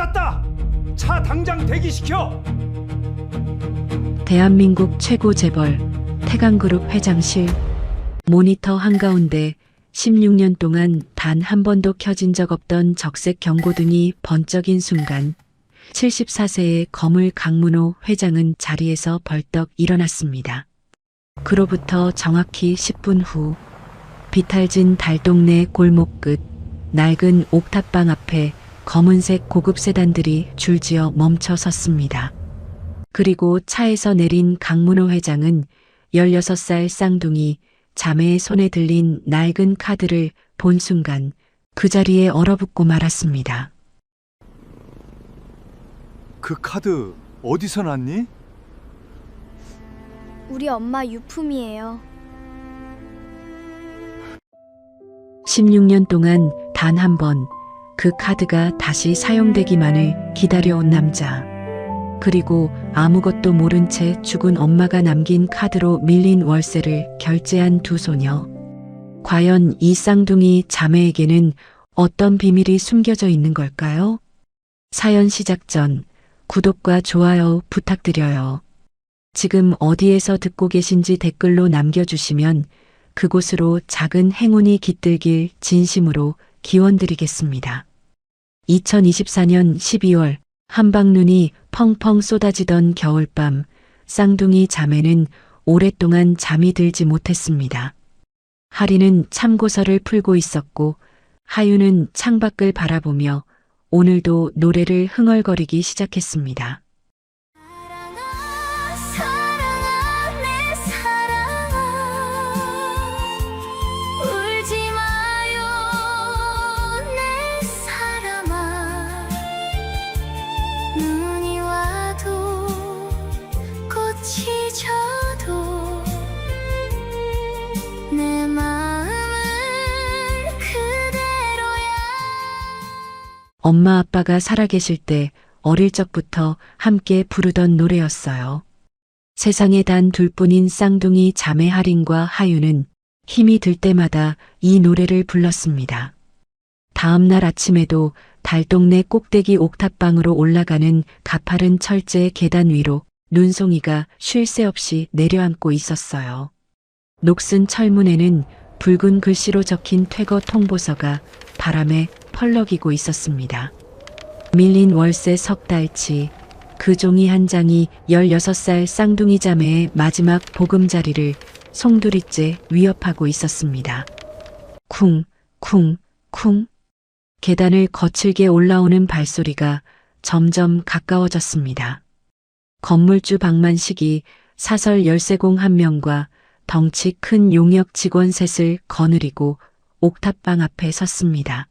찾았다. 차 당장 대기시켜. 대한민국 최고 재벌 태강그룹 회장실 모니터 한가운데 16년 동안 단 한 번도 켜진 적 없던 적색 경고등이 번쩍인 순간 74세의 거물 강문호 회장은 자리에서 벌떡 일어났습니다. 그로부터 정확히 10분 후 비탈진 달동네 골목 끝 낡은 옥탑방 앞에 검은색 고급 세단들이 줄지어 멈춰 섰습니다. 그리고 차에서 내린 강문호 회장은 16살 쌍둥이 자매의 손에 들린 낡은 카드를 본 순간 그 자리에 얼어붙고 말았습니다. 그 카드 어디서 났니? 우리 엄마 유품이에요. 16년 동안 단 한 번 그 카드가 다시 사용되기만을 기다려온 남자. 그리고 아무것도 모른 채 죽은 엄마가 남긴 카드로 밀린 월세를 결제한 두 소녀. 과연 이 쌍둥이 자매에게는 어떤 비밀이 숨겨져 있는 걸까요? 사연 시작 전 구독과 좋아요 부탁드려요. 지금 어디에서 듣고 계신지 댓글로 남겨주시면 그곳으로 작은 행운이 깃들길 진심으로 기원드리겠습니다. 2024년 12월 한방눈이 펑펑 쏟아지던 겨울밤, 쌍둥이 자매는 오랫동안 잠이 들지 못했습니다. 하리는 참고서를 풀고 있었고 하유는 창밖을 바라보며 오늘도 노래를 흥얼거리기 시작했습니다. 사랑아 내 사랑아 울지 마요 내 사람아 눈이 와도 꽃이 져도 내 마음은 그대로야. 엄마 아빠가 살아계실 때 어릴 적부터 함께 부르던 노래였어요. 세상에 단 둘뿐인 쌍둥이 자매 하린과 하유는 힘이 들 때마다 이 노래를 불렀습니다. 다음 날 아침에도 달동네 꼭대기 옥탑방으로 올라가는 가파른 철제 계단 위로 눈송이가 쉴 새 없이 내려앉고 있었어요. 녹슨 철문에는 붉은 글씨로 적힌 퇴거 통보서가 바람에 펄럭이고 있었습니다. 밀린 월세 석 달치, 그 종이 한 장이 16살 쌍둥이 자매의 마지막 보금자리를 송두리째 위협하고 있었습니다. 쿵, 쿵, 쿵. 계단을 거칠게 올라오는 발소리가 점점 가까워졌습니다. 건물주 박만식이 사설 열쇠공 한 명과 덩치 큰 용역 직원 셋을 거느리고 옥탑방 앞에 섰습니다.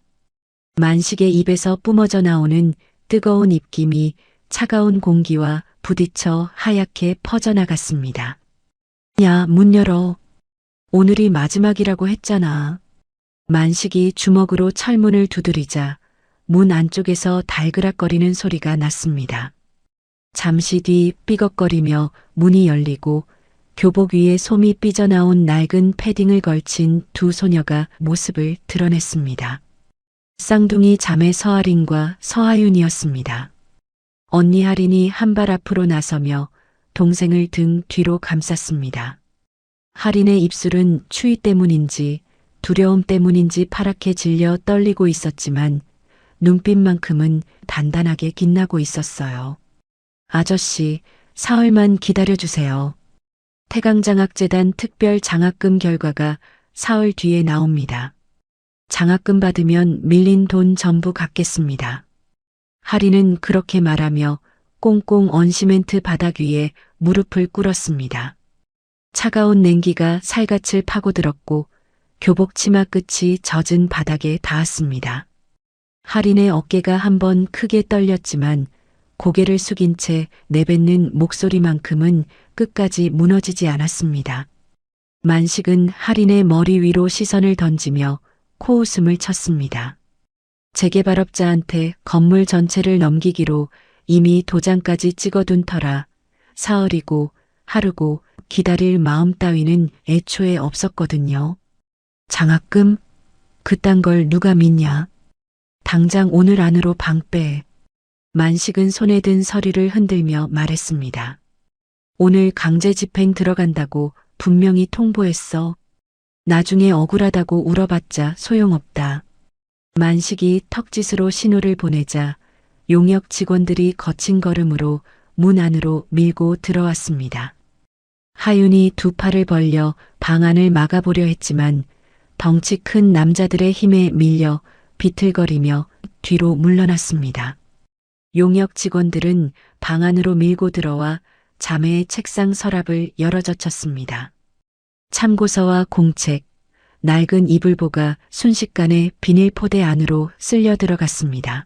만식의 입에서 뿜어져 나오는 뜨거운 입김이 차가운 공기와 부딪혀 하얗게 퍼져나갔습니다. 야, 문 열어. 오늘이 마지막이라고 했잖아. 만식이 주먹으로 철문을 두드리자 문 안쪽에서 달그락거리는 소리가 났습니다. 잠시 뒤 삐걱거리며 문이 열리고 교복 위에 솜이 삐져나온 낡은 패딩을 걸친 두 소녀가 모습을 드러냈습니다. 쌍둥이 자매 서아린과 서하윤이었습니다. 언니 하린이 한 발 앞으로 나서며 동생을 등 뒤로 감쌌습니다. 하린의 입술은 추위 때문인지 두려움 때문인지 파랗게 질려 떨리고 있었지만 눈빛만큼은 단단하게 빛나고 있었어요. 아저씨, 사흘만 기다려주세요. 태강장학재단 특별 장학금 결과가 사흘 뒤에 나옵니다. 장학금 받으면 밀린 돈 전부 갚겠습니다. 하리는 그렇게 말하며 꽁꽁 언 시멘트 바닥 위에 무릎을 꿇었습니다. 차가운 냉기가 살갗을 파고들었고 교복 치마 끝이 젖은 바닥에 닿았습니다. 하린의 어깨가 한번 크게 떨렸지만 고개를 숙인 채 내뱉는 목소리만큼은 끝까지 무너지지 않았습니다. 만식은 하린의 머리 위로 시선을 던지며 코웃음을 쳤습니다. 재개발업자한테 건물 전체를 넘기기로 이미 도장까지 찍어둔 터라 사흘이고 하루고 기다릴 마음 따위는 애초에 없었거든요. 장학금? 그딴 걸 누가 믿냐? 당장 오늘 안으로 방 빼. 만식은 손에 든 서류를 흔들며 말했습니다. 오늘 강제 집행 들어간다고 분명히 통보했어. 나중에 억울하다고 울어봤자 소용없다. 만식이 턱짓으로 신호를 보내자 용역 직원들이 거친 걸음으로 문 안으로 밀고 들어왔습니다. 하윤이 두 팔을 벌려 방 안을 막아보려 했지만 덩치 큰 남자들의 힘에 밀려 비틀거리며 뒤로 물러났습니다. 용역 직원들은 방 안으로 밀고 들어와 자매의 책상 서랍을 열어젖혔습니다. 참고서와 공책, 낡은 이불보가 순식간에 비닐 포대 안으로 쓸려 들어갔습니다.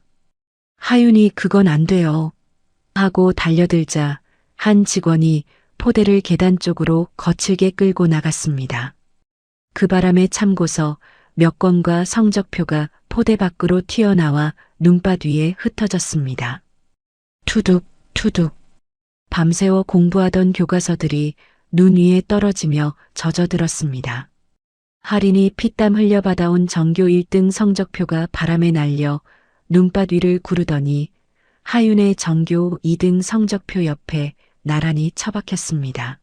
하윤이 그건 안 돼요. 하고 달려들자 한 직원이 포대를 계단 쪽으로 거칠게 끌고 나갔습니다. 그 바람에 참고서 몇 권과 성적표가 포대 밖으로 튀어나와 눈밭 위에 흩어졌습니다. 투둑, 투둑. 밤새워 공부하던 교과서들이 눈 위에 떨어지며 젖어들었습니다. 할인이 피땀 흘려 받아온 전교 1등 성적표가 바람에 날려 눈밭 위를 구르더니 하윤의 전교 2등 성적표 옆에 나란히 처박혔습니다.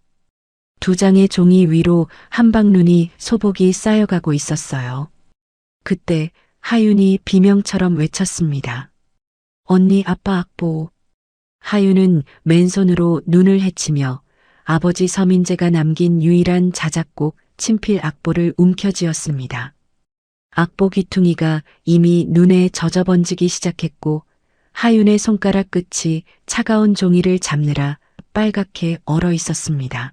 두 장의 종이 위로 한방눈이 소복이 쌓여가고 있었어요. 그때 하윤이 비명처럼 외쳤습니다. 언니, 아빠 악보. 하윤은 맨손으로 눈을 헤치며 아버지 서민재가 남긴 유일한 자작곡 친필 악보를 움켜쥐었습니다. 악보 귀퉁이가 이미 눈에 젖어 번지기 시작했고 하윤의 손가락 끝이 차가운 종이를 잡느라 빨갛게 얼어 있었습니다.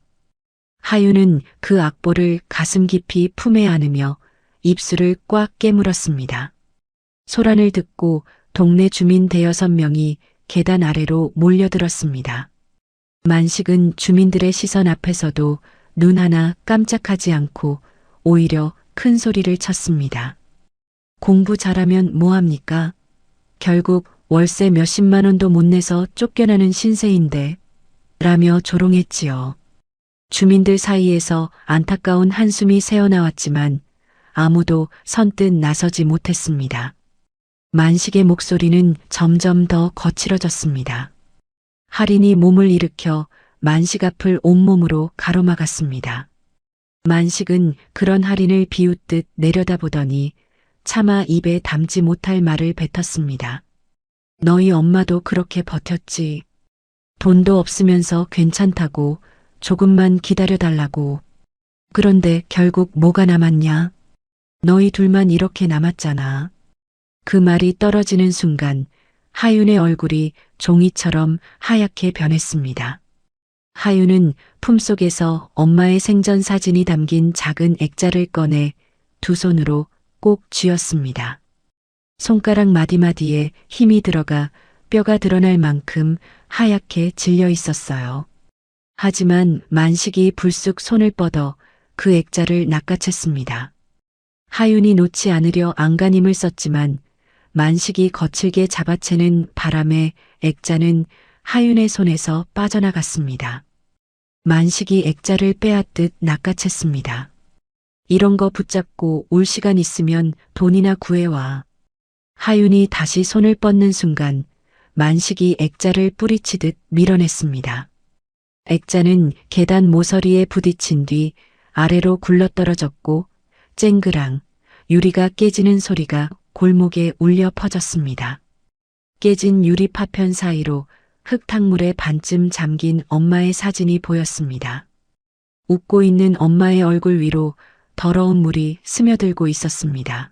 하윤은 그 악보를 가슴 깊이 품에 안으며 입술을 꽉 깨물었습니다. 소란을 듣고 동네 주민 대여섯 명이 계단 아래로 몰려들었습니다. 만식은 주민들의 시선 앞에서도 눈 하나 깜짝하지 않고 오히려 큰 소리를 쳤습니다. 공부 잘하면 뭐합니까? 결국 월세 몇십만 원도 못 내서 쫓겨나는 신세인데 라며 조롱했지요. 주민들 사이에서 안타까운 한숨이 새어나왔지만 아무도 선뜻 나서지 못했습니다. 만식의 목소리는 점점 더 거칠어졌습니다. 할인이 몸을 일으켜 만식 앞을 온몸으로 가로막았습니다. 만식은 그런 할인을 비웃듯 내려다보더니 차마 입에 담지 못할 말을 뱉었습니다. 너희 엄마도 그렇게 버텼지. 돈도 없으면서 괜찮다고 조금만 기다려달라고. 그런데 결국 뭐가 남았냐? 너희 둘만 이렇게 남았잖아. 그 말이 떨어지는 순간 하윤의 얼굴이 종이처럼 하얗게 변했습니다. 하윤은 품속에서 엄마의 생전 사진이 담긴 작은 액자를 꺼내 두 손으로 꼭 쥐었습니다. 손가락 마디마디에 힘이 들어가 뼈가 드러날 만큼 하얗게 질려 있었어요. 하지만 만식이 불쑥 손을 뻗어 그 액자를 낚아챘습니다. 하윤이 놓지 않으려 안간힘을 썼지만 만식이 거칠게 잡아채는 바람에 액자는 하윤의 손에서 빠져나갔습니다. 만식이 액자를 빼앗듯 낚아챘습니다. 이런 거 붙잡고 올 시간 있으면 돈이나 구해와. 하윤이 다시 손을 뻗는 순간 만식이 액자를 뿌리치듯 밀어냈습니다. 액자는 계단 모서리에 부딪힌 뒤 아래로 굴러떨어졌고 쨍그랑 유리가 깨지는 소리가 골목에 울려 퍼졌습니다. 깨진 유리 파편 사이로 흙탕물에 반쯤 잠긴 엄마의 사진이 보였습니다. 웃고 있는 엄마의 얼굴 위로 더러운 물이 스며들고 있었습니다.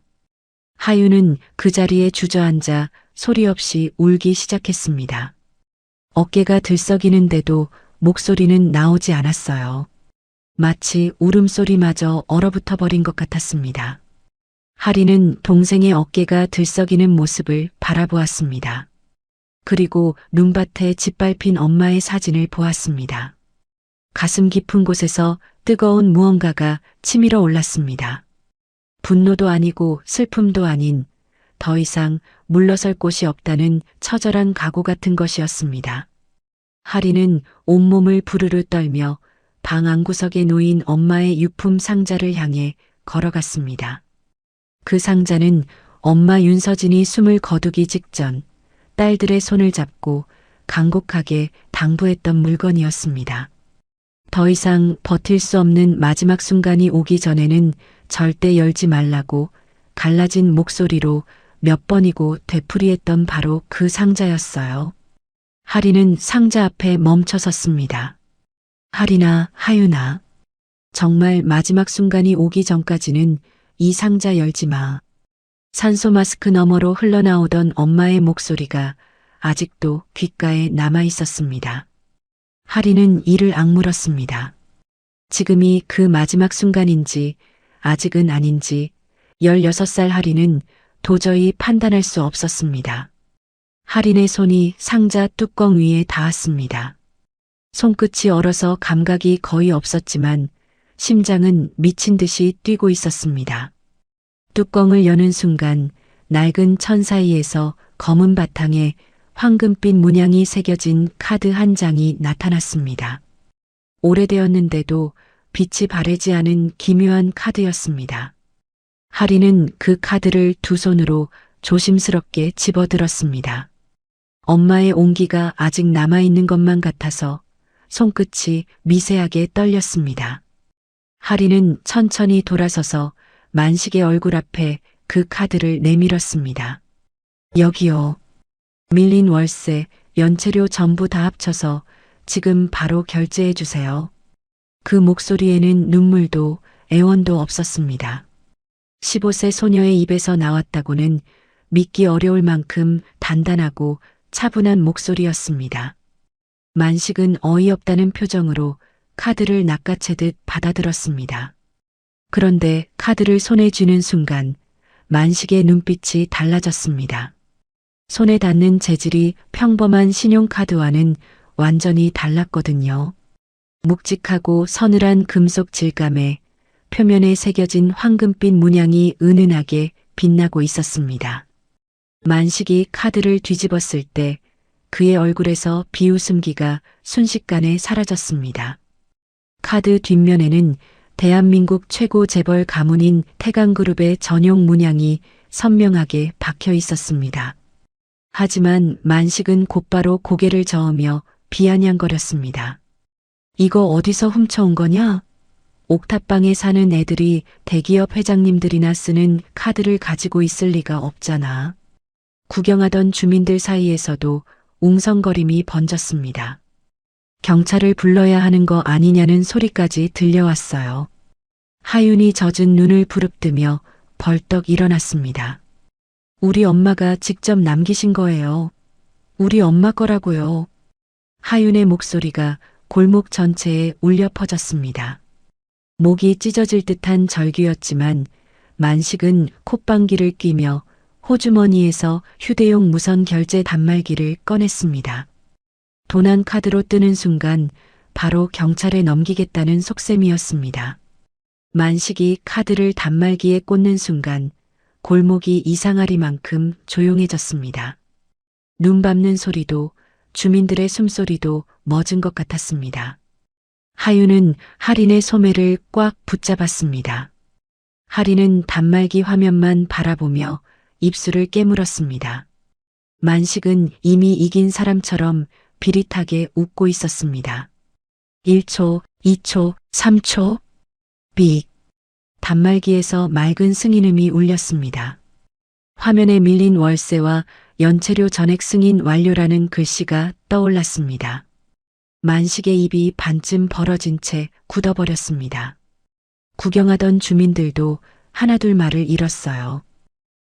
하윤은 그 자리에 주저앉아 소리 없이 울기 시작했습니다. 어깨가 들썩이는데도 목소리는 나오지 않았어요. 마치 울음소리마저 얼어붙어 버린 것 같았습니다. 하리는 동생의 어깨가 들썩이는 모습을 바라보았습니다. 그리고 눈밭에 짓밟힌 엄마의 사진을 보았습니다. 가슴 깊은 곳에서 뜨거운 무언가가 치밀어 올랐습니다. 분노도 아니고 슬픔도 아닌 더 이상 물러설 곳이 없다는 처절한 각오 같은 것이었습니다. 하리는 온몸을 부르르 떨며 방 안구석에 놓인 엄마의 유품 상자를 향해 걸어갔습니다. 그 상자는 엄마 윤서진이 숨을 거두기 직전 딸들의 손을 잡고 간곡하게 당부했던 물건이었습니다. 더 이상 버틸 수 없는 마지막 순간이 오기 전에는 절대 열지 말라고 갈라진 목소리로 몇 번이고 되풀이했던 바로 그 상자였어요. 하리는 상자 앞에 멈춰 섰습니다. 하리나, 하윤아. 정말 마지막 순간이 오기 전까지는 이 상자 열지 마. 산소 마스크 너머로 흘러나오던 엄마의 목소리가 아직도 귓가에 남아 있었습니다. 하리는 이를 악물었습니다. 지금이 그 마지막 순간인지 아직은 아닌지 16살 하리는 도저히 판단할 수 없었습니다. 하린의 손이 상자 뚜껑 위에 닿았습니다. 손끝이 얼어서 감각이 거의 없었지만 심장은 미친 듯이 뛰고 있었습니다. 뚜껑을 여는 순간 낡은 천 사이에서 검은 바탕에 황금빛 문양이 새겨진 카드 한 장이 나타났습니다. 오래되었는데도 빛이 바래지 않은 기묘한 카드였습니다. 하리는 그 카드를 두 손으로 조심스럽게 집어들었습니다. 엄마의 온기가 아직 남아있는 것만 같아서 손끝이 미세하게 떨렸습니다. 하리는 천천히 돌아서서 만식의 얼굴 앞에 그 카드를 내밀었습니다. 여기요. 밀린 월세, 연체료 전부 다 합쳐서 지금 바로 결제해 주세요. 그 목소리에는 눈물도 애원도 없었습니다. 15세 소녀의 입에서 나왔다고는 믿기 어려울 만큼 단단하고 차분한 목소리였습니다. 만식은 어이없다는 표정으로 카드를 낚아채듯 받아들었습니다. 그런데 카드를 손에 쥐는 순간 만식의 눈빛이 달라졌습니다. 손에 닿는 재질이 평범한 신용카드와는 완전히 달랐거든요. 묵직하고 서늘한 금속 질감에 표면에 새겨진 황금빛 문양이 은은하게 빛나고 있었습니다. 만식이 카드를 뒤집었을 때 그의 얼굴에서 비웃음기가 순식간에 사라졌습니다. 카드 뒷면에는 대한민국 최고 재벌 가문인 태강그룹의 전용 문양이 선명하게 박혀 있었습니다. 하지만 만식은 곧바로 고개를 저으며 비아냥거렸습니다. 이거 어디서 훔쳐온 거냐? 옥탑방에 사는 애들이 대기업 회장님들이나 쓰는 카드를 가지고 있을 리가 없잖아. 구경하던 주민들 사이에서도 웅성거림이 번졌습니다. 경찰을 불러야 하는 거 아니냐는 소리까지 들려왔어요. 하윤이 젖은 눈을 부릅뜨며 벌떡 일어났습니다. 우리 엄마가 직접 남기신 거예요. 우리 엄마 거라고요. 하윤의 목소리가 골목 전체에 울려 퍼졌습니다. 목이 찢어질 듯한 절규였지만 만식은 콧방귀를 뀌며 호주머니에서 휴대용 무선 결제 단말기를 꺼냈습니다. 도난 카드로 뜨는 순간 바로 경찰에 넘기겠다는 속셈이었습니다. 만식이 카드를 단말기에 꽂는 순간 골목이 이상하리만큼 조용해졌습니다. 눈 밟는 소리도 주민들의 숨소리도 멎은 것 같았습니다. 하윤은 하린의 소매를 꽉 붙잡았습니다. 하린은 단말기 화면만 바라보며 입술을 깨물었습니다. 만식은 이미 이긴 사람처럼 비릿하게 웃고 있었습니다. 1초, 2초, 3초, 빅. 단말기에서 맑은 승인음이 울렸습니다. 화면에 밀린 월세와 연체료 전액 승인 완료라는 글씨가 떠올랐습니다. 만식의 입이 반쯤 벌어진 채 굳어버렸습니다. 구경하던 주민들도 하나둘 말을 잃었어요.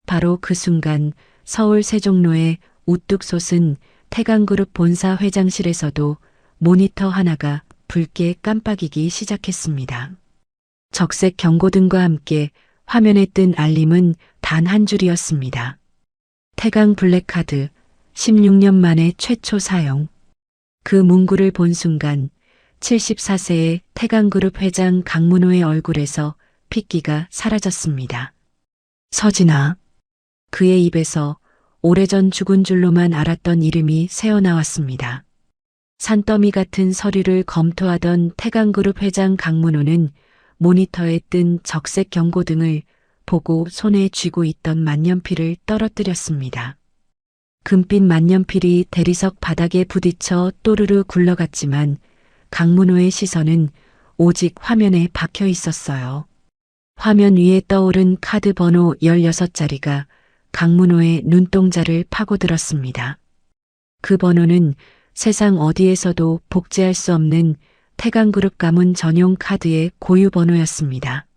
바로 그 순간 서울 세종로의 우뚝 솟은 태강그룹 본사 회장실에서도 모니터 하나가 붉게 깜빡이기 시작했습니다. 적색 경고등과 함께 화면에 뜬 알림은 단 한 줄이었습니다. 태강 블랙카드 16년 만에 최초 사용. 그 문구를 본 순간 74세의 태강그룹 회장 강문호의 얼굴에서 핏기가 사라졌습니다. 서진아. 그의 입에서 오래전 죽은 줄로만 알았던 이름이 새어나왔습니다. 산더미 같은 서류를 검토하던 태강그룹 회장 강문호는 모니터에 뜬 적색 경고등을 보고 손에 쥐고 있던 만년필을 떨어뜨렸습니다. 금빛 만년필이 대리석 바닥에 부딪혀 또르르 굴러갔지만 강문호의 시선은 오직 화면에 박혀 있었어요. 화면 위에 떠오른 카드 번호 16자리가 강문호의 눈동자를 파고들었습니다. 그 번호는 세상 어디에서도 복제할 수 없는 태강그룹 가문 전용 카드의 고유 번호였습니다.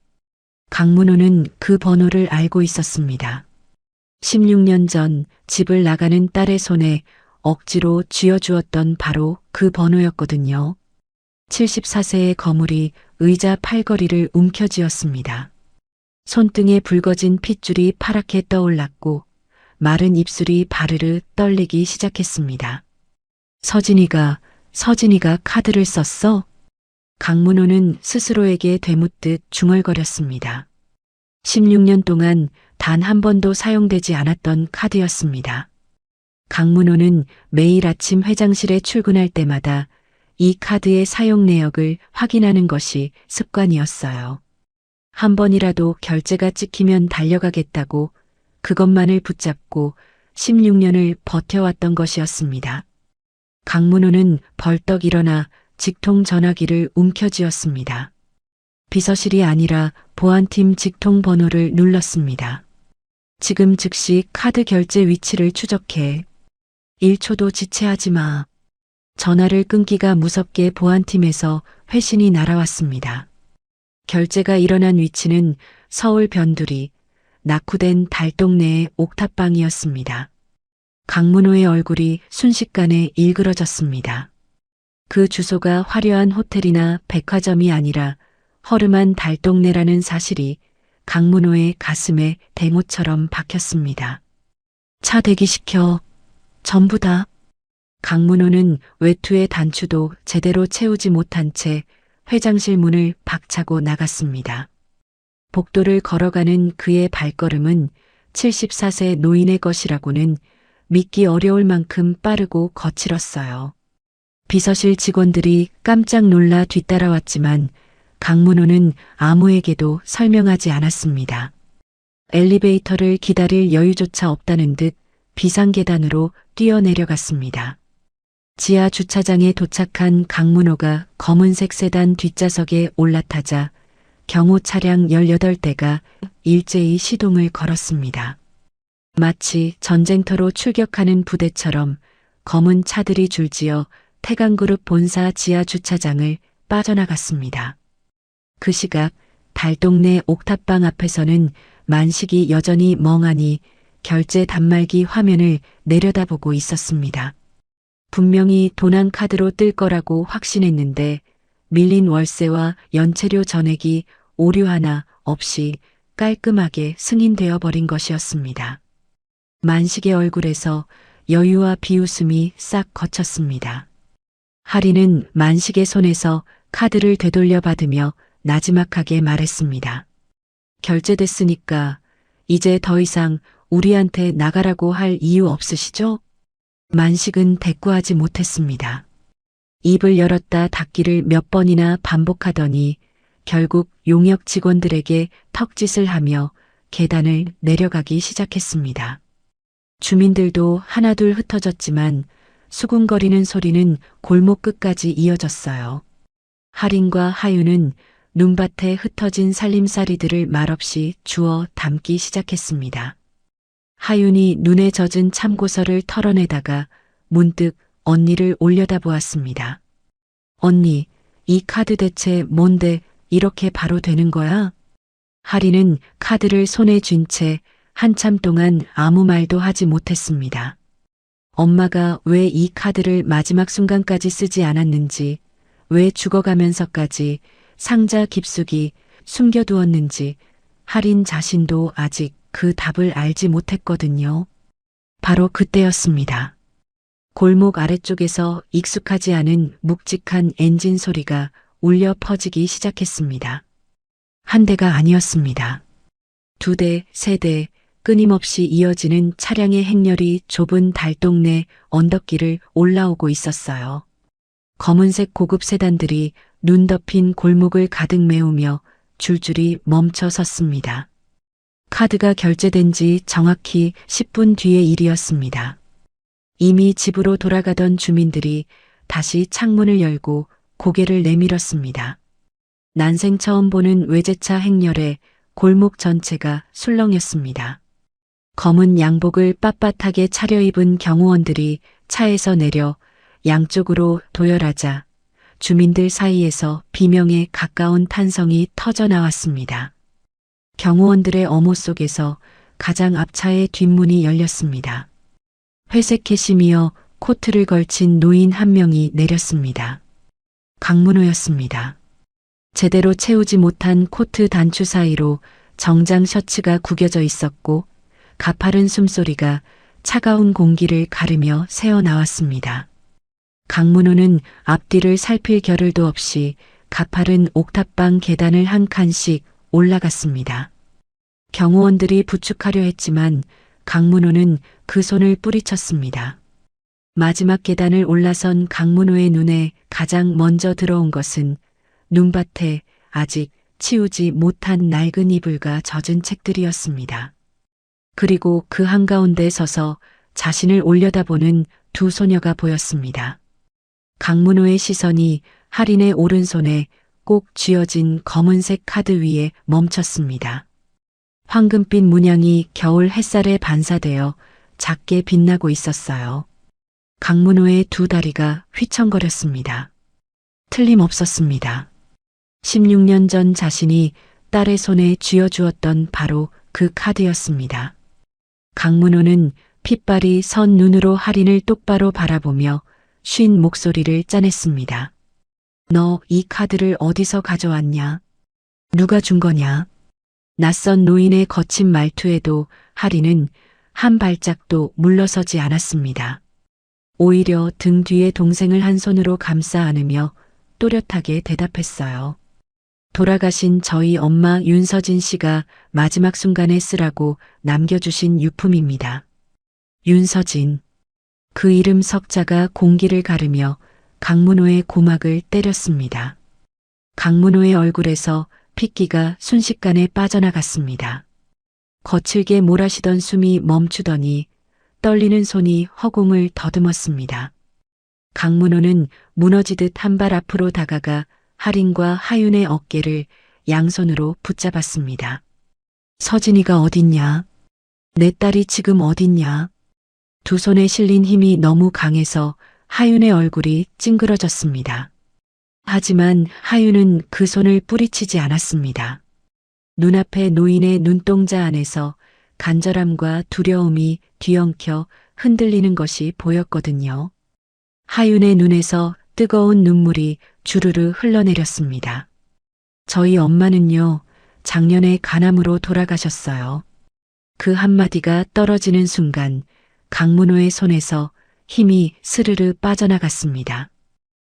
강문호는 그 번호를 알고 있었습니다. 16년 전 집을 나가는 딸의 손에 억지로 쥐어주었던 바로 그 번호였거든요. 74세의 거물이 의자 팔걸이를 움켜쥐었습니다. 손등에 붉어진 핏줄이 파랗게 떠올랐고 마른 입술이 바르르 떨리기 시작했습니다. 서진이가 카드를 썼어? 강문호는 스스로에게 되묻듯 중얼거렸습니다. 16년 동안 단 한 번도 사용되지 않았던 카드였습니다. 강문호는 매일 아침 회장실에 출근할 때마다 이 카드의 사용 내역을 확인하는 것이 습관이었어요. 한 번이라도 결제가 찍히면 달려가겠다고 그것만을 붙잡고 16년을 버텨왔던 것이었습니다. 강문호는 벌떡 일어나 직통 전화기를 움켜쥐었습니다. 비서실이 아니라 보안팀 직통 번호를 눌렀습니다. 지금 즉시 카드 결제 위치를 추적해. 1초도 지체하지 마. 전화를 끊기가 무섭게 보안팀에서 회신이 날아왔습니다. 결제가 일어난 위치는 서울 변두리 낙후된 달동네의 옥탑방이었습니다. 강문호의 얼굴이 순식간에 일그러졌습니다. 그 주소가 화려한 호텔이나 백화점이 아니라 허름한 달동네라는 사실이 강문호의 가슴에 대못처럼 박혔습니다. 차 대기시켜. 전부 다. 강문호는 외투의 단추도 제대로 채우지 못한 채 회장실 문을 박차고 나갔습니다. 복도를 걸어가는 그의 발걸음은 74세 노인의 것이라고는 믿기 어려울 만큼 빠르고 거칠었어요. 비서실 직원들이 깜짝 놀라 뒤따라왔지만 강문호는 아무에게도 설명하지 않았습니다. 엘리베이터를 기다릴 여유조차 없다는 듯 비상계단으로 뛰어내려갔습니다. 지하 주차장에 도착한 강문호가 검은색 세단 뒷좌석에 올라타자 경호 차량 18대가 일제히 시동을 걸었습니다. 마치 전쟁터로 출격하는 부대처럼 검은 차들이 줄지어 태강그룹 본사 지하 주차장을 빠져나갔습니다. 그 시각 달동네 옥탑방 앞에서는 만식이 여전히 멍하니 결제 단말기 화면을 내려다보고 있었습니다. 분명히 도난 카드로 뜰 거라고 확신했는데 밀린 월세와 연체료 전액이 오류 하나 없이 깔끔하게 승인되어 버린 것이었습니다. 만식의 얼굴에서 여유와 비웃음이 싹 거쳤습니다. 하리는 만식의 손에서 카드를 되돌려 받으며 나지막하게 말했습니다. 결제됐으니까 이제 더 이상 우리한테 나가라고 할 이유 없으시죠? 만식은 대꾸하지 못했습니다. 입을 열었다 닫기를 몇 번이나 반복하더니 결국 용역 직원들에게 턱짓을 하며 계단을 내려가기 시작했습니다. 주민들도 하나둘 흩어졌지만 수군거리는 소리는 골목 끝까지 이어졌어요. 할인과 하윤은 눈밭에 흩어진 살림살이들을 말없이 주워 담기 시작했습니다. 하윤이 눈에 젖은 참고서를 털어내다가 문득 언니를 올려다보았습니다. 언니, 이 카드 대체 뭔데 이렇게 바로 되는 거야? 하리는 카드를 손에 쥔 채 한참 동안 아무 말도 하지 못했습니다. 엄마가 왜 이 카드를 마지막 순간까지 쓰지 않았는지, 왜 죽어가면서까지 상자 깊숙이 숨겨두었는지 하린 자신도 아직 그 답을 알지 못했거든요. 바로 그때였습니다. 골목 아래쪽에서 익숙하지 않은 묵직한 엔진 소리가 울려 퍼지기 시작했습니다. 한 대가 아니었습니다. 2대, 3대, 끊임없이 이어지는 차량의 행렬이 좁은 달동네 언덕길을 올라오고 있었어요. 검은색 고급 세단들이 눈 덮인 골목을 가득 메우며 줄줄이 멈춰 섰습니다. 카드가 결제된 지 정확히 10분 뒤의 일이었습니다. 이미 집으로 돌아가던 주민들이 다시 창문을 열고 고개를 내밀었습니다. 난생 처음 보는 외제차 행렬에 골목 전체가 술렁였습니다. 검은 양복을 빳빳하게 차려입은 경호원들이 차에서 내려 양쪽으로 도열하자 주민들 사이에서 비명에 가까운 탄성이 터져 나왔습니다. 경호원들의 엄호 속에서 가장 앞차의 뒷문이 열렸습니다. 회색 캐시미어 코트를 걸친 노인 한 명이 내렸습니다. 강문호였습니다. 제대로 채우지 못한 코트 단추 사이로 정장 셔츠가 구겨져 있었고 가파른 숨소리가 차가운 공기를 가르며 새어나왔습니다. 강문호는 앞뒤를 살필 겨를도 없이 가파른 옥탑방 계단을 한 칸씩 올라갔습니다. 경호원들이 부축하려 했지만 강문호는 그 손을 뿌리쳤습니다. 마지막 계단을 올라선 강문호의 눈에 가장 먼저 들어온 것은 눈밭에 아직 치우지 못한 낡은 이불과 젖은 책들이었습니다. 그리고 그 한가운데 서서 자신을 올려다보는 두 소녀가 보였습니다. 강문호의 시선이 할인의 오른손에 꼭 쥐어진 검은색 카드 위에 멈췄습니다. 황금빛 문양이 겨울 햇살에 반사되어 작게 빛나고 있었어요. 강문호의 두 다리가 휘청거렸습니다. 틀림없었습니다. 16년 전 자신이 딸의 손에 쥐어주었던 바로 그 카드였습니다. 강문호는 핏발이 선 눈으로 할인을 똑바로 바라보며 쉰 목소리를 짜냈습니다. 너 이 카드를 어디서 가져왔냐? 누가 준 거냐? 낯선 노인의 거친 말투에도 할인은 한 발짝도 물러서지 않았습니다. 오히려 등 뒤에 동생을 한 손으로 감싸 안으며 또렷하게 대답했어요. 돌아가신 저희 엄마 윤서진 씨가 마지막 순간에 쓰라고 남겨주신 유품입니다. 윤서진. 그 이름 석자가 공기를 가르며 강문호의 고막을 때렸습니다. 강문호의 얼굴에서 핏기가 순식간에 빠져나갔습니다. 거칠게 몰아쉬던 숨이 멈추더니 떨리는 손이 허공을 더듬었습니다. 강문호는 무너지듯 한 발 앞으로 다가가 할인과 하윤의 어깨를 양손으로 붙잡았습니다. 서진이가 어딨냐? 내 딸이 지금 어딨냐? 두 손에 실린 힘이 너무 강해서 하윤의 얼굴이 찡그러졌습니다. 하지만 하윤은 그 손을 뿌리치지 않았습니다. 눈앞의 노인의 눈동자 안에서 간절함과 두려움이 뒤엉켜 흔들리는 것이 보였거든요. 하윤의 눈에서 뜨거운 눈물이 주르르 흘러내렸습니다. 저희 엄마는요, 작년에 간암으로 돌아가셨어요. 그 한마디가 떨어지는 순간 강문호의 손에서 힘이 스르르 빠져나갔습니다.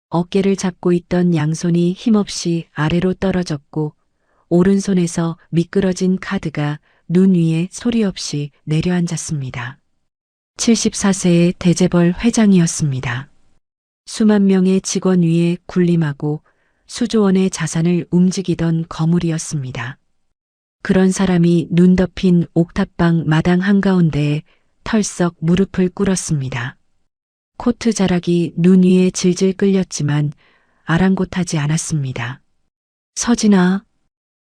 어깨를 잡고 있던 양손이 힘없이 아래로 떨어졌고 오른손에서 미끄러진 카드가 눈 위에 소리 없이 내려앉았습니다. 74세의 대재벌 회장이었습니다. 수만 명의 직원 위에 군림하고 수조 원의 자산을 움직이던 거물이었습니다. 그런 사람이 눈 덮인 옥탑방 마당 한가운데에 털썩 무릎을 꿇었습니다. 코트 자락이 눈 위에 질질 끌렸지만 아랑곳하지 않았습니다. 서진아.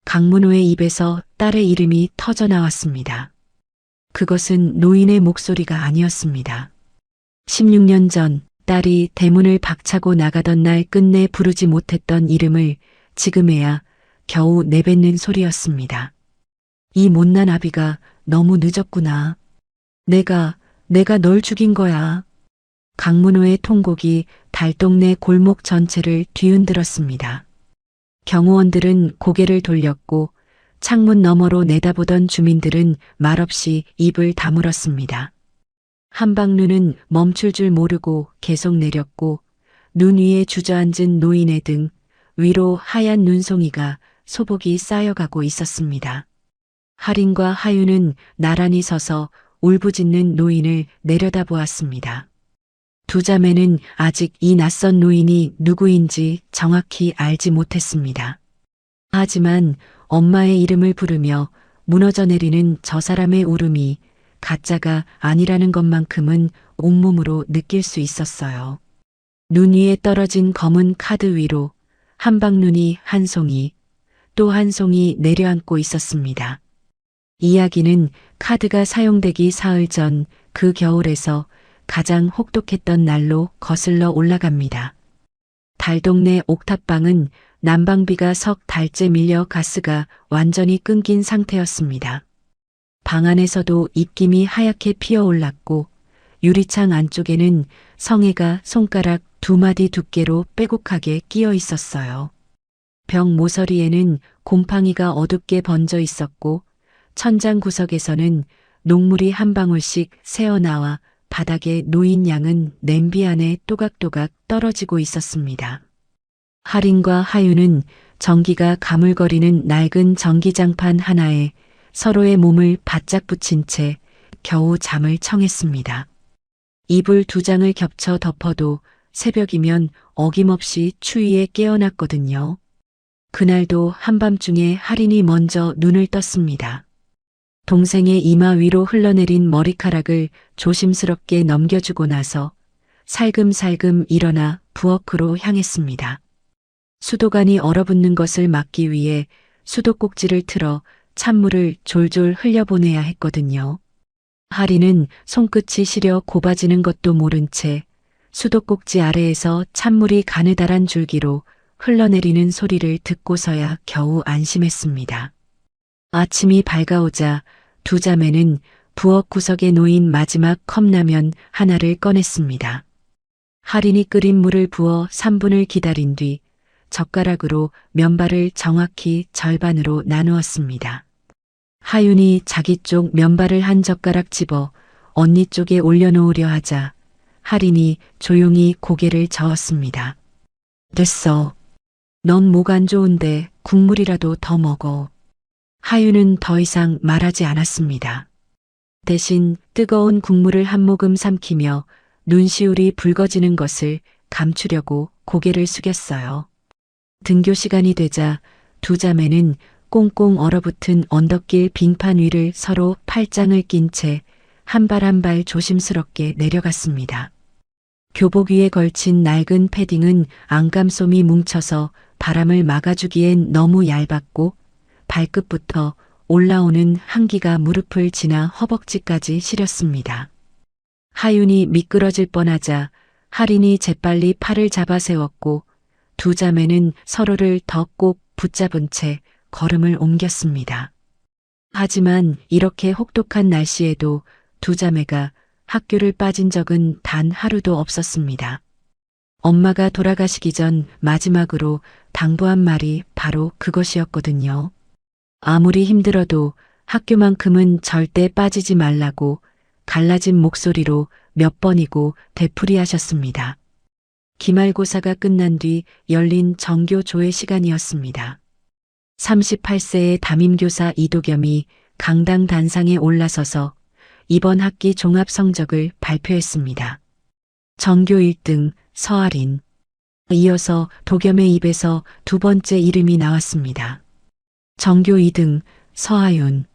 강문호의 입에서 딸의 이름이 터져 나왔습니다. 그것은 노인의 목소리가 아니었습니다. 16년 전 딸이 대문을 박차고 나가던 날 끝내 부르지 못했던 이름을 지금에야 겨우 내뱉는 소리였습니다. 이 못난 아비가 너무 늦었구나. 내가 널 죽인 거야. 강문호의 통곡이 달동네 골목 전체를 뒤흔들었습니다. 경호원들은 고개를 돌렸고 창문 너머로 내다보던 주민들은 말없이 입을 다물었습니다. 한방눈은 멈출 줄 모르고 계속 내렸고 눈 위에 주저앉은 노인의 등 위로 하얀 눈송이가 소복이 쌓여가고 있었습니다. 할인과 하윤은 나란히 서서 울부짖는 노인을 내려다보았습니다. 두 자매는 아직 이 낯선 노인이 누구인지 정확히 알지 못했습니다. 하지만 엄마의 이름을 부르며 무너져 내리는 저 사람의 울음이 가짜가 아니라는 것만큼은 온몸으로 느낄 수 있었어요. 눈 위에 떨어진 검은 카드 위로 한방눈이 한 송이, 또 한 송이 내려앉고 있었습니다. 이야기는 카드가 사용되기 사흘 전 그 겨울에서 가장 혹독했던 날로 거슬러 올라갑니다. 달동네 옥탑방은 난방비가 석 달째 밀려 가스가 완전히 끊긴 상태였습니다. 방 안에서도 입김이 하얗게 피어올랐고 유리창 안쪽에는 성에가 손가락 2마디 두께로 빼곡하게 끼어 있었어요. 벽 모서리에는 곰팡이가 어둡게 번져 있었고 천장 구석에서는 녹물이 한 방울씩 새어나와 바닥에 놓인 양은 냄비 안에 또각또각 떨어지고 있었습니다. 할인과 하윤은 전기가 가물거리는 낡은 전기장판 하나에 서로의 몸을 바짝 붙인 채 겨우 잠을 청했습니다. 이불 2장을 겹쳐 덮어도 새벽이면 어김없이 추위에 깨어났거든요. 그날도 한밤중에 할인이 먼저 눈을 떴습니다. 동생의 이마 위로 흘러내린 머리카락을 조심스럽게 넘겨주고 나서 살금살금 일어나 부엌으로 향했습니다. 수도관이 얼어붙는 것을 막기 위해 수도꼭지를 틀어 찬물을 졸졸 흘려보내야 했거든요. 할인은 손끝이 시려 곱아지는 것도 모른 채 수도꼭지 아래에서 찬물이 가느다란 줄기로 흘러내리는 소리를 듣고서야 겨우 안심했습니다. 아침이 밝아오자 두 자매는 부엌 구석에 놓인 마지막 컵라면 하나를 꺼냈습니다. 할인이 끓인 물을 부어 3분을 기다린 뒤 젓가락으로 면발을 정확히 절반으로 나누었습니다. 하윤이 자기 쪽 면발을 한 젓가락 집어 언니 쪽에 올려놓으려 하자 할인이 조용히 고개를 저었습니다. 됐어. 넌 목 안 좋은데 국물이라도 더 먹어. 하윤은 더 이상 말하지 않았습니다. 대신 뜨거운 국물을 한 모금 삼키며 눈시울이 붉어지는 것을 감추려고 고개를 숙였어요. 등교 시간이 되자 두 자매는 꽁꽁 얼어붙은 언덕길 빙판 위를 서로 팔짱을 낀 채 한 발 한 발 조심스럽게 내려갔습니다. 교복 위에 걸친 낡은 패딩은 안감솜이 뭉쳐서 바람을 막아주기엔 너무 얇았고 발끝부터 올라오는 한기가 무릎을 지나 허벅지까지 시렸습니다. 하윤이 미끄러질 뻔하자 할인이 재빨리 팔을 잡아 세웠고 두 자매는 서로를 더 꼭 붙잡은 채 걸음을 옮겼습니다. 하지만 이렇게 혹독한 날씨에도 두 자매가 학교를 빠진 적은 단 하루도 없었습니다. 엄마가 돌아가시기 전 마지막으로 당부한 말이 바로 그것이었거든요. 아무리 힘들어도 학교만큼은 절대 빠지지 말라고 갈라진 목소리로 몇 번이고 되풀이하셨습니다. 기말고사가 끝난 뒤 열린 정교 조회 시간이었습니다. 38세의 담임교사 이도겸이 강당 단상에 올라서서 이번 학기 종합 성적을 발표했습니다. 전교 1등 서아린. 이어서 도겸의 입에서 두 번째 이름이 나왔습니다. 전교 2등 서하윤.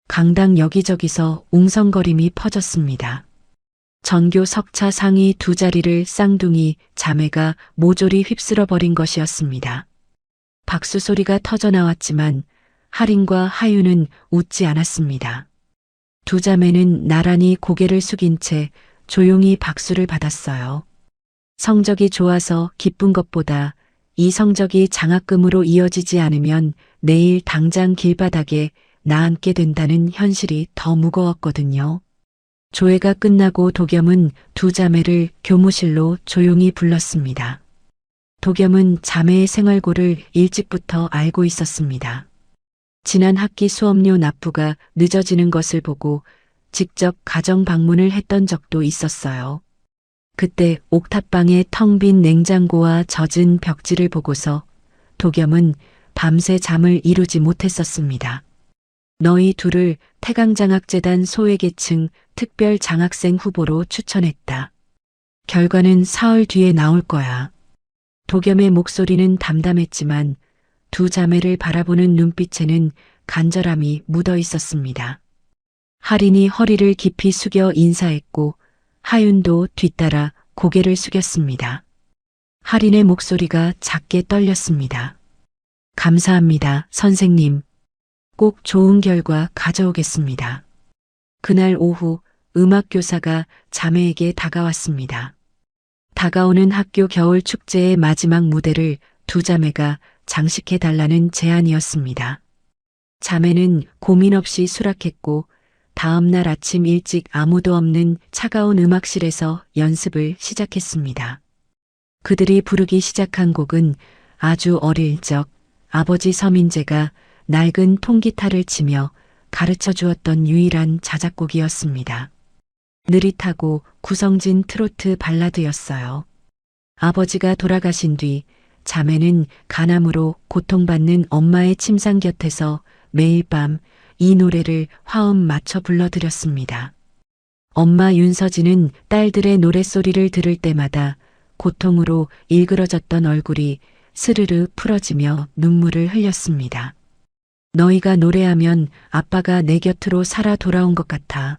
강당 여기저기서 웅성거림이 퍼졌습니다. 전교 석차 상위 두 자리를 쌍둥이 자매가 모조리 휩쓸어 버린 것이었습니다. 박수 소리가 터져 나왔지만 할인과 하윤은 웃지 않았습니다. 두 자매는 나란히 고개를 숙인 채 조용히 박수를 받았어요. 성적이 좋아서 기쁜 것보다 이 성적이 장학금으로 이어지지 않으면 내일 당장 길바닥에 나앉게 된다는 현실이 더 무거웠거든요. 조회가 끝나고 도겸은 두 자매를 교무실로 조용히 불렀습니다. 도겸은 자매의 생활고를 일찍부터 알고 있었습니다. 지난 학기 수업료 납부가 늦어지는 것을 보고 직접 가정 방문을 했던 적도 있었어요. 그때 옥탑방의 텅 빈 냉장고와 젖은 벽지를 보고서 도겸은 밤새 잠을 이루지 못했었습니다. 너희 둘을 태강장학재단 소외계층 특별 장학생 후보로 추천했다. 결과는 사흘 뒤에 나올 거야. 도겸의 목소리는 담담했지만 두 자매를 바라보는 눈빛에는 간절함이 묻어 있었습니다. 할인이 허리를 깊이 숙여 인사했고 하윤도 뒤따라 고개를 숙였습니다. 할인의 목소리가 작게 떨렸습니다. 감사합니다, 선생님. 꼭 좋은 결과 가져오겠습니다. 그날 오후 음악교사가 자매에게 다가왔습니다. 다가오는 학교 겨울 축제의 마지막 무대를 두 자매가 장식해 달라는 제안이었습니다. 자매는 고민 없이 수락했고 다음 날 아침 일찍 아무도 없는 차가운 음악실에서 연습을 시작했습니다. 그들이 부르기 시작한 곡은 아주 어릴 적 아버지 서민재가 낡은 통기타를 치며 가르쳐 주었던 유일한 자작곡이었습니다. 느릿하고 구성진 트로트 발라드였어요. 아버지가 돌아가신 뒤 자매는 간암으로 고통받는 엄마의 침상 곁에서 매일 밤 이 노래를 화음 맞춰 불러드렸습니다. 엄마 윤서진은 딸들의 노랫소리를 들을 때마다 고통으로 일그러졌던 얼굴이 스르르 풀어지며 눈물을 흘렸습니다. 너희가 노래하면 아빠가 내 곁으로 살아 돌아온 것 같아.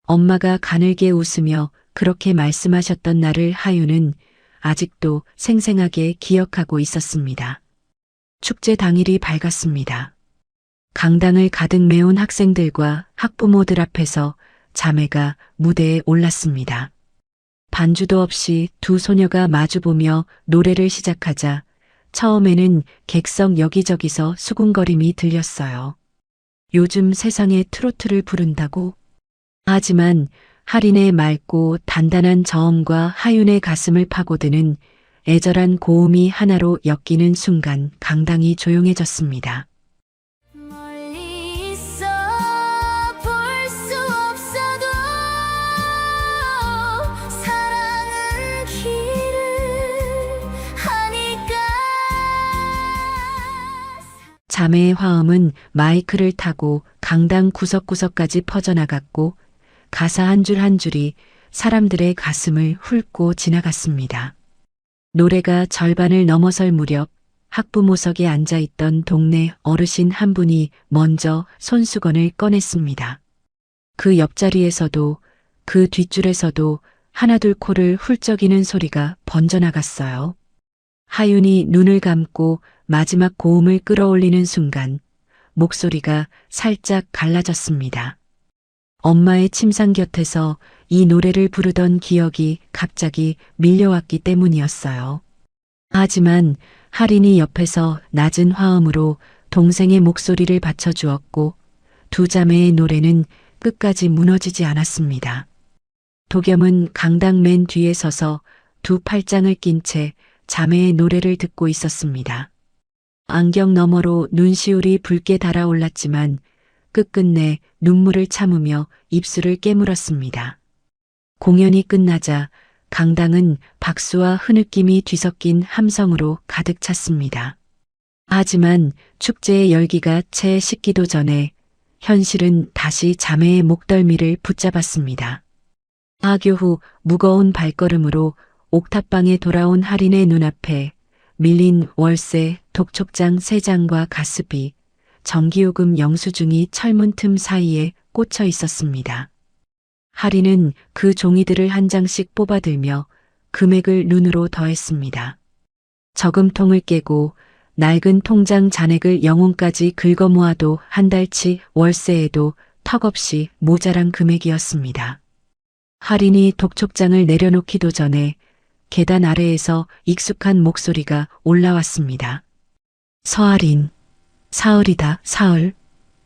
엄마가 가늘게 웃으며 그렇게 말씀하셨던 날을 하윤은 아직도 생생하게 기억하고 있었습니다. 축제 당일이 밝았습니다. 강당을 가득 메운 학생들과 학부모들 앞에서 자매가 무대에 올랐습니다. 반주도 없이 두 소녀가 마주보며 노래를 시작하자 처음에는 객석 여기저기서 수군거림이 들렸어요. 요즘 세상에 트로트를 부른다고? 하지만 할인의 맑고 단단한 저음과 하윤의 가슴을 파고드는 애절한 고음이 하나로 엮이는 순간 강당이 조용해졌습니다. 멀리 있어 볼 수 없어도 사랑은 길을 하니까. 자매의 화음은 마이크를 타고 강당 구석구석까지 퍼져나갔고 가사 한 줄 한 줄이 사람들의 가슴을 훑고 지나갔습니다. 노래가 절반을 넘어설 무렵 학부모석에 앉아있던 동네 어르신 한 분이 먼저 손수건을 꺼냈습니다. 그 옆자리에서도 그 뒷줄에서도 하나둘 코를 훌쩍이는 소리가 번져나갔어요. 하윤이 눈을 감고 마지막 고음을 끌어올리는 순간 목소리가 살짝 갈라졌습니다. 엄마의 침상 곁에서 이 노래를 부르던 기억이 갑자기 밀려왔기 때문이었어요. 하지만 할인이 옆에서 낮은 화음으로 동생의 목소리를 받쳐주었고 두 자매의 노래는 끝까지 무너지지 않았습니다. 도겸은 강당 맨 뒤에 서서 두 팔짱을 낀 채 자매의 노래를 듣고 있었습니다. 안경 너머로 눈시울이 붉게 달아올랐지만 끝끝내 눈물을 참으며 입술을 깨물었습니다. 공연이 끝나자 강당은 박수와 흐느낌이 뒤섞인 함성으로 가득 찼습니다. 하지만 축제의 열기가 채 식기도 전에 현실은 다시 자매의 목덜미를 붙잡았습니다. 하교 후 무거운 발걸음으로 옥탑방에 돌아온 할인의 눈앞에 밀린 월세, 독촉장 3장과 가스비, 전기요금 영수증이 철문 틈 사이에 꽂혀 있었습니다. 할인은 그 종이들을 한 장씩 뽑아들며 금액을 눈으로 더했습니다. 저금통을 깨고 낡은 통장 잔액을 영혼까지 긁어 모아도 한 달치 월세에도 턱없이 모자란 금액이었습니다. 할인이 독촉장을 내려놓기도 전에 계단 아래에서 익숙한 목소리가 올라왔습니다. 서할인, 사흘이다, 사흘.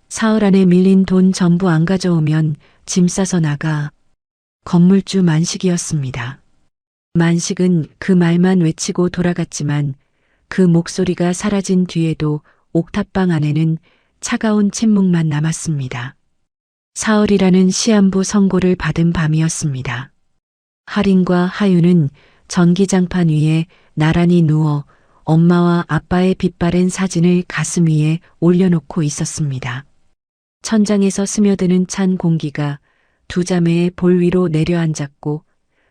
사흘 안에 밀린 돈 전부 안 가져오면 짐 싸서 나가. 건물주 만식이었습니다. 만식은 그 말만 외치고 돌아갔지만 그 목소리가 사라진 뒤에도 옥탑방 안에는 차가운 침묵만 남았습니다. 사흘이라는 시한부 선고를 받은 밤이었습니다. 할인과 하윤은 전기장판 위에 나란히 누워 엄마와 아빠의 빛바랜 사진을 가슴 위에 올려놓고 있었습니다. 천장에서 스며드는 찬 공기가 두 자매의 볼 위로 내려앉았고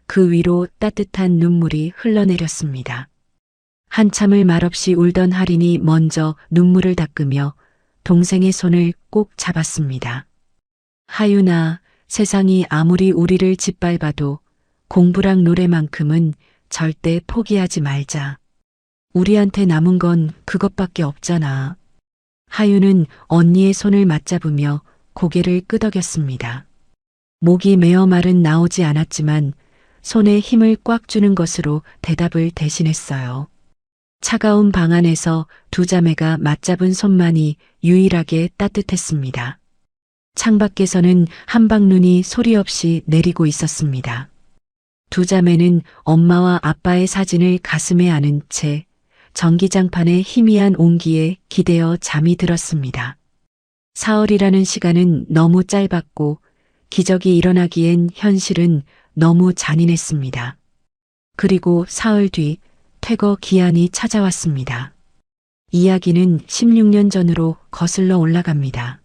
그 위로 따뜻한 눈물이 흘러내렸습니다. 한참을 말없이 울던 할인이 먼저 눈물을 닦으며 동생의 손을 꼭 잡았습니다. 하윤아, 세상이 아무리 우리를 짓밟아도 공부랑 노래만큼은 절대 포기하지 말자. 우리한테 남은 건 그것밖에 없잖아. 하윤은 언니의 손을 맞잡으며 고개를 끄덕였습니다. 목이 메어 말은 나오지 않았지만 손에 힘을 꽉 주는 것으로 대답을 대신했어요. 차가운 방 안에서 두 자매가 맞잡은 손만이 유일하게 따뜻했습니다. 창밖에서는 한방눈이 소리 없이 내리고 있었습니다. 두 자매는 엄마와 아빠의 사진을 가슴에 안은 채 전기장판의 희미한 온기에 기대어 잠이 들었습니다. 사흘이라는 시간은 너무 짧았고 기적이 일어나기엔 현실은 너무 잔인했습니다. 그리고 사흘 뒤 퇴거 기한이 찾아왔습니다. 이야기는 16년 전으로 거슬러 올라갑니다.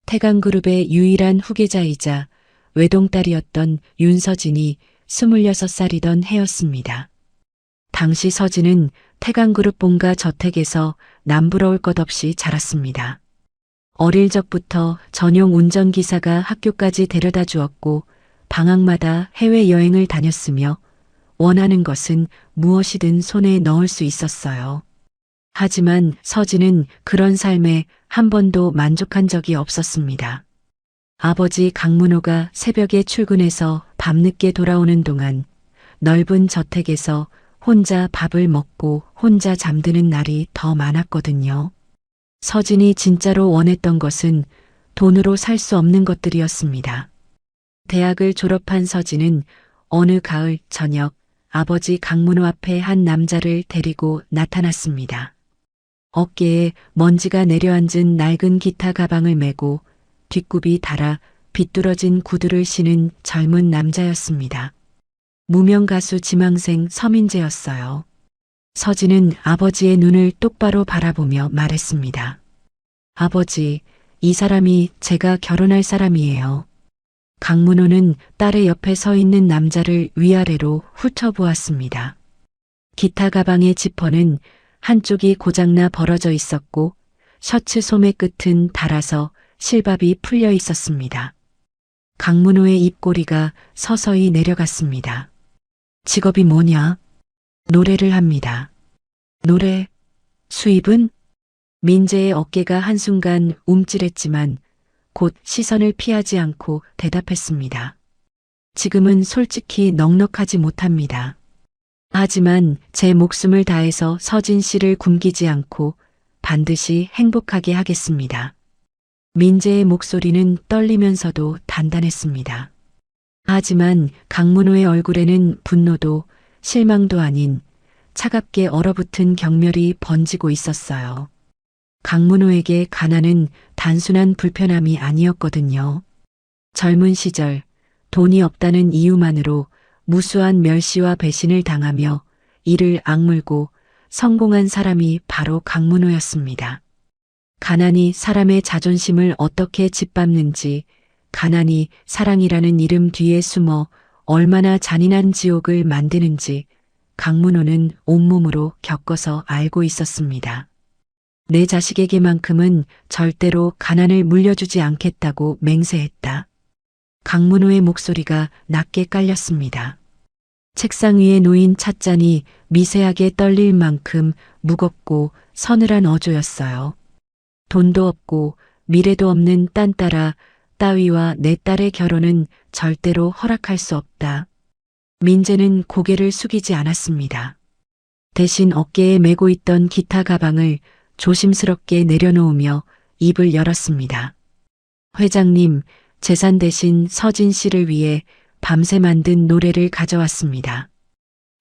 태강그룹의 유일한 후계자이자 외동딸이었던 윤서진이 26살이던 해였습니다. 당시 서진은 태강그룹 본가 저택에서 남부러울 것 없이 자랐습니다. 어릴 적부터 전용 운전기사가 학교까지 데려다 주었고 방학마다 해외여행을 다녔으며 원하는 것은 무엇이든 손에 넣을 수 있었어요. 하지만 서진은 그런 삶에 한 번도 만족한 적이 없었습니다. 아버지 강문호가 새벽에 출근해서 밤늦게 돌아오는 동안 넓은 저택에서 혼자 밥을 먹고 혼자 잠드는 날이 더 많았거든요. 서진이 진짜로 원했던 것은 돈으로 살 수 없는 것들이었습니다. 대학을 졸업한 서진은 어느 가을 저녁 아버지 강문호 앞에 한 남자를 데리고 나타났습니다. 어깨에 먼지가 내려앉은 낡은 기타 가방을 메고 뒷굽이 달아 비뚤어진 구두를 신은 젊은 남자였습니다. 무명 가수 지망생 서민재였어요. 서진은 아버지의 눈을 똑바로 바라보며 말했습니다. 아버지, 이 사람이 제가 결혼할 사람이에요. 강문호는 딸의 옆에 서 있는 남자를 위아래로 훑어보았습니다. 기타 가방의 지퍼는 한쪽이 고장나 벌어져 있었고 셔츠 소매 끝은 닳아서 실밥이 풀려 있었습니다. 강문호의 입꼬리가 서서히 내려갔습니다. 직업이 뭐냐? 노래를 합니다. 노래? 수입은? 민재의 어깨가 한순간 움찔했지만 곧 시선을 피하지 않고 대답했습니다. 지금은 솔직히 넉넉하지 못합니다. 하지만 제 목숨을 다해서 서진 씨를 굶기지 않고 반드시 행복하게 하겠습니다. 민재의 목소리는 떨리면서도 단단했습니다. 하지만 강문호의 얼굴에는 분노도 실망도 아닌 차갑게 얼어붙은 경멸이 번지고 있었어요. 강문호에게 가난은 단순한 불편함이 아니었거든요. 젊은 시절 돈이 없다는 이유만으로 무수한 멸시와 배신을 당하며 이를 악물고 성공한 사람이 바로 강문호였습니다. 가난이 사람의 자존심을 어떻게 짓밟는지, 가난이 사랑이라는 이름 뒤에 숨어 얼마나 잔인한 지옥을 만드는지 강문호는 온몸으로 겪어서 알고 있었습니다. 내 자식에게만큼은 절대로 가난을 물려주지 않겠다고 맹세했다. 강문호의 목소리가 낮게 깔렸습니다. 책상 위에 놓인 찻잔이 미세하게 떨릴 만큼 무겁고 서늘한 어조였어요. 돈도 없고 미래도 없는 딴따라 따위와 내 딸의 결혼은 절대로 허락할 수 없다. 민재는 고개를 숙이지 않았습니다. 대신 어깨에 메고 있던 기타 가방을 조심스럽게 내려놓으며 입을 열었습니다. 회장님, 재산 대신 서진 씨를 위해 밤새 만든 노래를 가져왔습니다.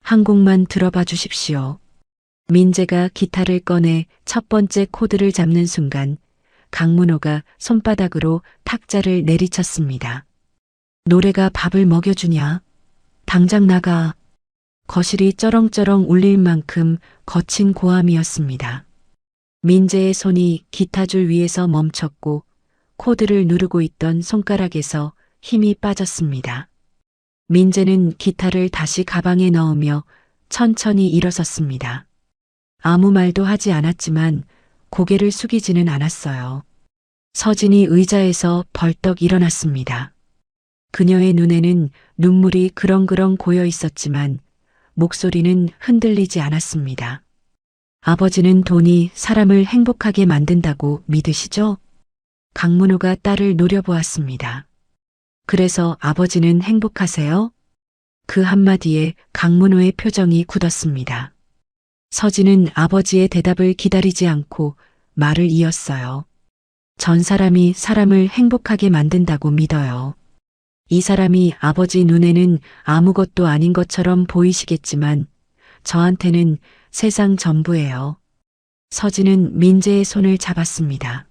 한 곡만 들어봐 주십시오. 민재가 기타를 꺼내 첫 번째 코드를 잡는 순간 강문호가 손바닥으로 탁자를 내리쳤습니다. 노래가 밥을 먹여주냐? 당장 나가. 거실이 쩌렁쩌렁 울릴 만큼 거친 고함이었습니다. 민재의 손이 기타줄 위에서 멈췄고 코드를 누르고 있던 손가락에서 힘이 빠졌습니다. 민재는 기타를 다시 가방에 넣으며 천천히 일어섰습니다. 아무 말도 하지 않았지만 고개를 숙이지는 않았어요. 서진이 의자에서 벌떡 일어났습니다. 그녀의 눈에는 눈물이 그렁그렁 고여 있었지만 목소리는 흔들리지 않았습니다. 아버지는 돈이 사람을 행복하게 만든다고 믿으시죠? 강문호가 딸을 노려보았습니다. 그래서 아버지는 행복하세요? 그 한마디에 강문호의 표정이 굳었습니다. 서진은 아버지의 대답을 기다리지 않고 말을 이었어요. 전 사람이 사람을 행복하게 만든다고 믿어요. 이 사람이 아버지 눈에는 아무것도 아닌 것처럼 보이시겠지만 저한테는 세상 전부예요. 서진은 민재의 손을 잡았습니다.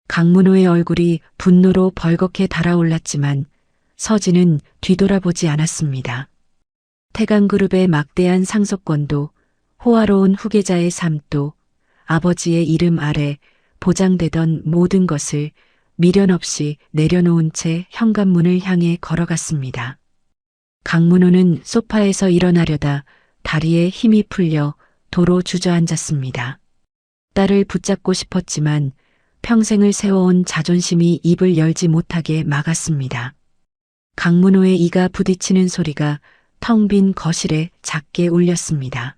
강문호의 얼굴이 분노로 벌겋게 달아올랐지만 서진은 뒤돌아보지 않았습니다. 태강그룹의 막대한 상속권도 호화로운 후계자의 삶도 아버지의 이름 아래 보장되던 모든 것을 미련 없이 내려놓은 채 현관문을 향해 걸어갔습니다. 강문호는 소파에서 일어나려다 다리에 힘이 풀려 도로 주저앉았습니다. 딸을 붙잡고 싶었지만 평생을 세워온 자존심이 입을 열지 못하게 막았습니다. 강문호의 이가 부딪히는 소리가 텅 빈 거실에 작게 울렸습니다.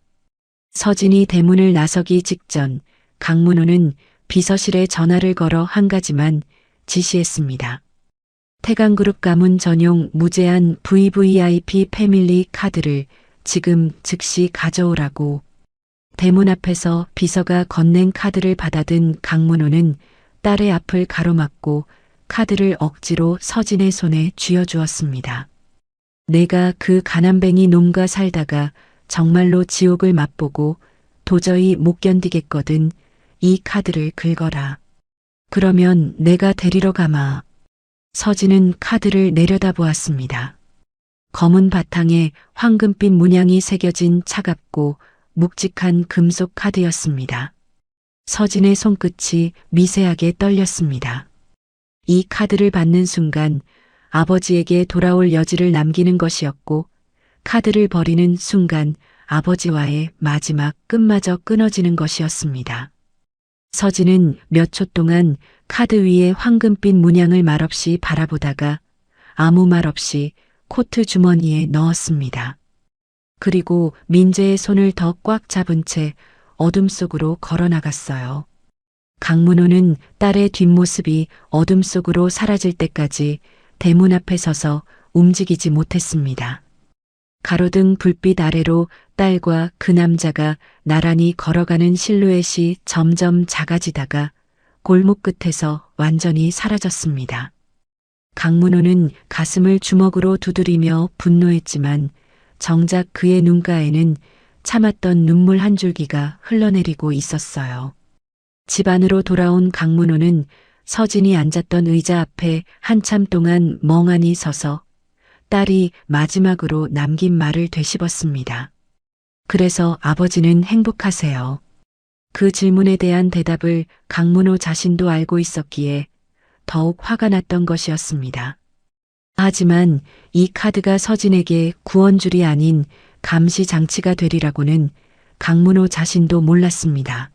서진이 대문을 나서기 직전 강문호는 비서실에 전화를 걸어 한 가지만 지시했습니다. 태강그룹 가문 전용 무제한 VVIP 패밀리 카드를 지금 즉시 가져오라고. 대문 앞에서 비서가 건넨 카드를 받아든 강문호는 딸의 앞을 가로막고 카드를 억지로 서진의 손에 쥐어주었습니다. 내가 그 가난뱅이 놈과 살다가 정말로 지옥을 맛보고 도저히 못 견디겠거든. 이 카드를 긁어라. 그러면 내가 데리러 가마. 서진은 카드를 내려다보았습니다. 검은 바탕에 황금빛 문양이 새겨진 차갑고 묵직한 금속 카드였습니다. 서진의 손끝이 미세하게 떨렸습니다. 이 카드를 받는 순간 아버지에게 돌아올 여지를 남기는 것이었고 카드를 버리는 순간 아버지와의 마지막 끈마저 끊어지는 것이었습니다. 서진은 몇 초 동안 카드 위에 황금빛 문양을 말없이 바라보다가 아무 말 없이 코트 주머니에 넣었습니다. 그리고 민재의 손을 더 꽉 잡은 채 어둠 속으로 걸어나갔어요. 강문호는 딸의 뒷모습이 어둠 속으로 사라질 때까지 대문 앞에 서서 움직이지 못했습니다. 가로등 불빛 아래로 딸과 그 남자가 나란히 걸어가는 실루엣이 점점 작아지다가 골목 끝에서 완전히 사라졌습니다. 강문호는 가슴을 주먹으로 두드리며 분노했지만 정작 그의 눈가에는 참았던 눈물 한 줄기가 흘러내리고 있었어요. 집 안으로 돌아온 강문호는 서진이 앉았던 의자 앞에 한참 동안 멍하니 서서 딸이 마지막으로 남긴 말을 되씹었습니다. 그래서 아버지는 행복하세요. 그 질문에 대한 대답을 강문호 자신도 알고 있었기에 더욱 화가 났던 것이었습니다. 하지만 이 카드가 서진에게 구원줄이 아닌 감시 장치가 되리라고는 강문호 자신도 몰랐습니다.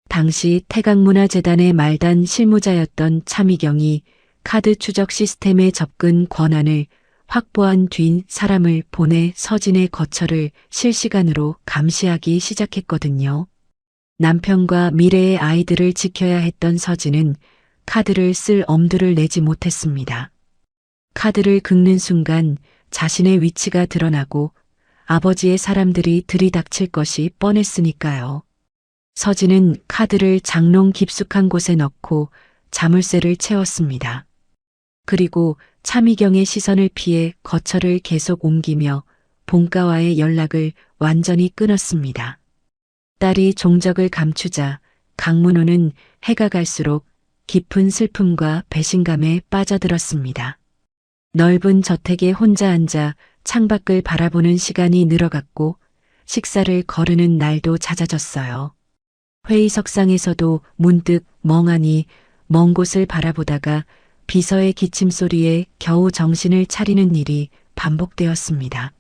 당시 태강문화재단의 말단 실무자였던 차미경이 카드 추적 시스템의 접근 권한을 확보한 뒤 사람을 보내 서진의 거처를 실시간으로 감시하기 시작했거든요. 남편과 미래의 아이들을 지켜야 했던 서진은 카드를 쓸 엄두를 내지 못했습니다. 카드를 긁는 순간 자신의 위치가 드러나고 아버지의 사람들이 들이닥칠 것이 뻔했으니까요. 서진은 카드를 장롱 깊숙한 곳에 넣고 자물쇠를 채웠습니다. 그리고 차미경의 시선을 피해 거처를 계속 옮기며 본가와의 연락을 완전히 끊었습니다. 딸이 종적을 감추자 강문호는 해가 갈수록 깊은 슬픔과 배신감에 빠져들었습니다. 넓은 저택에 혼자 앉아 창밖을 바라보는 시간이 늘어갔고 식사를 거르는 날도 잦아졌어요. 회의석상에서도 문득 멍하니 먼 곳을 바라보다가 비서의 기침 소리에 겨우 정신을 차리는 일이 반복되었습니다.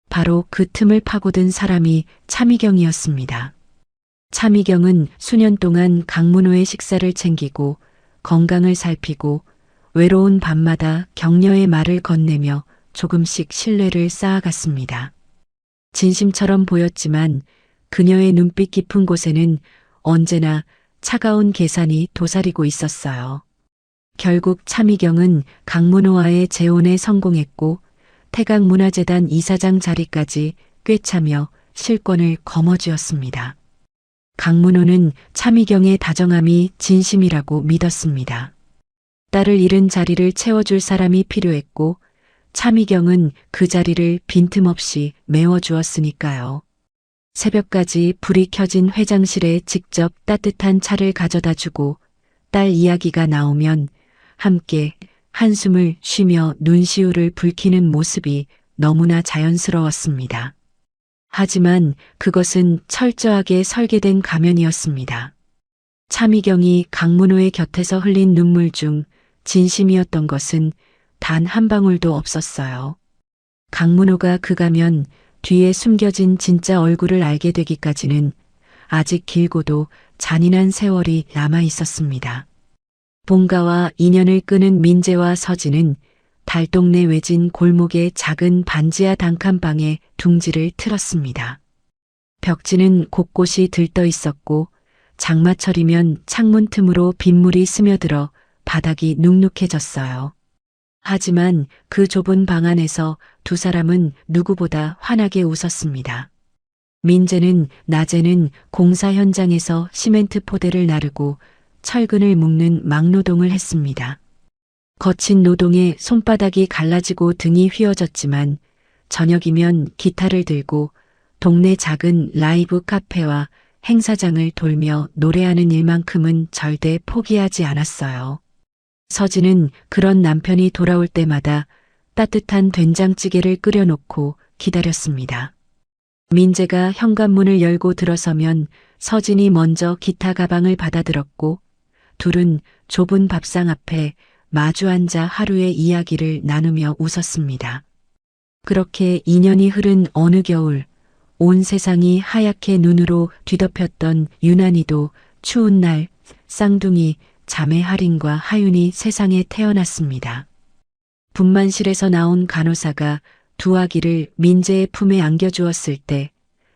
바로 그 틈을 파고든 사람이 차미경이었습니다. 차미경은 수년 동안 강문호의 식사를 챙기고 건강을 살피고 외로운 밤마다 격려의 말을 건네며 조금씩 신뢰를 쌓아갔습니다. 진심처럼 보였지만 그녀의 눈빛 깊은 곳에는 언제나 차가운 계산이 도사리고 있었어요. 결국 차미경은 강문호와의 재혼에 성공했고 태강문화재단 이사장 자리까지 꿰차며 실권을 거머쥐었습니다. 강문호는 차미경의 다정함이 진심이라고 믿었습니다. 딸을 잃은 자리를 채워줄 사람이 필요했고 차미경은 그 자리를 빈틈없이 메워주었으니까요. 새벽까지 불이 켜진 회장실에 직접 따뜻한 차를 가져다 주고 딸 이야기가 나오면 함께 한숨을 쉬며 눈시울을 붉히는 모습이 너무나 자연스러웠습니다. 하지만 그것은 철저하게 설계된 가면이었습니다. 차미경이 강문호의 곁에서 흘린 눈물 중 진심이었던 것은 단 한 방울도 없었어요. 강문호가 그 가면 뒤에 숨겨진 진짜 얼굴을 알게 되기까지는 아직 길고도 잔인한 세월이 남아 있었습니다. 본가와 인연을 끄는 민재와 서진은 달동네 외진 골목의 작은 반지하 단칸방에 둥지를 틀었습니다. 벽지는 곳곳이 들떠 있었고 장마철이면 창문 틈으로 빗물이 스며들어 바닥이 눅눅해졌어요. 하지만 그 좁은 방 안에서 두 사람은 누구보다 환하게 웃었습니다. 민재는 낮에는 공사 현장에서 시멘트 포대를 나르고 철근을 묶는 막노동을 했습니다. 거친 노동에 손바닥이 갈라지고 등이 휘어졌지만 저녁이면 기타를 들고 동네 작은 라이브 카페와 행사장을 돌며 노래하는 일만큼은 절대 포기하지 않았어요. 서진은 그런 남편이 돌아올 때마다 따뜻한 된장찌개를 끓여놓고 기다렸습니다. 민재가 현관문을 열고 들어서면 서진이 먼저 기타 가방을 받아들었고 둘은 좁은 밥상 앞에 마주 앉아 하루의 이야기를 나누며 웃었습니다. 그렇게 2년이 흐른 어느 겨울 온 세상이 하얗게 눈으로 뒤덮였던 유난히도 추운 날 쌍둥이 자매 할인과 하윤이 세상에 태어났습니다. 분만실에서 나온 간호사가 두 아기를 민재의 품에 안겨주었을 때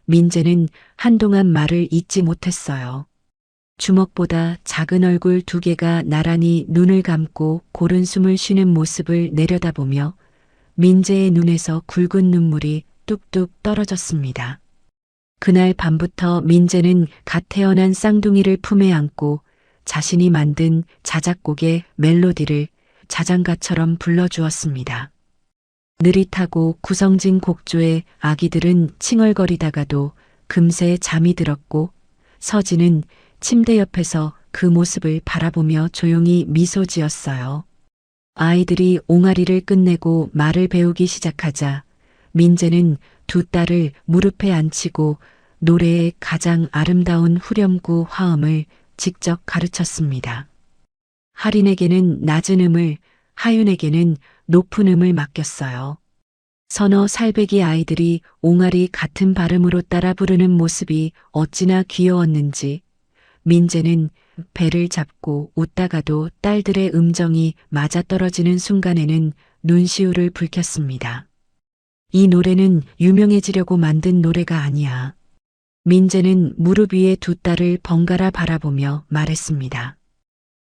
민재는 한동안 말을 잇지 못했어요. 주먹보다 작은 얼굴 두 개가 나란히 눈을 감고 고른 숨을 쉬는 모습을 내려다보며 민재의 눈에서 굵은 눈물이 뚝뚝 떨어졌습니다. 그날 밤부터 민재는 갓 태어난 쌍둥이를 품에 안고 자신이 만든 자작곡의 멜로디를 자장가처럼 불러주었습니다. 느릿하고 구성진 곡조의 아기들은 칭얼거리다가도 금세 잠이 들었고 서진은 침대 옆에서 그 모습을 바라보며 조용히 미소 지었어요. 아이들이 옹알이를 끝내고 말을 배우기 시작하자 민재는 두 딸을 무릎에 앉히고 노래의 가장 아름다운 후렴구 화음을 직접 가르쳤습니다. 할인에게는 낮은 음을, 하윤에게는 높은 음을 맡겼어요. 서너 살배기 아이들이 옹알이 같은 발음으로 따라 부르는 모습이 어찌나 귀여웠는지 민재는 배를 잡고 웃다가도 딸들의 음정이 맞아떨어지는 순간에는 눈시울을 붉혔습니다. 이 노래는 유명해지려고 만든 노래가 아니야. 민재는 무릎 위에 두 딸을 번갈아 바라보며 말했습니다.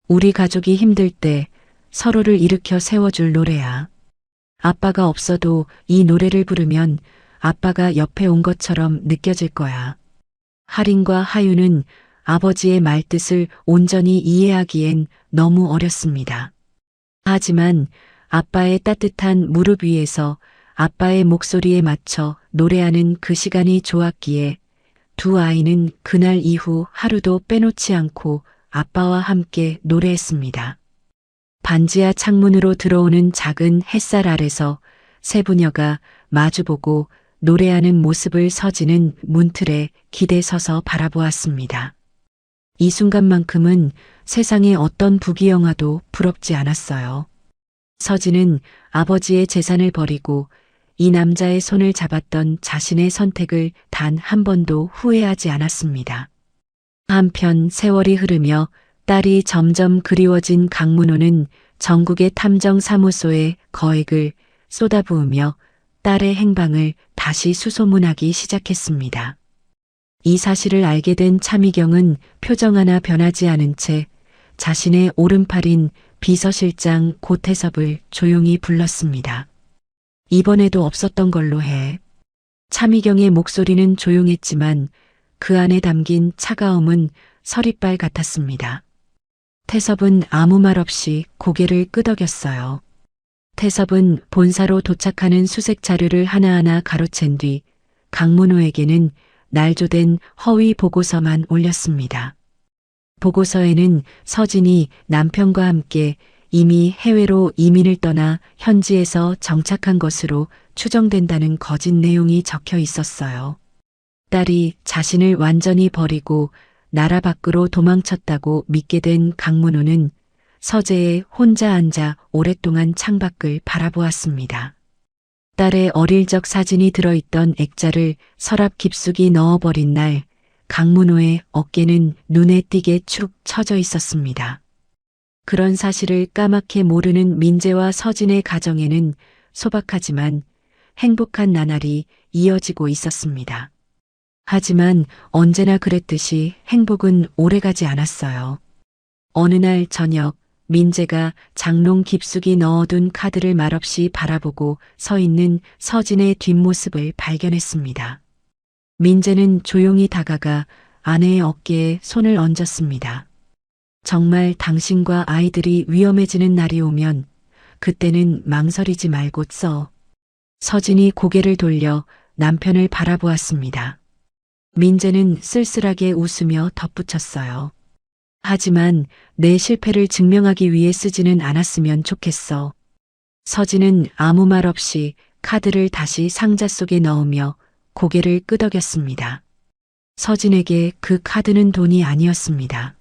우리 가족이 힘들 때 서로를 일으켜 세워줄 노래야. 아빠가 없어도 이 노래를 부르면 아빠가 옆에 온 것처럼 느껴질 거야. 할인과 하윤은 아버지의 말뜻을 온전히 이해하기엔 너무 어렸습니다. 하지만 아빠의 따뜻한 무릎 위에서 아빠의 목소리에 맞춰 노래하는 그 시간이 좋았기에 두 아이는 그날 이후 하루도 빼놓지 않고 아빠와 함께 노래했습니다. 반지하 창문으로 들어오는 작은 햇살 아래서 세 부녀가 마주보고 노래하는 모습을 서진은 문틀에 기대 서서 바라보았습니다. 이 순간만큼은 세상의 어떤 부귀영화도 부럽지 않았어요. 서진은 아버지의 재산을 버리고 이 남자의 손을 잡았던 자신의 선택을 단 한 번도 후회하지 않았습니다. 한편 세월이 흐르며 딸이 점점 그리워진 강문호는 전국의 탐정사무소에 거액을 쏟아부으며 딸의 행방을 다시 수소문하기 시작했습니다. 이 사실을 알게 된 차미경은 표정 하나 변하지 않은 채 자신의 오른팔인 비서실장 고태섭을 조용히 불렀습니다. 이번에도 없었던 걸로 해. 차미경의 목소리는 조용했지만 그 안에 담긴 차가움은 서리빨 같았습니다. 태섭은 아무 말 없이 고개를 끄덕였어요. 태섭은 본사로 도착하는 수색 자료를 하나하나 가로챈 뒤 강문호에게는 날조된 허위 보고서만 올렸습니다. 보고서에는 서진이 남편과 함께 이미 해외로 이민을 떠나 현지에서 정착한 것으로 추정된다는 거짓 내용이 적혀 있었어요. 딸이 자신을 완전히 버리고 나라 밖으로 도망쳤다고 믿게 된 강문호는 서재에 혼자 앉아 오랫동안 창밖을 바라보았습니다. 딸의 어릴 적 사진이 들어있던 액자를 서랍 깊숙이 넣어버린 날, 강문호의 어깨는 눈에 띄게 축 처져 있었습니다. 그런 사실을 까맣게 모르는 민재와 서진의 가정에는 소박하지만 행복한 나날이 이어지고 있었습니다. 하지만 언제나 그랬듯이 행복은 오래가지 않았어요. 어느 날 저녁, 민재가 장롱 깊숙이 넣어둔 카드를 말없이 바라보고 서 있는 서진의 뒷모습을 발견했습니다. 민재는 조용히 다가가 아내의 어깨에 손을 얹었습니다. 정말 당신과 아이들이 위험해지는 날이 오면 그때는 망설이지 말고 써. 서진이 고개를 돌려 남편을 바라보았습니다. 민재는 쓸쓸하게 웃으며 덧붙였어요. 하지만 내 실패를 증명하기 위해 쓰지는 않았으면 좋겠어. 서진은 아무 말 없이 카드를 다시 상자 속에 넣으며 고개를 끄덕였습니다. 서진에게 그 카드는 돈이 아니었습니다.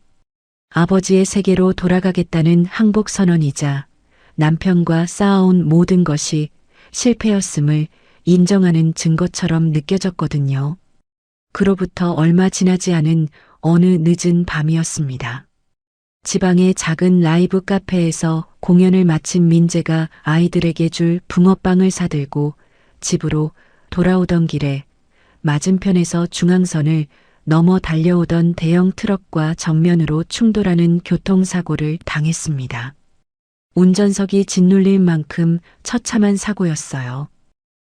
아버지의 세계로 돌아가겠다는 항복 선언이자 남편과 쌓아온 모든 것이 실패였음을 인정하는 증거처럼 느껴졌거든요. 그로부터 얼마 지나지 않은 어느 늦은 밤이었습니다. 지방의 작은 라이브 카페에서 공연을 마친 민재가 아이들에게 줄 붕어빵을 사들고 집으로 돌아오던 길에 맞은편에서 중앙선을 넘어 달려오던 대형 트럭과 정면으로 충돌하는 교통사고를 당했습니다. 운전석이 짓눌릴 만큼 처참한 사고였어요.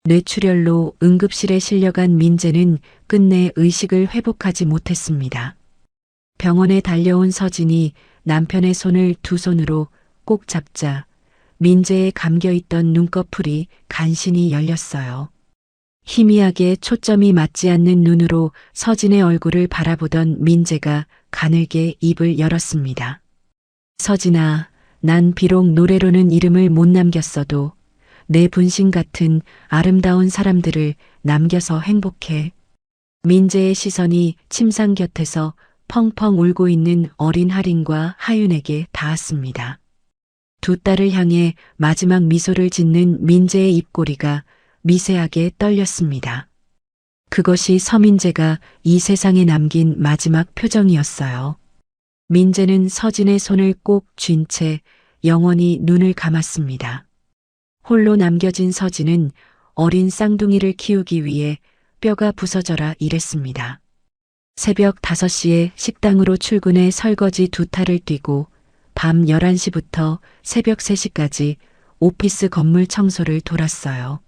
뇌출혈로 응급실에 실려간 민재는 끝내 의식을 회복하지 못했습니다. 병원에 달려온 서진이 남편의 손을 두 손으로 꼭 잡자 민재의 감겨있던 눈꺼풀이 간신히 열렸어요. 희미하게 초점이 맞지 않는 눈으로 서진의 얼굴을 바라보던 민재가 가늘게 입을 열었습니다. 서진아, 난 비록 노래로는 이름을 못 남겼어도 내 분신 같은 아름다운 사람들을 남겨서 행복해. 민재의 시선이 침상 곁에서 펑펑 울고 있는 어린 하린과 하윤에게 닿았습니다. 두 딸을 향해 마지막 미소를 짓는 민재의 입꼬리가 미세하게 떨렸습니다. 그것이 서민재가 이 세상에 남긴 마지막 표정이었어요. 민재는 서진의 손을 꼭 쥔 채 영원히 눈을 감았습니다. 홀로 남겨진 서진은 어린 쌍둥이를 키우기 위해 뼈가 부서져라 일했습니다. 새벽 5시에 식당으로 출근해 설거지 두 탈을 뛰고 밤 11시부터 새벽 3시까지 오피스 건물 청소를 돌았어요.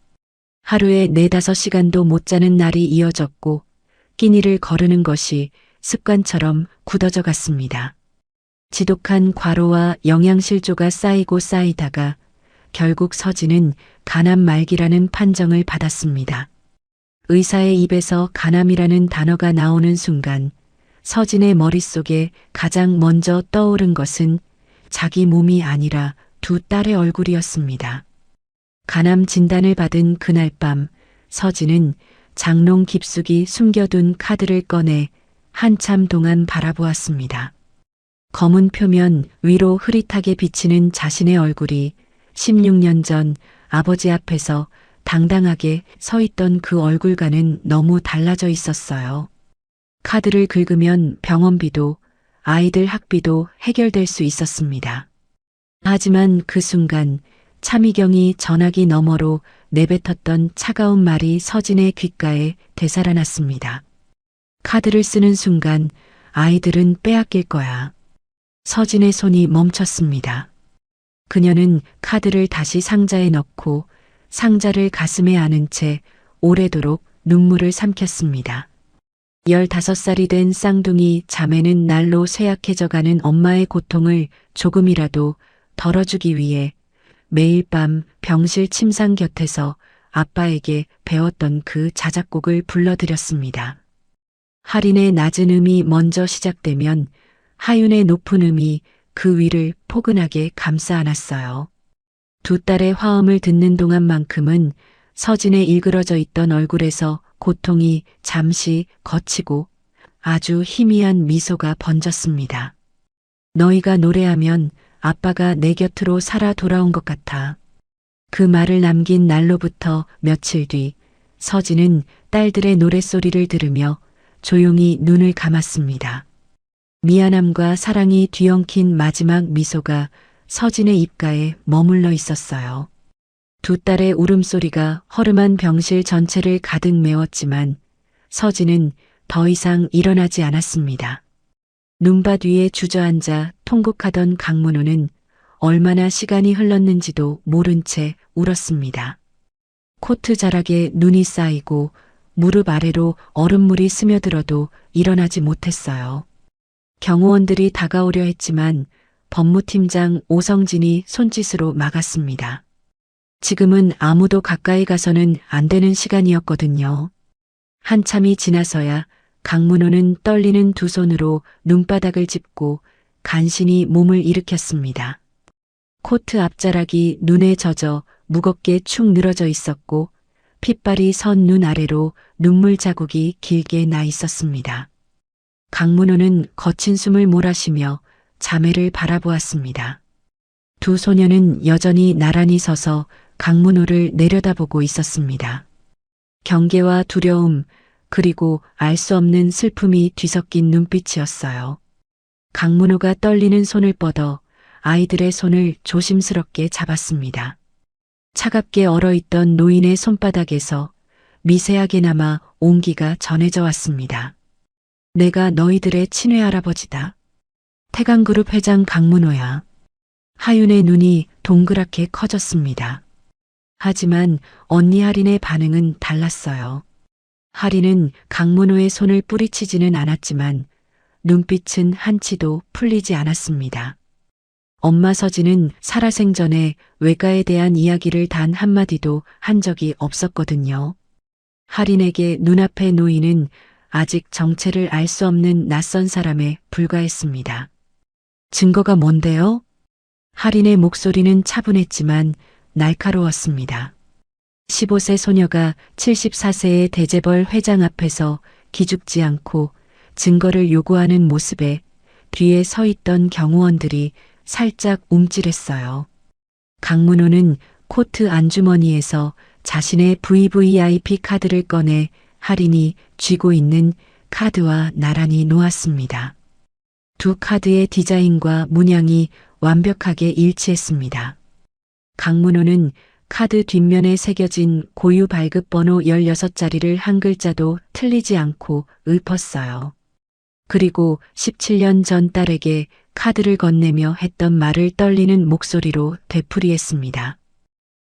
하루에 4-5시간도 못 자는 날이 이어졌고 끼니를 거르는 것이 습관처럼 굳어져 갔습니다. 지독한 과로와 영양실조가 쌓이고 쌓이다가 결국 서진은 간암 말기라는 판정을 받았습니다. 의사의 입에서 간암이라는 단어가 나오는 순간 서진의 머릿속에 가장 먼저 떠오른 것은 자기 몸이 아니라 두 딸의 얼굴이었습니다. 간암 진단을 받은 그날 밤 서진은 장롱 깊숙이 숨겨둔 카드를 꺼내 한참 동안 바라보았습니다. 검은 표면 위로 흐릿하게 비치는 자신의 얼굴이 16년 전 아버지 앞에서 당당하게 서 있던 그 얼굴과는 너무 달라져 있었어요. 카드를 긁으면 병원비도 아이들 학비도 해결될 수 있었습니다. 하지만 그 순간 차미경이 전화기 너머로 내뱉었던 차가운 말이 서진의 귓가에 되살아났습니다. 카드를 쓰는 순간 아이들은 빼앗길 거야. 서진의 손이 멈췄습니다. 그녀는 카드를 다시 상자에 넣고 상자를 가슴에 안은 채 오래도록 눈물을 삼켰습니다. 15살이 된 쌍둥이 자매는 날로 쇠약해져가는 엄마의 고통을 조금이라도 덜어주기 위해 매일 밤 병실 침상 곁에서 아빠에게 배웠던 그 자작곡을 불러드렸습니다. 할인의 낮은 음이 먼저 시작되면 하윤의 높은 음이 그 위를 포근하게 감싸 안았어요. 두 딸의 화음을 듣는 동안만큼은 서진의 일그러져 있던 얼굴에서 고통이 잠시 걷히고 아주 희미한 미소가 번졌습니다. 너희가 노래하면 아빠가 내 곁으로 살아 돌아온 것 같아. 그 말을 남긴 날로부터 며칠 뒤 서진은 딸들의 노랫소리를 들으며 조용히 눈을 감았습니다. 미안함과 사랑이 뒤엉킨 마지막 미소가 서진의 입가에 머물러 있었어요. 두 딸의 울음소리가 허름한 병실 전체를 가득 메웠지만 서진은 더 이상 일어나지 않았습니다. 눈밭 위에 주저앉아 통곡하던 강문호는 얼마나 시간이 흘렀는지도 모른 채 울었습니다. 코트 자락에 눈이 쌓이고 무릎 아래로 얼음물이 스며들어도 일어나지 못했어요. 경호원들이 다가오려 했지만 법무팀장 오성진이 손짓으로 막았습니다. 지금은 아무도 가까이 가서는 안 되는 시간이었거든요. 한참이 지나서야 강문호는 떨리는 두 손으로 눈바닥을 짚고 간신히 몸을 일으켰습니다. 코트 앞자락이 눈에 젖어 무겁게 축 늘어져 있었고 핏발이 선 눈 아래로 눈물 자국이 길게 나 있었습니다. 강문호는 거친 숨을 몰아쉬며 자매를 바라보았습니다. 두 소녀는 여전히 나란히 서서 강문호를 내려다보고 있었습니다. 경계와 두려움 그리고 알 수 없는 슬픔이 뒤섞인 눈빛이었어요. 강문호가 떨리는 손을 뻗어 아이들의 손을 조심스럽게 잡았습니다. 차갑게 얼어있던 노인의 손바닥에서 미세하게나마 온기가 전해져 왔습니다. 내가 너희들의 친외 할아버지다. 태강그룹 회장 강문호야. 하윤의 눈이 동그랗게 커졌습니다. 하지만 언니 할인의 반응은 달랐어요. 할인은 강문호의 손을 뿌리치지는 않았지만 눈빛은 한치도 풀리지 않았습니다. 엄마 서진은 살아생전에 외가에 대한 이야기를 단 한마디도 한 적이 없었거든요. 할인에게 눈앞의 노인은 아직 정체를 알 수 없는 낯선 사람에 불과했습니다. 증거가 뭔데요? 할인의 목소리는 차분했지만 날카로웠습니다. 15세 소녀가 74세의 대재벌 회장 앞에서 기죽지 않고 증거를 요구하는 모습에 뒤에 서 있던 경호원들이 살짝 움찔했어요. 강문호는 코트 안주머니에서 자신의 VVIP 카드를 꺼내 할인이 쥐고 있는 카드와 나란히 놓았습니다. 두 카드의 디자인과 문양이 완벽하게 일치했습니다. 강문호는 카드 뒷면에 새겨진 고유 발급번호 16자리를 한 글자도 틀리지 않고 읊었어요. 그리고 17년 전 딸에게 카드를 건네며 했던 말을 떨리는 목소리로 되풀이했습니다.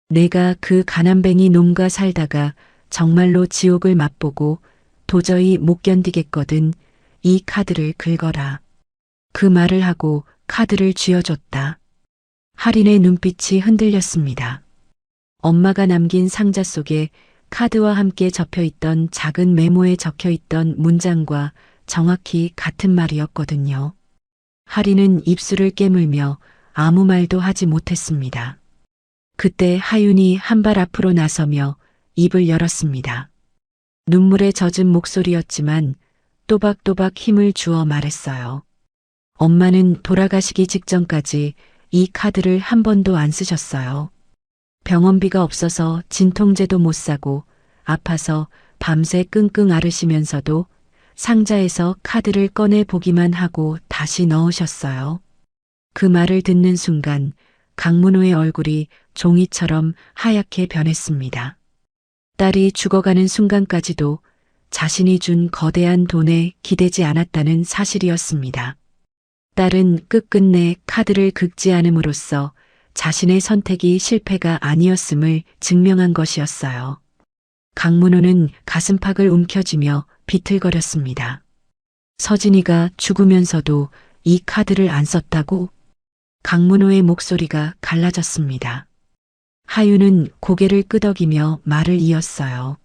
내가 그 가난뱅이 놈과 살다가 정말로 지옥을 맛보고 도저히 못 견디겠거든. 이 카드를 긁어라. 그 말을 하고 카드를 쥐어줬다. 할인의 눈빛이 흔들렸습니다. 엄마가 남긴 상자 속에 카드와 함께 접혀있던 작은 메모에 적혀있던 문장과 정확히 같은 말이었거든요. 할인은 입술을 깨물며 아무 말도 하지 못했습니다. 그때 하윤이 한 발 앞으로 나서며 입을 열었습니다. 눈물에 젖은 목소리였지만 또박또박 힘을 주어 말했어요. 엄마는 돌아가시기 직전까지 이 카드를 한 번도 안 쓰셨어요. 병원비가 없어서 진통제도 못 사고 아파서 밤새 끙끙 앓으시면서도 상자에서 카드를 꺼내 보기만 하고 다시 넣으셨어요. 그 말을 듣는 순간 강문호의 얼굴이 종이처럼 하얗게 변했습니다. 딸이 죽어가는 순간까지도 자신이 준 거대한 돈에 기대지 않았다는 사실이었습니다. 딸은 끝끝내 카드를 긁지 않음으로써 자신의 선택이 실패가 아니었음을 증명한 것이었어요. 강문호는 가슴팍을 움켜쥐며 비틀거렸습니다. 서진이가 죽으면서도 이 카드를 안 썼다고? 강문호의 목소리가 갈라졌습니다. 하윤은 고개를 끄덕이며 말을 이었어요.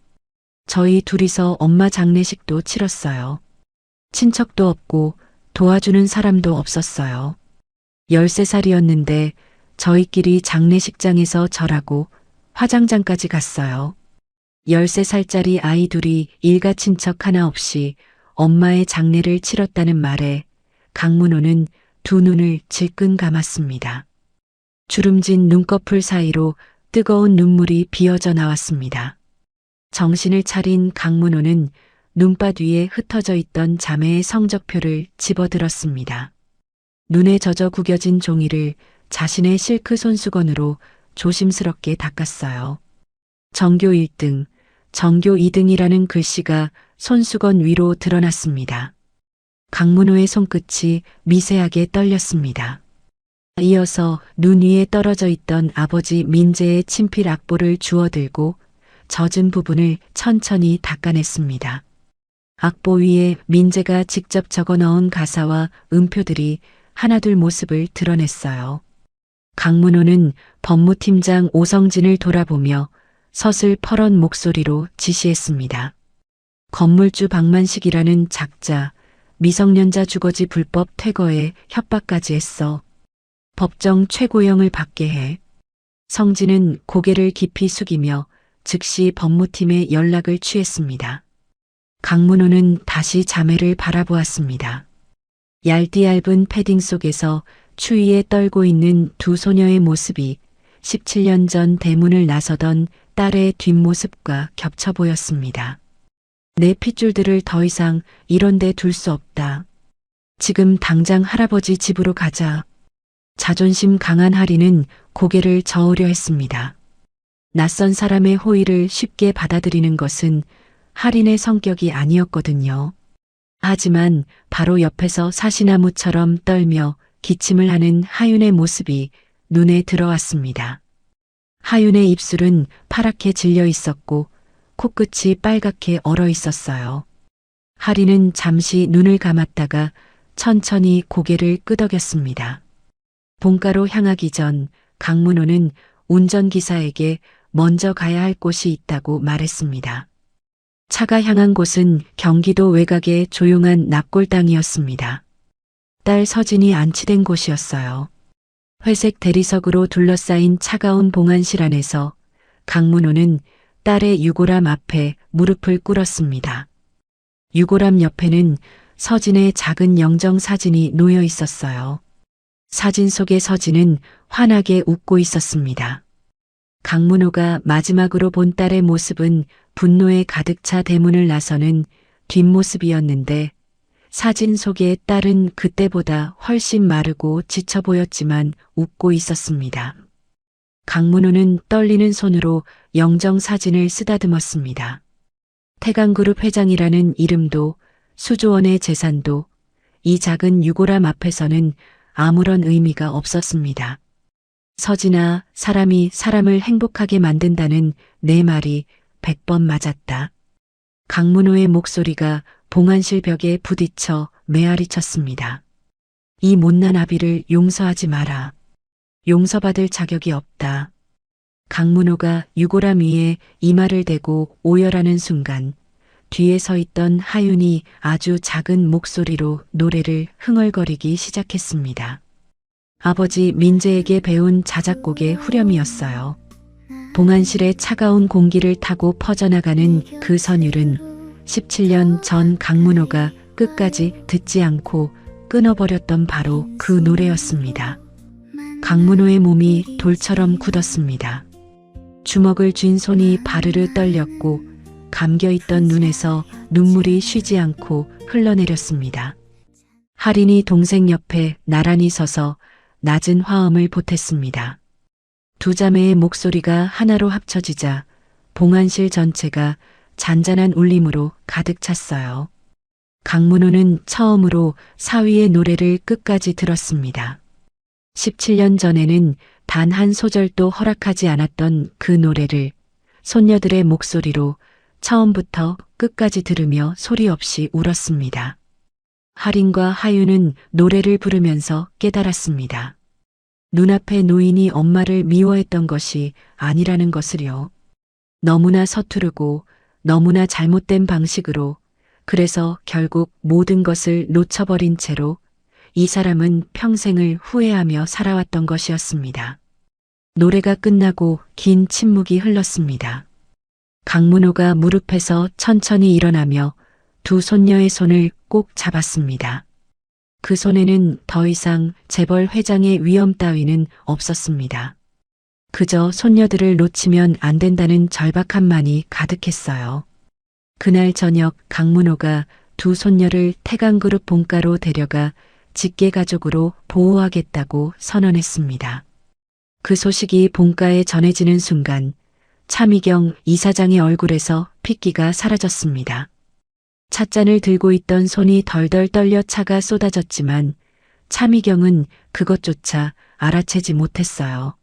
저희 둘이서 엄마 장례식도 치렀어요. 친척도 없고 도와주는 사람도 없었어요. 13살이었는데 저희끼리 장례식장에서 절하고 화장장까지 갔어요. 13살짜리 아이 둘이 일가 친척 하나 없이 엄마의 장례를 치렀다는 말에 강문호는 두 눈을 질끈 감았습니다. 주름진 눈꺼풀 사이로 뜨거운 눈물이 비어져 나왔습니다. 정신을 차린 강문호는 눈밭 위에 흩어져 있던 자매의 성적표를 집어들었습니다. 눈에 젖어 구겨진 종이를 자신의 실크 손수건으로 조심스럽게 닦았어요. 전교 1등, 전교 2등이라는 글씨가 손수건 위로 드러났습니다. 강문호의 손끝이 미세하게 떨렸습니다. 이어서 눈 위에 떨어져 있던 아버지 민재의 친필 악보를 주워들고 젖은 부분을 천천히 닦아냈습니다. 악보 위에 민재가 직접 적어 넣은 가사와 음표들이 하나둘 모습을 드러냈어요. 강문호는 법무팀장 오성진을 돌아보며 서슬퍼런 목소리로 지시했습니다. 건물주 박만식이라는 작자, 미성년자 주거지 불법 퇴거에 협박까지 했어. 법정 최고형을 받게 해. 성진은 고개를 깊이 숙이며 즉시 법무팀에 연락을 취했습니다. 강문호는 다시 자매를 바라보았습니다. 얇디얇은 패딩 속에서 추위에 떨고 있는 두 소녀의 모습이 17년 전 대문을 나서던 딸의 뒷모습과 겹쳐 보였습니다. 내 핏줄들을 더 이상 이런 데 둘 수 없다. 지금 당장 할아버지 집으로 가자. 자존심 강한 하리는 고개를 저으려 했습니다. 낯선 사람의 호의를 쉽게 받아들이는 것은 하린의 성격이 아니었거든요. 하지만 바로 옆에서 사시나무처럼 떨며 기침을 하는 하윤의 모습이 눈에 들어왔습니다. 하윤의 입술은 파랗게 질려 있었고 코끝이 빨갛게 얼어 있었어요. 하리는 잠시 눈을 감았다가 천천히 고개를 끄덕였습니다. 본가로 향하기 전 강문호는 운전기사에게 먼저 가야 할 곳이 있다고 말했습니다. 차가 향한 곳은 경기도 외곽의 조용한 납골당이었습니다. 딸 서진이 안치된 곳이었어요. 회색 대리석으로 둘러싸인 차가운 봉안실 안에서 강문호는 딸의 유골함 앞에 무릎을 꿇었습니다. 유골함 옆에는 서진의 작은 영정 사진이 놓여 있었어요. 사진 속의 서진은 환하게 웃고 있었습니다. 강문호가 마지막으로 본 딸의 모습은 분노에 가득 차 대문을 나서는 뒷모습이었는데 사진 속의 딸은 그때보다 훨씬 마르고 지쳐 보였지만 웃고 있었습니다. 강문호는 떨리는 손으로 영정 사진을 쓰다듬었습니다. 태강그룹 회장이라는 이름도 수조원의 재산도 이 작은 유골함 앞에서는 아무런 의미가 없었습니다. 서진아, 사람이 사람을 행복하게 만든다는 내 말이 100번 맞았다. 강문호의 목소리가 봉안실 벽에 부딪혀 메아리쳤습니다. 이 못난 아비를 용서하지 마라. 용서받을 자격이 없다. 강문호가 유골함 위에 이마를 대고 오열하는 순간 뒤에 서 있던 하윤이 아주 작은 목소리로 노래를 흥얼거리기 시작했습니다. 아버지 민재에게 배운 자작곡의 후렴이었어요. 봉안실의 차가운 공기를 타고 퍼져나가는 그 선율은 17년 전 강문호가 끝까지 듣지 않고 끊어버렸던 바로 그 노래였습니다. 강문호의 몸이 돌처럼 굳었습니다. 주먹을 쥔 손이 바르르 떨렸고 감겨있던 눈에서 눈물이 쉬지 않고 흘러내렸습니다. 할인이 동생 옆에 나란히 서서 낮은 화음을 보탰습니다. 두 자매의 목소리가 하나로 합쳐지자 봉안실 전체가 잔잔한 울림으로 가득 찼어요. 강문호는 처음으로 사위의 노래를 끝까지 들었습니다. 17년 전에는 단 한 소절도 허락하지 않았던 그 노래를 손녀들의 목소리로 처음부터 끝까지 들으며 소리 없이 울었습니다. 할인과 하유는 노래를 부르면서 깨달았습니다. 눈앞에 노인이 엄마를 미워했던 것이 아니라는 것을요. 너무나 서투르고 너무나 잘못된 방식으로, 그래서 결국 모든 것을 놓쳐버린 채로 이 사람은 평생을 후회하며 살아왔던 것이었습니다. 노래가 끝나고 긴 침묵이 흘렀습니다. 강문호가 무릎에서 천천히 일어나며 두 손녀의 손을 꼭 잡았습니다. 그 손에는 더 이상 재벌 회장의 위험 따위는 없었습니다. 그저 손녀들을 놓치면 안 된다는 절박함만이 가득했어요. 그날 저녁 강문호가 두 손녀를 태강그룹 본가로 데려가 직계가족으로 보호하겠다고 선언했습니다. 그 소식이 본가에 전해지는 순간 차미경 이사장의 얼굴에서 핏기가 사라졌습니다. 찻잔을 들고 있던 손이 덜덜 떨려 차가 쏟아졌지만 차미경은 그것조차 알아채지 못했어요.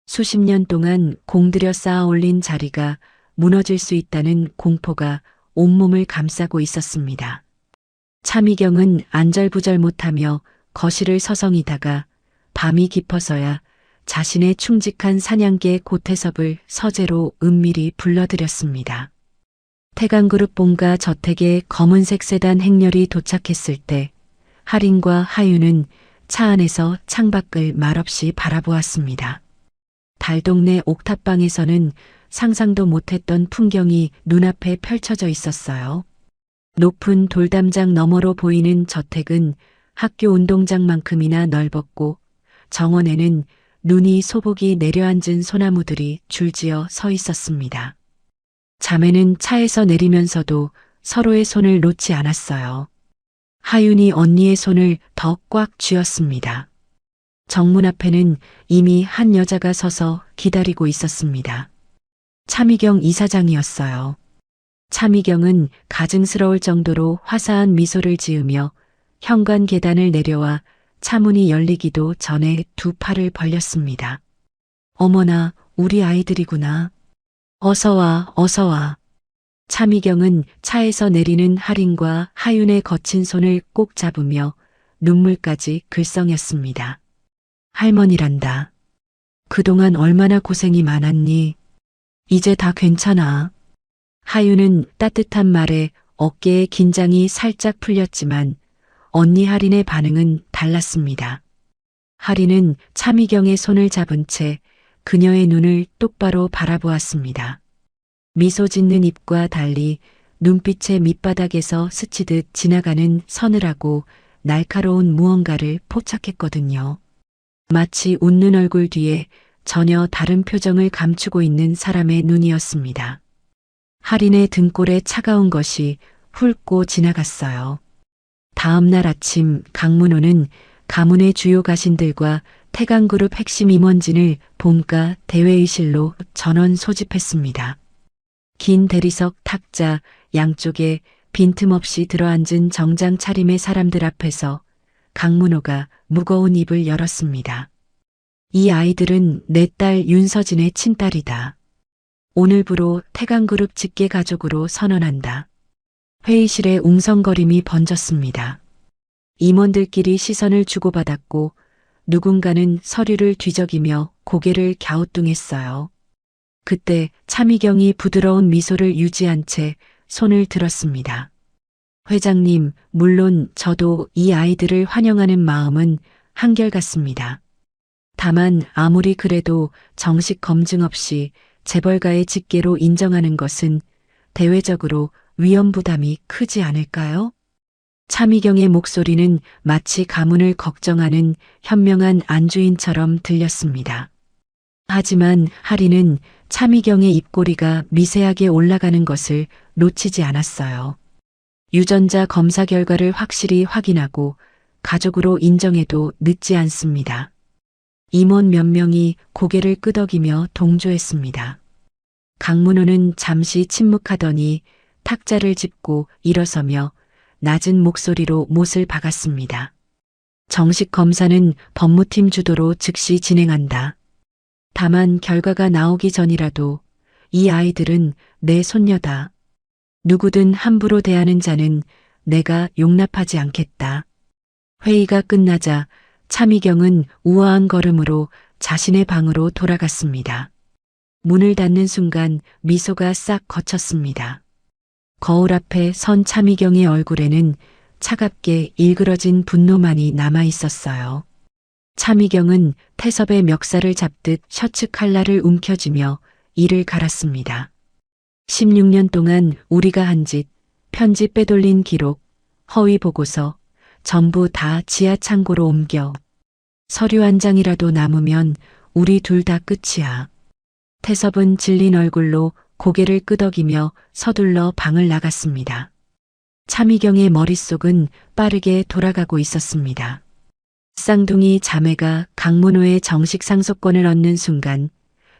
수십 년 동안 공들여 쌓아 올린 자리가 무너질 수 있다는 공포가 온몸을 감싸고 있었습니다. 차미경은 안절부절 못하며 거실을 서성이다가 밤이 깊어서야 자신의 충직한 사냥개 고태섭을 서재로 은밀히 불러들였습니다. 태강그룹 본가 저택에 검은색 세단 행렬이 도착했을 때 할인과 하유는 차 안에서 창밖을 말없이 바라보았습니다. 달동네 옥탑방에서는 상상도 못했던 풍경이 눈앞에 펼쳐져 있었어요. 높은 돌담장 너머로 보이는 저택은 학교 운동장만큼이나 넓었고 정원에는 눈이 소복이 내려앉은 소나무들이 줄지어 서 있었습니다. 자매는 차에서 내리면서도 서로의 손을 놓지 않았어요. 하윤이 언니의 손을 더 꽉 쥐었습니다. 정문 앞에는 이미 한 여자가 서서 기다리고 있었습니다. 차미경 이사장이었어요. 차미경은 가증스러울 정도로 화사한 미소를 지으며 현관 계단을 내려와 차문이 열리기도 전에 두 팔을 벌렸습니다. 어머나, 우리 아이들이구나. 어서 와, 어서 와. 차미경은 차에서 내리는 할인과 하윤의 거친 손을 꼭 잡으며 눈물까지 글썽였습니다. 할머니란다. 그동안 얼마나 고생이 많았니? 이제 다 괜찮아. 하윤은 따뜻한 말에 어깨의 긴장이 살짝 풀렸지만 언니 할인의 반응은 달랐습니다. 할인은 차미경의 손을 잡은 채 그녀의 눈을 똑바로 바라보았습니다. 미소 짓는 입과 달리 눈빛의 밑바닥에서 스치듯 지나가는 서늘하고 날카로운 무언가를 포착했거든요. 마치 웃는 얼굴 뒤에 전혀 다른 표정을 감추고 있는 사람의 눈이었습니다. 할인의 등골에 차가운 것이 훑고 지나갔어요. 다음 날 아침 강문호는 가문의 주요 가신들과 태강그룹 핵심 임원진을 본가 대회의실로 전원 소집했습니다. 긴 대리석 탁자 양쪽에 빈틈없이 들어앉은 정장 차림의 사람들 앞에서 강문호가 무거운 입을 열었습니다. 이 아이들은 내 딸 윤서진의 친딸이다. 오늘부로 태강그룹 직계가족으로 선언한다. 회의실에 웅성거림이 번졌습니다. 임원들끼리 시선을 주고받았고 누군가는 서류를 뒤적이며 고개를 갸우뚱했어요. 그때 차미경이 부드러운 미소를 유지한 채 손을 들었습니다. 회장님, 물론 저도 이 아이들을 환영하는 마음은 한결같습니다. 다만 아무리 그래도 정식 검증 없이 재벌가의 직계로 인정하는 것은 대외적으로 위험 부담이 크지 않을까요? 차미경의 목소리는 마치 가문을 걱정하는 현명한 안주인처럼 들렸습니다. 하지만 할인은 차미경의 입꼬리가 미세하게 올라가는 것을 놓치지 않았어요. 유전자 검사 결과를 확실히 확인하고 가족으로 인정해도 늦지 않습니다. 임원 몇 명이 고개를 끄덕이며 동조했습니다. 강문호는 잠시 침묵하더니 탁자를 짚고 일어서며 낮은 목소리로 못을 박았습니다. 정식 검사는 법무팀 주도로 즉시 진행한다. 다만 결과가 나오기 전이라도 이 아이들은 내 손녀다. 누구든 함부로 대하는 자는 내가 용납하지 않겠다. 회의가 끝나자 차미경은 우아한 걸음으로 자신의 방으로 돌아갔습니다. 문을 닫는 순간 미소가 싹 거쳤습니다. 거울 앞에 선 차미경의 얼굴에는 차갑게 일그러진 분노만이 남아 있었어요. 차미경은 태섭의 멱살을 잡듯 셔츠 칼날을 움켜쥐며 이를 갈았습니다. 16년 동안 우리가 한 짓, 편지 빼돌린 기록, 허위 보고서 전부 다 지하 창고로 옮겨. 서류 한 장이라도 남으면 우리 둘 다 끝이야. 태섭은 질린 얼굴로 고개를 끄덕이며 서둘러 방을 나갔습니다. 차미경의 머릿속은 빠르게 돌아가고 있었습니다. 쌍둥이 자매가 강문호의 정식 상속권을 얻는 순간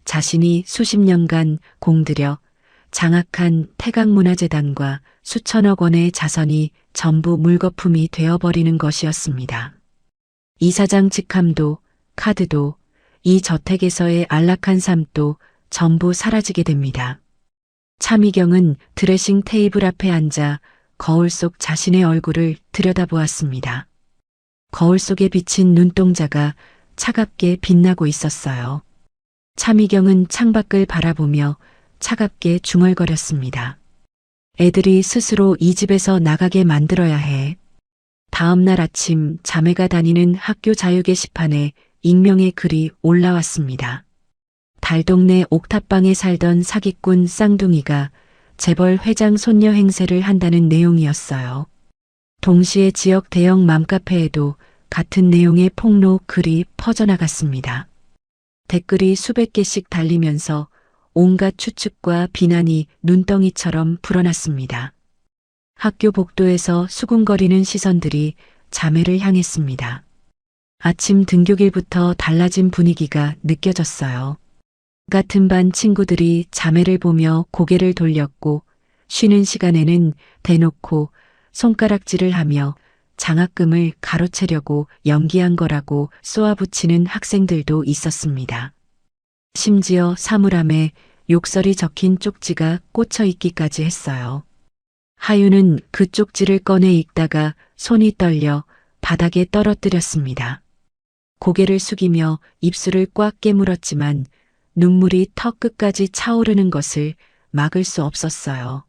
자신이 수십 년간 공들여 장악한 태강문화재단과 수천억 원의 자선이 전부 물거품이 되어버리는 것이었습니다. 이사장 직함도 카드도 이 저택에서의 안락한 삶도 전부 사라지게 됩니다. 차미경은 드레싱 테이블 앞에 앉아 거울 속 자신의 얼굴을 들여다보았습니다. 거울 속에 비친 눈동자가 차갑게 빛나고 있었어요. 차미경은 창밖을 바라보며 차갑게 중얼거렸습니다. 애들이 스스로 이 집에서 나가게 만들어야 해. 다음 날 아침 자매가 다니는 학교 자유 게시판에 익명의 글이 올라왔습니다. 달동네 옥탑방에 살던 사기꾼 쌍둥이가 재벌 회장 손녀 행세를 한다는 내용이었어요. 동시에 지역 대형 맘카페에도 같은 내용의 폭로 글이 퍼져나갔습니다. 댓글이 수백 개씩 달리면서 온갖 추측과 비난이 눈덩이처럼 불어났습니다. 학교 복도에서 수군거리는 시선들이 자매를 향했습니다. 아침 등교길부터 달라진 분위기가 느껴졌어요. 같은 반 친구들이 자매를 보며 고개를 돌렸고 쉬는 시간에는 대놓고 손가락질을 하며 장학금을 가로채려고 연기한 거라고 쏘아붙이는 학생들도 있었습니다. 심지어 사물함에 욕설이 적힌 쪽지가 꽂혀 있기까지 했어요. 하유는 그 쪽지를 꺼내 읽다가 손이 떨려 바닥에 떨어뜨렸습니다. 고개를 숙이며 입술을 꽉 깨물었지만 눈물이 턱 끝까지 차오르는 것을 막을 수 없었어요.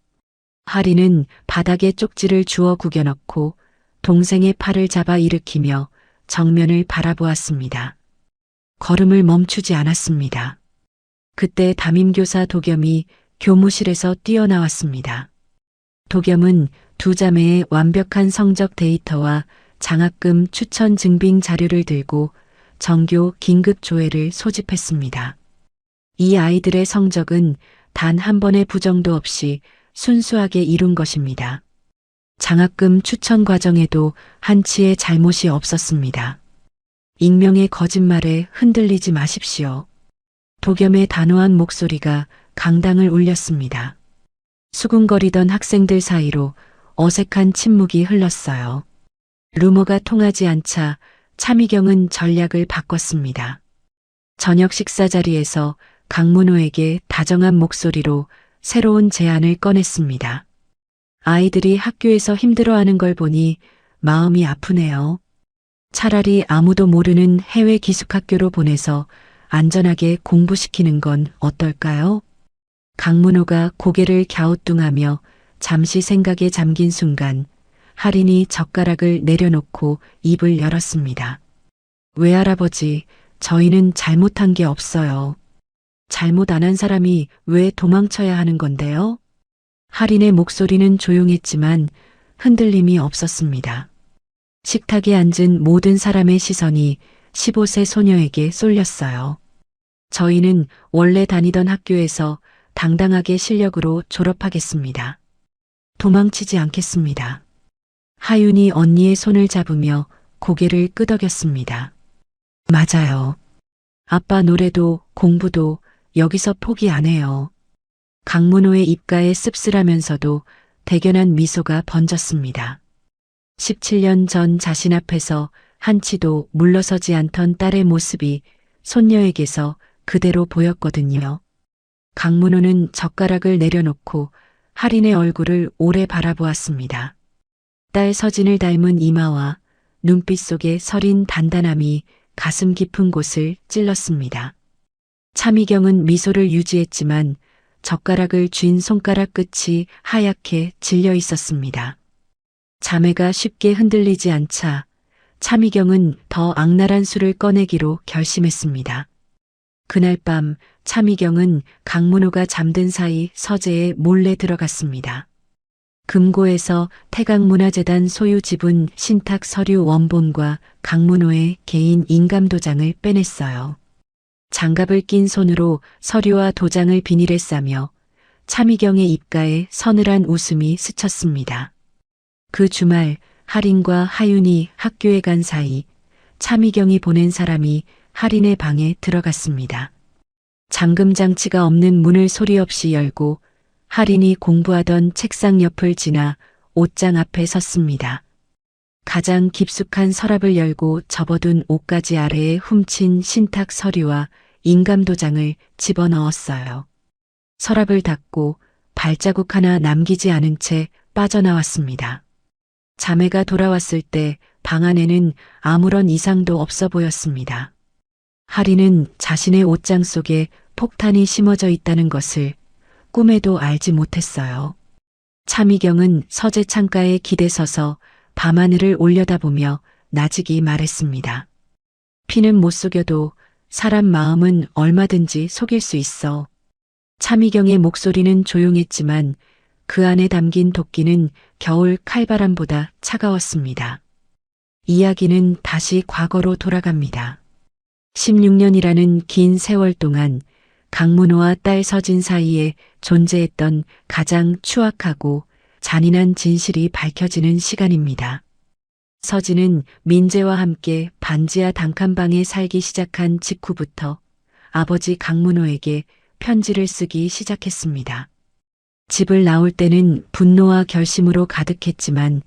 하리는 바닥에 쪽지를 주워 구겨넣고 동생의 팔을 잡아 일으키며 정면을 바라보았습니다. 걸음을 멈추지 않았습니다. 그때 담임교사 도겸이 교무실에서 뛰어나왔습니다. 도겸은 두 자매의 완벽한 성적 데이터와 장학금 추천 증빙 자료를 들고 정교 긴급 조회를 소집했습니다. 이 아이들의 성적은 단 한 번의 부정도 없이 순수하게 이룬 것입니다. 장학금 추천 과정에도 한치의 잘못이 없었습니다. 익명의 거짓말에 흔들리지 마십시오. 도겸의 단호한 목소리가 강당을 울렸습니다. 수군거리던 학생들 사이로 어색한 침묵이 흘렀어요. 루머가 통하지 않자 차미경은 전략을 바꿨습니다. 저녁 식사 자리에서 강문호에게 다정한 목소리로 새로운 제안을 꺼냈습니다. 아이들이 학교에서 힘들어하는 걸 보니 마음이 아프네요. 차라리 아무도 모르는 해외 기숙학교로 보내서 안전하게 공부시키는 건 어떨까요? 강문호가 고개를 갸우뚱하며 잠시 생각에 잠긴 순간 할인이 젓가락을 내려놓고 입을 열었습니다. 외할아버지, 저희는 잘못한 게 없어요. 잘못 안 한 사람이 왜 도망쳐야 하는 건데요? 할인의 목소리는 조용했지만 흔들림이 없었습니다. 식탁에 앉은 모든 사람의 시선이 15세 소녀에게 쏠렸어요. 저희는 원래 다니던 학교에서 당당하게 실력으로 졸업하겠습니다. 도망치지 않겠습니다. 하윤이 언니의 손을 잡으며 고개를 끄덕였습니다. 맞아요. 아빠 노래도 공부도 여기서 포기 안 해요. 강문호의 입가에 씁쓸하면서도 대견한 미소가 번졌습니다. 17년 전 자신 앞에서 한치도 물러서지 않던 딸의 모습이 손녀에게서 그대로 보였거든요. 강문호는 젓가락을 내려놓고 할인의 얼굴을 오래 바라보았습니다. 딸 서진을 닮은 이마와 눈빛 속의 서린 단단함이 가슴 깊은 곳을 찔렀습니다. 차미경은 미소를 유지했지만 젓가락을 쥔 손가락 끝이 하얗게 질려 있었습니다. 자매가 쉽게 흔들리지 않자 차미경은 더 악랄한 수를 꺼내기로 결심했습니다. 그날 밤 차미경은 강문호가 잠든 사이 서재에 몰래 들어갔습니다. 금고에서 태강문화재단 소유 지분 신탁 서류 원본과 강문호의 개인 인감도장을 빼냈어요. 장갑을 낀 손으로 서류와 도장을 비닐에 싸며 차미경의 입가에 서늘한 웃음이 스쳤습니다. 그 주말 할인과 하윤이 학교에 간 사이 차미경이 보낸 사람이 할인의 방에 들어갔습니다. 잠금 장치가 없는 문을 소리 없이 열고 할인이 공부하던 책상 옆을 지나 옷장 앞에 섰습니다. 가장 깊숙한 서랍을 열고 접어둔 옷가지 아래에 훔친 신탁 서류와 인감도장을 집어넣었어요. 서랍을 닫고 발자국 하나 남기지 않은 채 빠져나왔습니다. 자매가 돌아왔을 때 방 안에는 아무런 이상도 없어 보였습니다. 할인은 자신의 옷장 속에 폭탄이 심어져 있다는 것을 꿈에도 알지 못했어요. 차미경은 서재 창가에 기대서서 밤하늘을 올려다보며 나직이 말했습니다. 피는 못 속여도 사람 마음은 얼마든지 속일 수 있어. 차미경의 목소리는 조용했지만 그 안에 담긴 도끼는 겨울 칼바람보다 차가웠습니다. 이야기는 다시 과거로 돌아갑니다. 16년이라는 긴 세월 동안 강문호와 딸 서진 사이에 존재했던 가장 추악하고 잔인한 진실이 밝혀지는 시간입니다. 서진은 민재와 함께 반지하 단칸방에 살기 시작한 직후부터 아버지 강문호에게 편지를 쓰기 시작했습니다. 집을 나올 때는 분노와 결심으로 가득했지만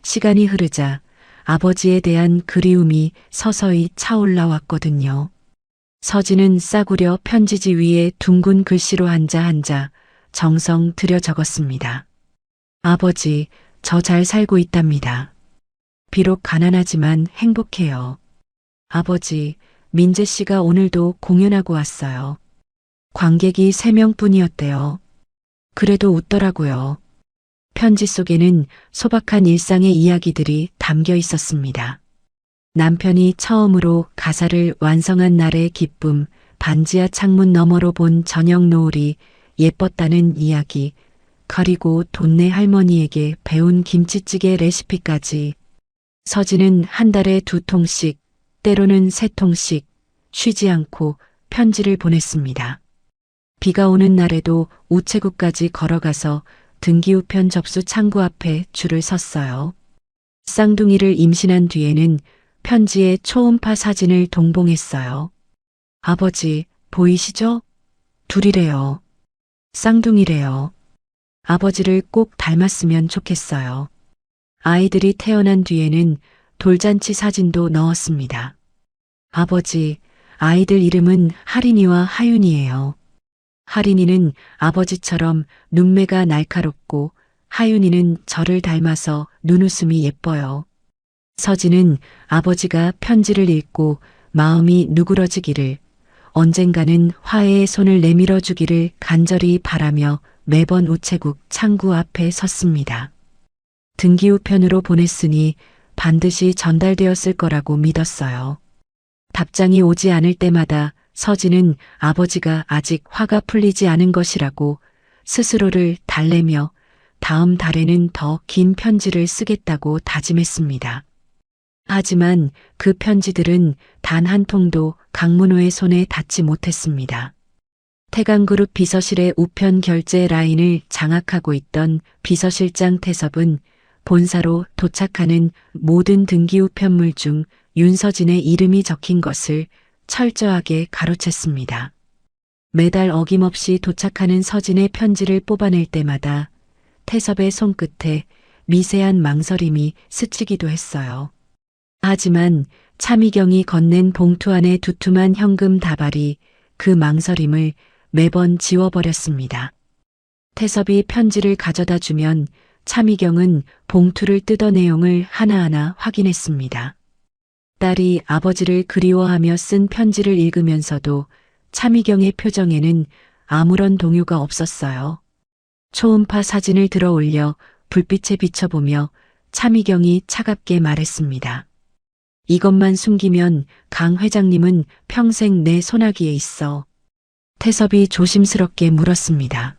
시간이 흐르자 아버지에 대한 그리움이 서서히 차올라 왔거든요. 서진은 싸구려 편지지 위에 둥근 글씨로 한자 정성 들여 적었습니다. 아버지, 저 잘 살고 있답니다. 비록 가난하지만 행복해요. 아버지, 민재 씨가 오늘도 공연하고 왔어요. 관객이 3명뿐이었대요. 그래도 웃더라고요. 편지 속에는 소박한 일상의 이야기들이 담겨 있었습니다. 남편이 처음으로 가사를 완성한 날의 기쁨, 반지하 창문 너머로 본 저녁 노을이 예뻤다는 이야기, 그리고 돈네 할머니에게 배운 김치찌개 레시피까지. 서진은 한 달에 2통씩, 때로는 3통씩 쉬지 않고 편지를 보냈습니다. 비가 오는 날에도 우체국까지 걸어가서 등기우편 접수 창구 앞에 줄을 섰어요. 쌍둥이를 임신한 뒤에는 편지에 초음파 사진을 동봉했어요. 아버지, 보이시죠? 둘이래요. 쌍둥이래요. 아버지를 꼭 닮았으면 좋겠어요. 아이들이 태어난 뒤에는 돌잔치 사진도 넣었습니다. 아버지, 아이들 이름은 할인이와 하윤이에요. 할인이는 아버지처럼 눈매가 날카롭고 하윤이는 저를 닮아서 눈웃음이 예뻐요. 서진은 아버지가 편지를 읽고 마음이 누그러지기를, 언젠가는 화해의 손을 내밀어 주기를 간절히 바라며 매번 우체국 창구 앞에 섰습니다. 등기우편으로 보냈으니 반드시 전달되었을 거라고 믿었어요. 답장이 오지 않을 때마다 서진은 아버지가 아직 화가 풀리지 않은 것이라고 스스로를 달래며 다음 달에는 더 긴 편지를 쓰겠다고 다짐했습니다. 하지만 그 편지들은 단 한 통도 강문호의 손에 닿지 못했습니다. 태강그룹 비서실의 우편 결제 라인을 장악하고 있던 비서실장 태섭은 본사로 도착하는 모든 등기 우편물 중 윤서진의 이름이 적힌 것을 철저하게 가로챘습니다. 매달 어김없이 도착하는 서진의 편지를 뽑아낼 때마다 태섭의 손끝에 미세한 망설임이 스치기도 했어요. 하지만 차미경이 건넨 봉투 안의 두툼한 현금 다발이 그 망설임을 매번 지워버렸습니다. 태섭이 편지를 가져다 주면 차미경은 봉투를 뜯어 내용을 하나하나 확인했습니다. 딸이 아버지를 그리워하며 쓴 편지를 읽으면서도 차미경의 표정에는 아무런 동요가 없었어요. 초음파 사진을 들어 올려 불빛에 비춰보며 차미경이 차갑게 말했습니다. 이것만 숨기면 강 회장님은 평생 내 손아귀에 있어. 태섭이 조심스럽게 물었습니다.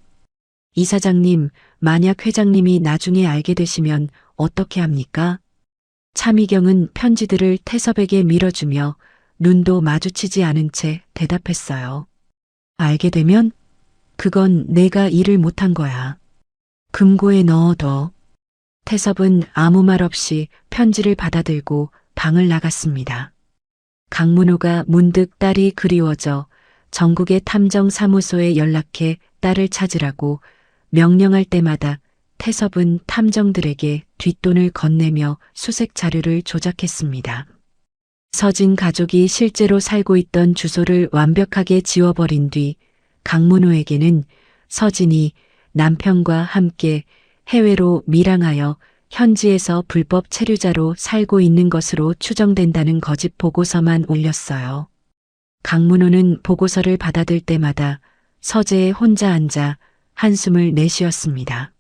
이사장님, 만약 회장님이 나중에 알게 되시면 어떻게 합니까? 차미경은 편지들을 태섭에게 밀어주며 눈도 마주치지 않은 채 대답했어요. 알게 되면? 그건 내가 일을 못한 거야. 금고에 넣어둬. 태섭은 아무 말 없이 편지를 받아들고 방을 나갔습니다. 강문호가 문득 딸이 그리워져 전국의 탐정사무소에 연락해 딸을 찾으라고 명령할 때마다 태섭은 탐정들에게 뒷돈을 건네며 수색 자료를 조작했습니다. 서진 가족이 실제로 살고 있던 주소를 완벽하게 지워버린 뒤 강문호에게는 서진이 남편과 함께 해외로 밀항하여 현지에서 불법 체류자로 살고 있는 것으로 추정된다는 거짓 보고서만 올렸어요. 강문호는 보고서를 받아들 때마다 서재에 혼자 앉아 한숨을 내쉬었습니다.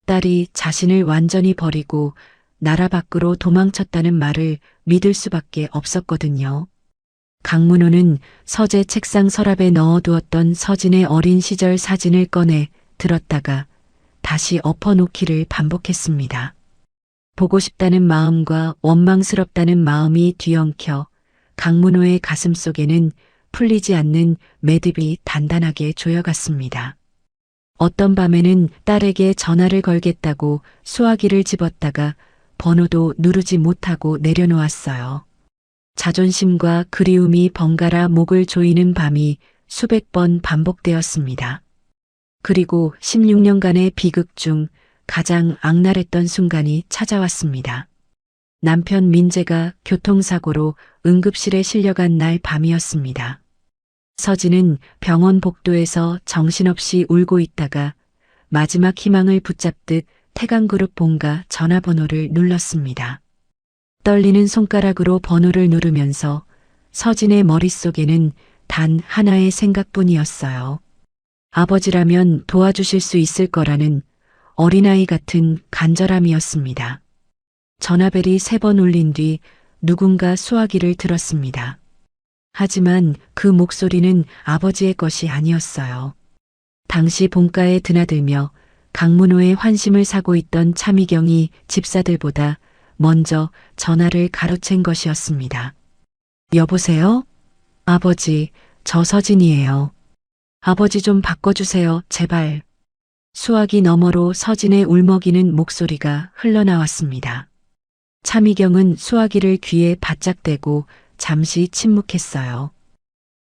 딸이 자신을 완전히 버리고 나라 밖으로 도망쳤다는 말을 믿을 수밖에 없었거든요. 강문호는 서재 책상 서랍에 넣어두었던 서진의 어린 시절 사진을 꺼내 들었다가 다시 엎어놓기를 반복했습니다. 보고 싶다는 마음과 원망스럽다는 마음이 뒤엉켜 강문호의 가슴 속에는 풀리지 않는 매듭이 단단하게 조여갔습니다. 어떤 밤에는 딸에게 전화를 걸겠다고 수화기를 집었다가 번호도 누르지 못하고 내려놓았어요. 자존심과 그리움이 번갈아 목을 조이는 밤이 수백 번 반복되었습니다. 그리고 16년간의 비극 중 가장 악랄했던 순간이 찾아왔습니다. 남편 민재가 교통사고로 응급실에 실려간 날 밤이었습니다. 서진은 병원 복도에서 정신없이 울고 있다가 마지막 희망을 붙잡듯 태강그룹 본가 전화번호를 눌렀습니다. 떨리는 손가락으로 번호를 누르면서 서진의 머릿속에는 단 하나의 생각뿐이었어요. 아버지라면 도와주실 수 있을 거라는 어린아이 같은 간절함이었습니다. 전화벨이 3번 울린 뒤 누군가 수화기를 들었습니다. 하지만 그 목소리는 아버지의 것이 아니었어요. 당시 본가에 드나들며 강문호의 환심을 사고 있던 차미경이 집사들보다 먼저 전화를 가로챈 것이었습니다. 여보세요? 아버지, 저 서진이에요. 아버지 좀 바꿔주세요, 제발. 수화기 너머로 서진의 울먹이는 목소리가 흘러나왔습니다. 차미경은 수화기를 귀에 바짝 대고 잠시 침묵했어요.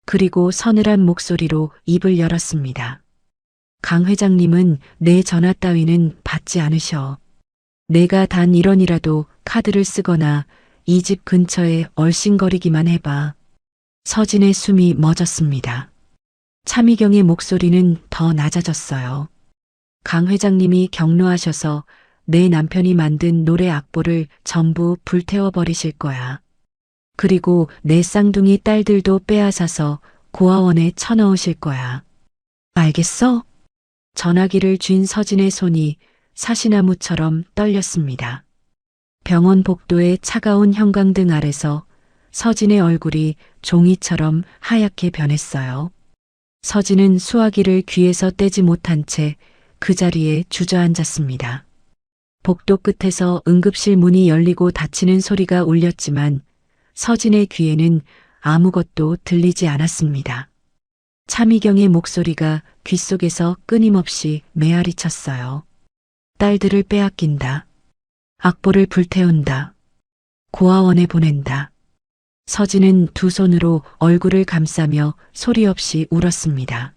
그리고 서늘한 목소리로 입을 열었습니다. 강 회장님은 내 전화 따위는 받지 않으셔. 내가 단 1원이라도 카드를 쓰거나 이 집 근처에 얼씬거리기만 해봐. 서진의 숨이 멎었습니다. 차미경의 목소리는 더 낮아졌어요. 강 회장님이 격노하셔서 내 남편이 만든 노래 악보를 전부 불태워버리실 거야. 그리고 내 쌍둥이 딸들도 빼앗아서 고아원에 쳐넣으실 거야. 알겠어? 전화기를 쥔 서진의 손이 사시나무처럼 떨렸습니다. 병원 복도의 차가운 형광등 아래서 서진의 얼굴이 종이처럼 하얗게 변했어요. 서진은 수화기를 귀에서 떼지 못한 채 그 자리에 주저앉았습니다. 복도 끝에서 응급실 문이 열리고 닫히는 소리가 울렸지만 서진의 귀에는 아무것도 들리지 않았습니다. 차미경의 목소리가 귓속에서 끊임없이 메아리쳤어요. 딸들을 빼앗긴다. 악보를 불태운다. 고아원에 보낸다. 서진은 두 손으로 얼굴을 감싸며 소리 없이 울었습니다.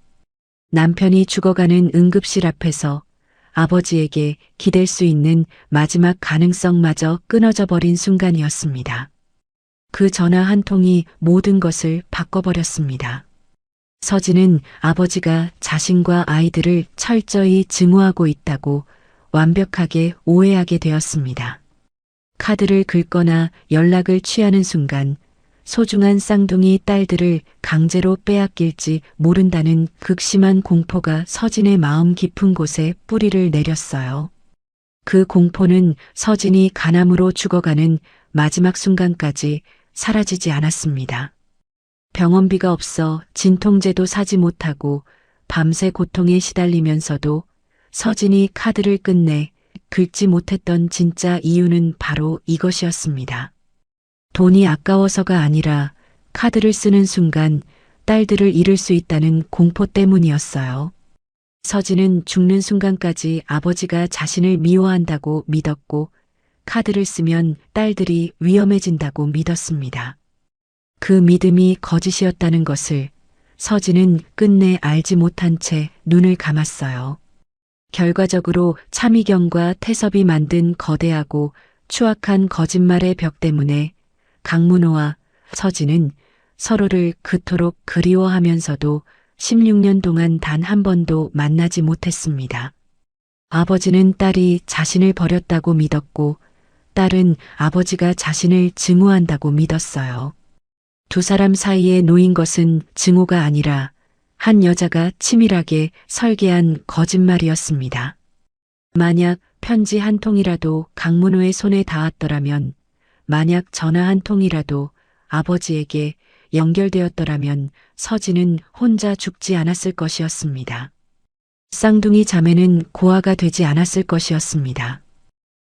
남편이 죽어가는 응급실 앞에서 아버지에게 기댈 수 있는 마지막 가능성마저 끊어져 버린 순간이었습니다. 그 전화 한 통이 모든 것을 바꿔버렸습니다. 서진은 아버지가 자신과 아이들을 철저히 증오하고 있다고 완벽하게 오해하게 되었습니다. 카드를 긁거나 연락을 취하는 순간 소중한 쌍둥이 딸들을 강제로 빼앗길지 모른다는 극심한 공포가 서진의 마음 깊은 곳에 뿌리를 내렸어요. 그 공포는 서진이 간암으로 죽어가는 마지막 순간까지 사라지지 않았습니다. 병원비가 없어 진통제도 사지 못하고 밤새 고통에 시달리면서도 서진이 카드를 끝내 긁지 못했던 진짜 이유는 바로 이것이었습니다. 돈이 아까워서가 아니라 카드를 쓰는 순간 딸들을 잃을 수 있다는 공포 때문이었어요. 서진은 죽는 순간까지 아버지가 자신을 미워한다고 믿었고 카드를 쓰면 딸들이 위험해진다고 믿었습니다. 그 믿음이 거짓이었다는 것을 서진은 끝내 알지 못한 채 눈을 감았어요. 결과적으로 차미경과 태섭이 만든 거대하고 추악한 거짓말의 벽 때문에 강문호와 서진은 서로를 그토록 그리워하면서도 16년 동안 단 한 번도 만나지 못했습니다. 아버지는 딸이 자신을 버렸다고 믿었고 딸은 아버지가 자신을 증오한다고 믿었어요. 두 사람 사이에 놓인 것은 증오가 아니라 한 여자가 치밀하게 설계한 거짓말이었습니다. 만약 편지 한 통이라도 강문호의 손에 닿았더라면, 만약 전화 한 통이라도 아버지에게 연결되었더라면 서진은 혼자 죽지 않았을 것이었습니다. 쌍둥이 자매는 고아가 되지 않았을 것이었습니다.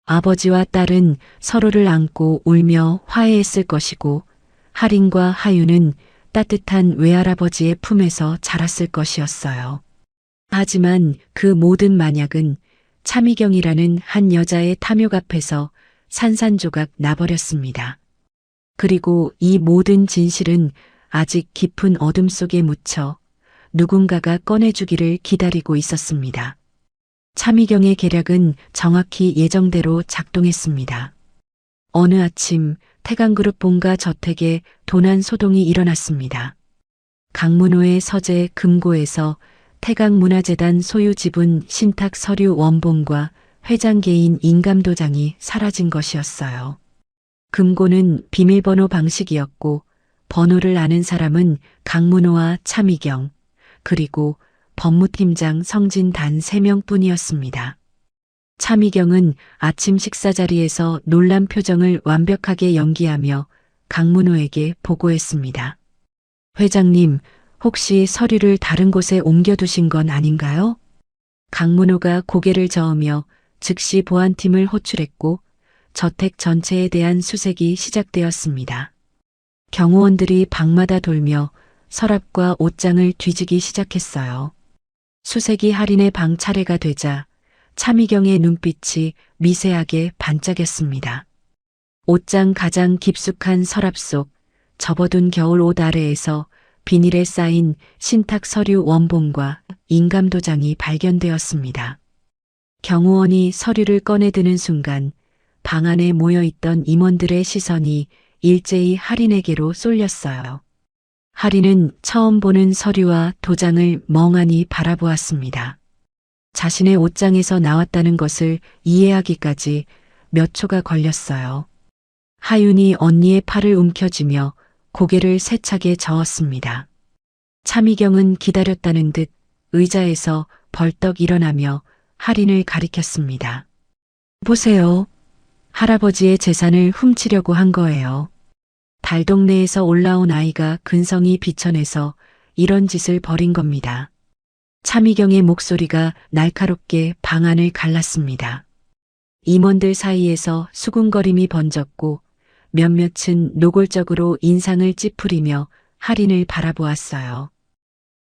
아버지와 딸은 서로를 안고 울며 화해했을 것이고 할인과 하유는 따뜻한 외할아버지의 품에서 자랐을 것이었어요. 하지만 그 모든 만약은 차미경이라는 한 여자의 탐욕 앞에서 산산조각 나버렸습니다. 그리고 이 모든 진실은 아직 깊은 어둠 속에 묻혀 누군가가 꺼내주기를 기다리고 있었습니다. 차미경의 계략은 정확히 예정대로 작동했습니다. 어느 아침 태강그룹 본가 저택에 도난 소동이 일어났습니다. 강문호의 서재 금고에서 태강문화재단 소유 지분 신탁 서류 원본과 회장 개인 인감도장이 사라진 것이었어요. 금고는 비밀번호 방식이었고 번호를 아는 사람은 강문호와 차미경, 그리고 법무팀장 성진 단 3명뿐이었습니다. 차미경은 아침 식사 자리에서 놀란 표정을 완벽하게 연기하며 강문호에게 보고했습니다. 회장님, 혹시 서류를 다른 곳에 옮겨두신 건 아닌가요? 강문호가 고개를 저으며 즉시 보안팀을 호출했고 저택 전체에 대한 수색이 시작되었습니다. 경호원들이 방마다 돌며 서랍과 옷장을 뒤지기 시작했어요. 수색이 할인의 방 차례가 되자 차미경의 눈빛이 미세하게 반짝였습니다. 옷장 가장 깊숙한 서랍 속 접어둔 겨울 옷 아래에서 비닐에 쌓인 신탁 서류 원본과 인감도장이 발견되었습니다. 경호원이 서류를 꺼내드는 순간 방 안에 모여있던 임원들의 시선이 일제히 할인에게로 쏠렸어요. 할인은 처음 보는 서류와 도장을 멍하니 바라보았습니다. 자신의 옷장에서 나왔다는 것을 이해하기까지 몇 초가 걸렸어요. 하윤이 언니의 팔을 움켜쥐며 고개를 세차게 저었습니다. 차미경은 기다렸다는 듯 의자에서 벌떡 일어나며 할인을 가리켰습니다. 보세요. 할아버지의 재산을 훔치려고 한 거예요. 달동네에서 올라온 아이가 근성이 비천해서 이런 짓을 벌인 겁니다. 차미경의 목소리가 날카롭게 방 안을 갈랐습니다. 임원들 사이에서 수군거림이 번졌고 몇몇은 노골적으로 인상을 찌푸리며 할인을 바라보았어요.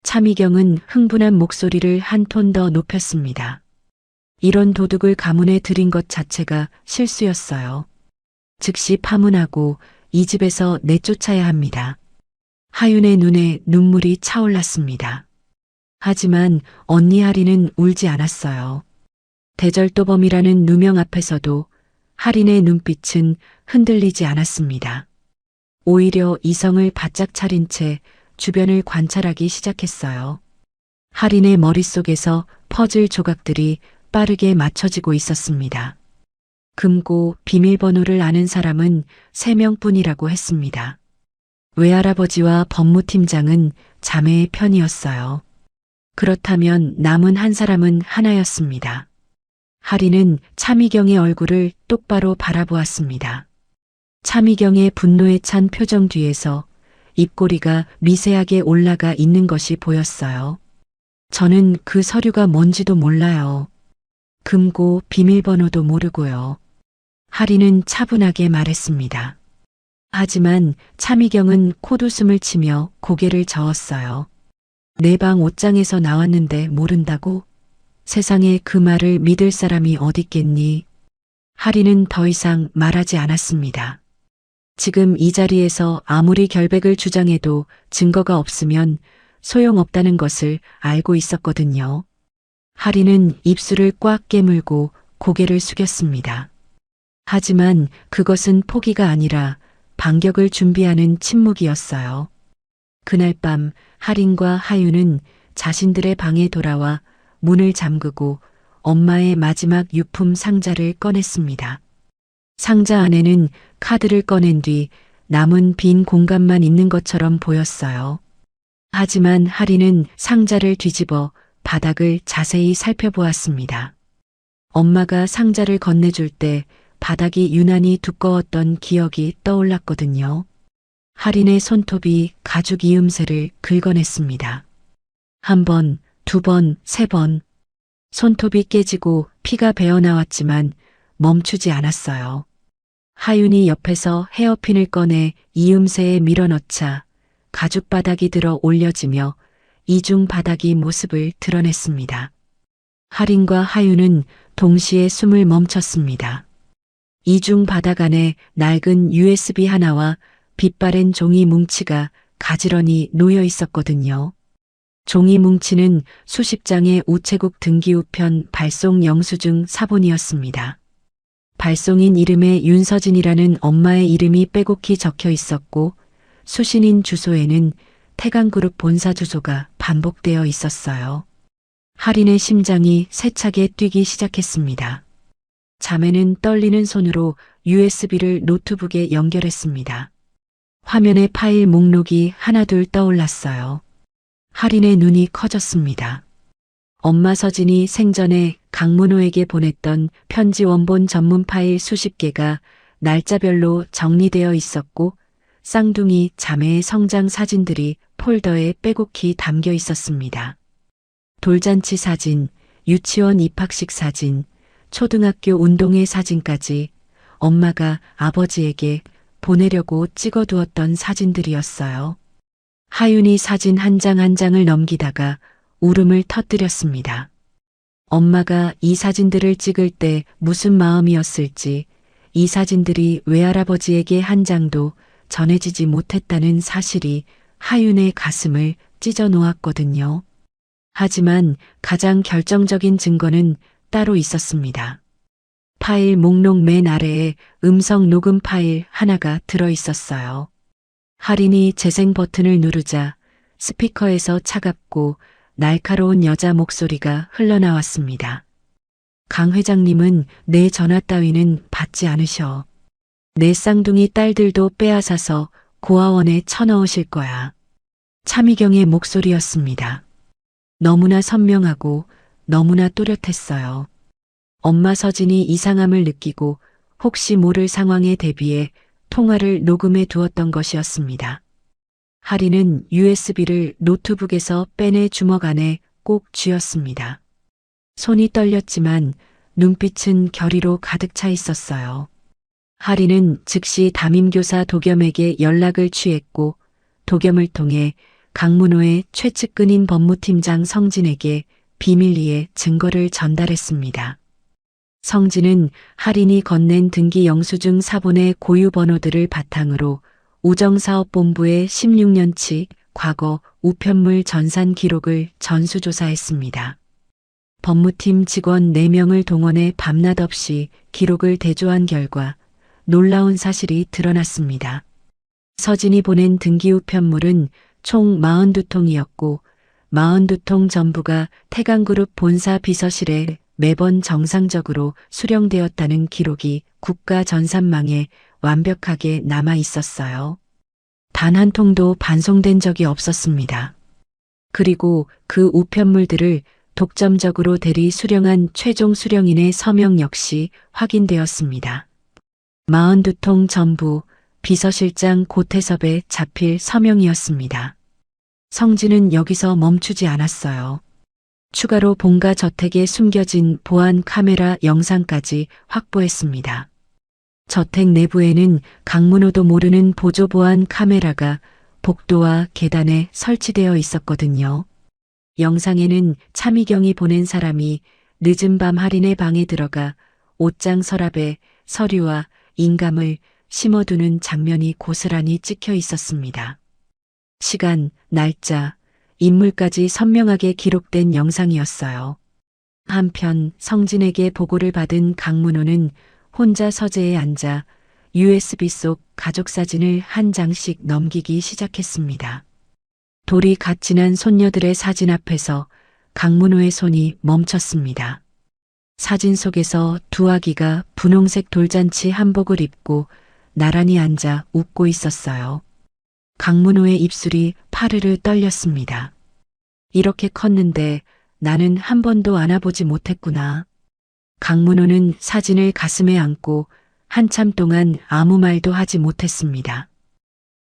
차미경은 흥분한 목소리를 한 톤 더 높였습니다. 이런 도둑을 가문에 들인 것 자체가 실수였어요. 즉시 파문하고 이 집에서 내쫓아야 합니다. 하윤의 눈에 눈물이 차올랐습니다. 하지만 언니 하리는 울지 않았어요. 대절도범이라는 누명 앞에서도 하린의 눈빛은 흔들리지 않았습니다. 오히려 이성을 바짝 차린 채 주변을 관찰하기 시작했어요. 하린의 머릿속에서 퍼즐 조각들이 빠르게 맞춰지고 있었습니다. 금고 비밀번호를 아는 사람은 3명뿐이라고 했습니다. 외할아버지와 법무팀장은 자매의 편이었어요. 그렇다면 남은 한 사람은 하나였습니다. 하린은 차미경의 얼굴을 똑바로 바라보았습니다. 차미경의 분노에 찬 표정 뒤에서 입꼬리가 미세하게 올라가 있는 것이 보였어요. 저는 그 서류가 뭔지도 몰라요. 금고 비밀번호도 모르고요. 하린은 차분하게 말했습니다. 하지만 차미경은 콧웃음을 치며 고개를 저었어요. 내 방 옷장에서 나왔는데 모른다고? 세상에 그 말을 믿을 사람이 어딨겠니? 하린은 더 이상 말하지 않았습니다. 지금 이 자리에서 아무리 결백을 주장해도 증거가 없으면 소용없다는 것을 알고 있었거든요. 하린은 입술을 꽉 깨물고 고개를 숙였습니다. 하지만 그것은 포기가 아니라 반격을 준비하는 침묵이었어요. 그날 밤 하린과 하윤은 자신들의 방에 돌아와 문을 잠그고 엄마의 마지막 유품 상자를 꺼냈습니다. 상자 안에는 카드를 꺼낸 뒤 남은 빈 공간만 있는 것처럼 보였어요. 하지만 하린은 상자를 뒤집어 바닥을 자세히 살펴보았습니다. 엄마가 상자를 건네줄 때 바닥이 유난히 두꺼웠던 기억이 떠올랐거든요. 하린의 손톱이 가죽 이음새를 긁어냈습니다. 1번, 2번, 3번. 손톱이 깨지고 피가 배어나왔지만 멈추지 않았어요. 하윤이 옆에서 헤어핀을 꺼내 이음새에 밀어넣자 가죽 바닥이 들어 올려지며 이중 바닥이 모습을 드러냈습니다. 하린과 하윤은 동시에 숨을 멈췄습니다. 이중 바닥 안에 낡은 USB 하나와 빛바랜 종이 뭉치가 가지런히 놓여 있었거든요. 종이 뭉치는 수십 장의 우체국 등기우편 발송 영수증 사본이었습니다. 발송인 이름에 윤서진이라는 엄마의 이름이 빼곡히 적혀 있었고 수신인 주소에는 태강그룹 본사 주소가 반복되어 있었어요. 하린의 심장이 세차게 뛰기 시작했습니다. 자매는 떨리는 손으로 USB를 노트북에 연결했습니다. 화면에 파일 목록이 하나둘 떠올랐어요. 하린의 눈이 커졌습니다. 엄마 서진이 생전에 강문호에게 보냈던 편지 원본 전문 파일 수십 개가 날짜별로 정리되어 있었고 쌍둥이 자매의 성장 사진들이 폴더에 빼곡히 담겨 있었습니다. 돌잔치 사진, 유치원 입학식 사진, 초등학교 운동회 사진까지 엄마가 아버지에게 보내려고 찍어두었던 사진들이었어요. 하윤이 사진 한 장 한 장을 넘기다가 울음을 터뜨렸습니다. 엄마가 이 사진들을 찍을 때 무슨 마음이었을지, 이 사진들이 외할아버지에게 한 장도 전해지지 못했다는 사실이 하윤의 가슴을 찢어 놓았거든요. 하지만 가장 결정적인 증거는 따로 있었습니다. 파일 목록 맨 아래에 음성 녹음 파일 하나가 들어 있었어요. 하린이 재생 버튼을 누르자 스피커에서 차갑고 날카로운 여자 목소리가 흘러나왔습니다. 강 회장님은 내 전화 따위는 받지 않으셔. 내 쌍둥이 딸들도 빼앗아서 고아원에 쳐넣으실 거야. 차미경의 목소리였습니다. 너무나 선명하고 너무나 또렷했어요. 엄마 서진이 이상함을 느끼고 혹시 모를 상황에 대비해 통화를 녹음해 두었던 것이었습니다. 하린은 USB를 노트북에서 빼내 주먹 안에 꼭 쥐었습니다. 손이 떨렸지만 눈빛은 결의로 가득 차 있었어요. 하린은 즉시 담임교사 도겸에게 연락을 취했고 도겸을 통해 강문호의 최측근인 법무팀장 성진에게 비밀리에 증거를 전달했습니다. 성진은 할인이 건넨 등기 영수증 사본의 고유 번호들을 바탕으로 우정사업본부의 16년치 과거 우편물 전산 기록을 전수조사했습니다. 법무팀 직원 4명을 동원해 밤낮 없이 기록을 대조한 결과 놀라운 사실이 드러났습니다. 서진이 보낸 등기 우편물은 총 42통이었고 42통 전부가 태강그룹 본사 비서실에 매번 정상적으로 수령되었다는 기록이 국가전산망에 완벽하게 남아 있었어요. 단 한 통도 반송된 적이 없었습니다. 그리고 그 우편물들을 독점적으로 대리 수령한 최종 수령인의 서명 역시 확인되었습니다. 42통 전부 비서실장 고태섭에 잡힐 서명이었습니다. 성진은 여기서 멈추지 않았어요. 추가로 본가 저택에 숨겨진 보안 카메라 영상까지 확보했습니다. 저택 내부에는 강문호도 모르는 보조 보안 카메라가 복도와 계단에 설치되어 있었거든요. 영상에는 차미경이 보낸 사람이 늦은 밤 할인의 방에 들어가 옷장 서랍에 서류와 인감을 심어두는 장면이 고스란히 찍혀 있었습니다. 시간, 날짜, 인물까지 선명하게 기록된 영상이었어요. 한편 성진에게 보고를 받은 강문호는 혼자 서재에 앉아 USB 속 가족사진을 한 장씩 넘기기 시작했습니다. 돌이 갓 지난 손녀들의 사진 앞에서 강문호의 손이 멈췄습니다. 사진 속에서 두 아기가 분홍색 돌잔치 한복을 입고 나란히 앉아 웃고 있었어요. 강문호의 입술이 파르르 떨렸습니다. 이렇게 컸는데 나는 한 번도 안아보지 못했구나. 강문호는 사진을 가슴에 안고 한참 동안 아무 말도 하지 못했습니다.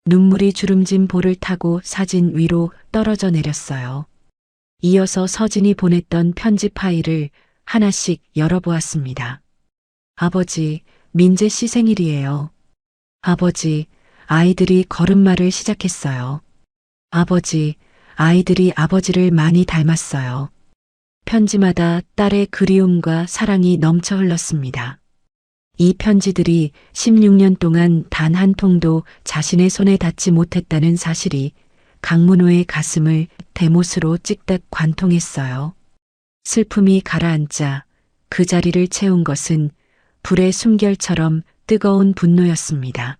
눈물이 주름진 볼을 타고 사진 위로 떨어져 내렸어요. 이어서 서진이 보냈던 편지 파일을 하나씩 열어보았습니다. 아버지, 민재 씨 생일이에요. 아버지, 아이들이 걸음마를 시작했어요. 아버지, 아이들이 아버지를 많이 닮았어요. 편지마다 딸의 그리움과 사랑이 넘쳐 흘렀습니다. 이 편지들이 16년 동안 단 한 통도 자신의 손에 닿지 못했다는 사실이 강문호의 가슴을 대못으로 찍듯 관통했어요. 슬픔이 가라앉자 그 자리를 채운 것은 불의 숨결처럼 뜨거운 분노였습니다.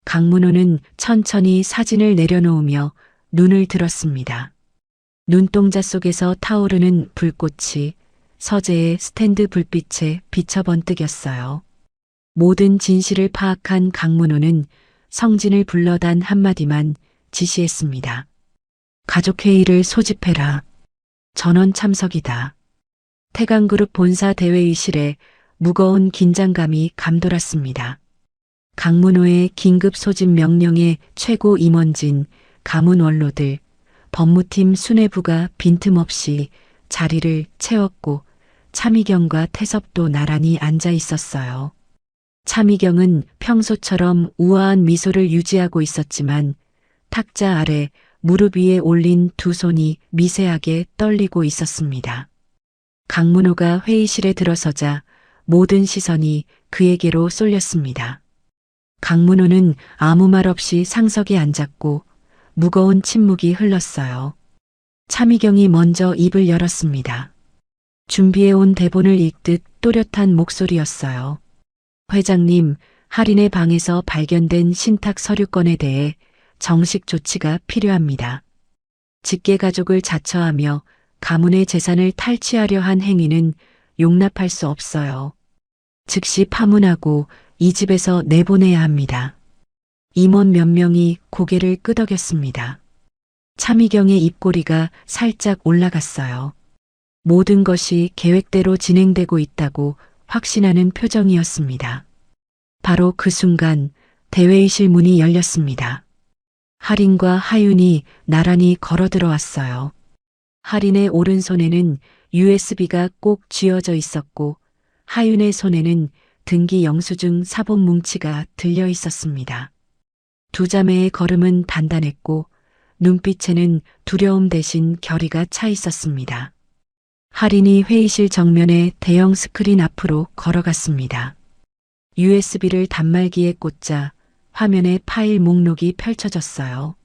강문호는 천천히 사진을 내려놓으며 눈을 들었습니다. 눈동자 속에서 타오르는 불꽃이 서재의 스탠드 불빛에 비쳐 번뜩였어요. 모든 진실을 파악한 강문호는 성진을 불러 단 한마디만 지시했습니다. 가족회의를 소집해라. 전원 참석이다. 태강그룹 본사 대회의실에 무거운 긴장감이 감돌았습니다. 강문호의 긴급 소집 명령에 최고 임원진, 가문 원로들, 법무팀 수뇌부가 빈틈없이 자리를 채웠고 차미경과 태섭도 나란히 앉아 있었어요. 차미경은 평소처럼 우아한 미소를 유지하고 있었지만 탁자 아래 무릎 위에 올린 두 손이 미세하게 떨리고 있었습니다. 강문호가 회의실에 들어서자 모든 시선이 그에게로 쏠렸습니다. 강문호는 아무 말 없이 상석에 앉았고 무거운 침묵이 흘렀어요. 차미경이 먼저 입을 열었습니다. 준비해온 대본을 읽듯 또렷한 목소리였어요. 회장님, 할인의 방에서 발견된 신탁 서류건에 대해 정식 조치가 필요합니다. 직계가족을 자처하며 가문의 재산을 탈취하려 한 행위는 용납할 수 없어요. 즉시 파문하고 이 집에서 내보내야 합니다. 임원 몇 명이 고개를 끄덕였습니다. 차미경의 입꼬리가 살짝 올라갔어요. 모든 것이 계획대로 진행되고 있다고 확신하는 표정이었습니다. 바로 그 순간 대회의실 문이 열렸습니다. 할인과 하윤이 나란히 걸어 들어왔어요. 할인의 오른손에는 USB가 꼭 쥐어져 있었고 하윤의 손에는 등기 영수증 사본 뭉치가 들려 있었습니다. 두 자매의 걸음은 단단했고 눈빛에는 두려움 대신 결의가 차 있었습니다. 할인이 회의실 정면의 대형 스크린 앞으로 걸어갔습니다. USB를 단말기에 꽂자 화면에 파일 목록이 펼쳐졌어요.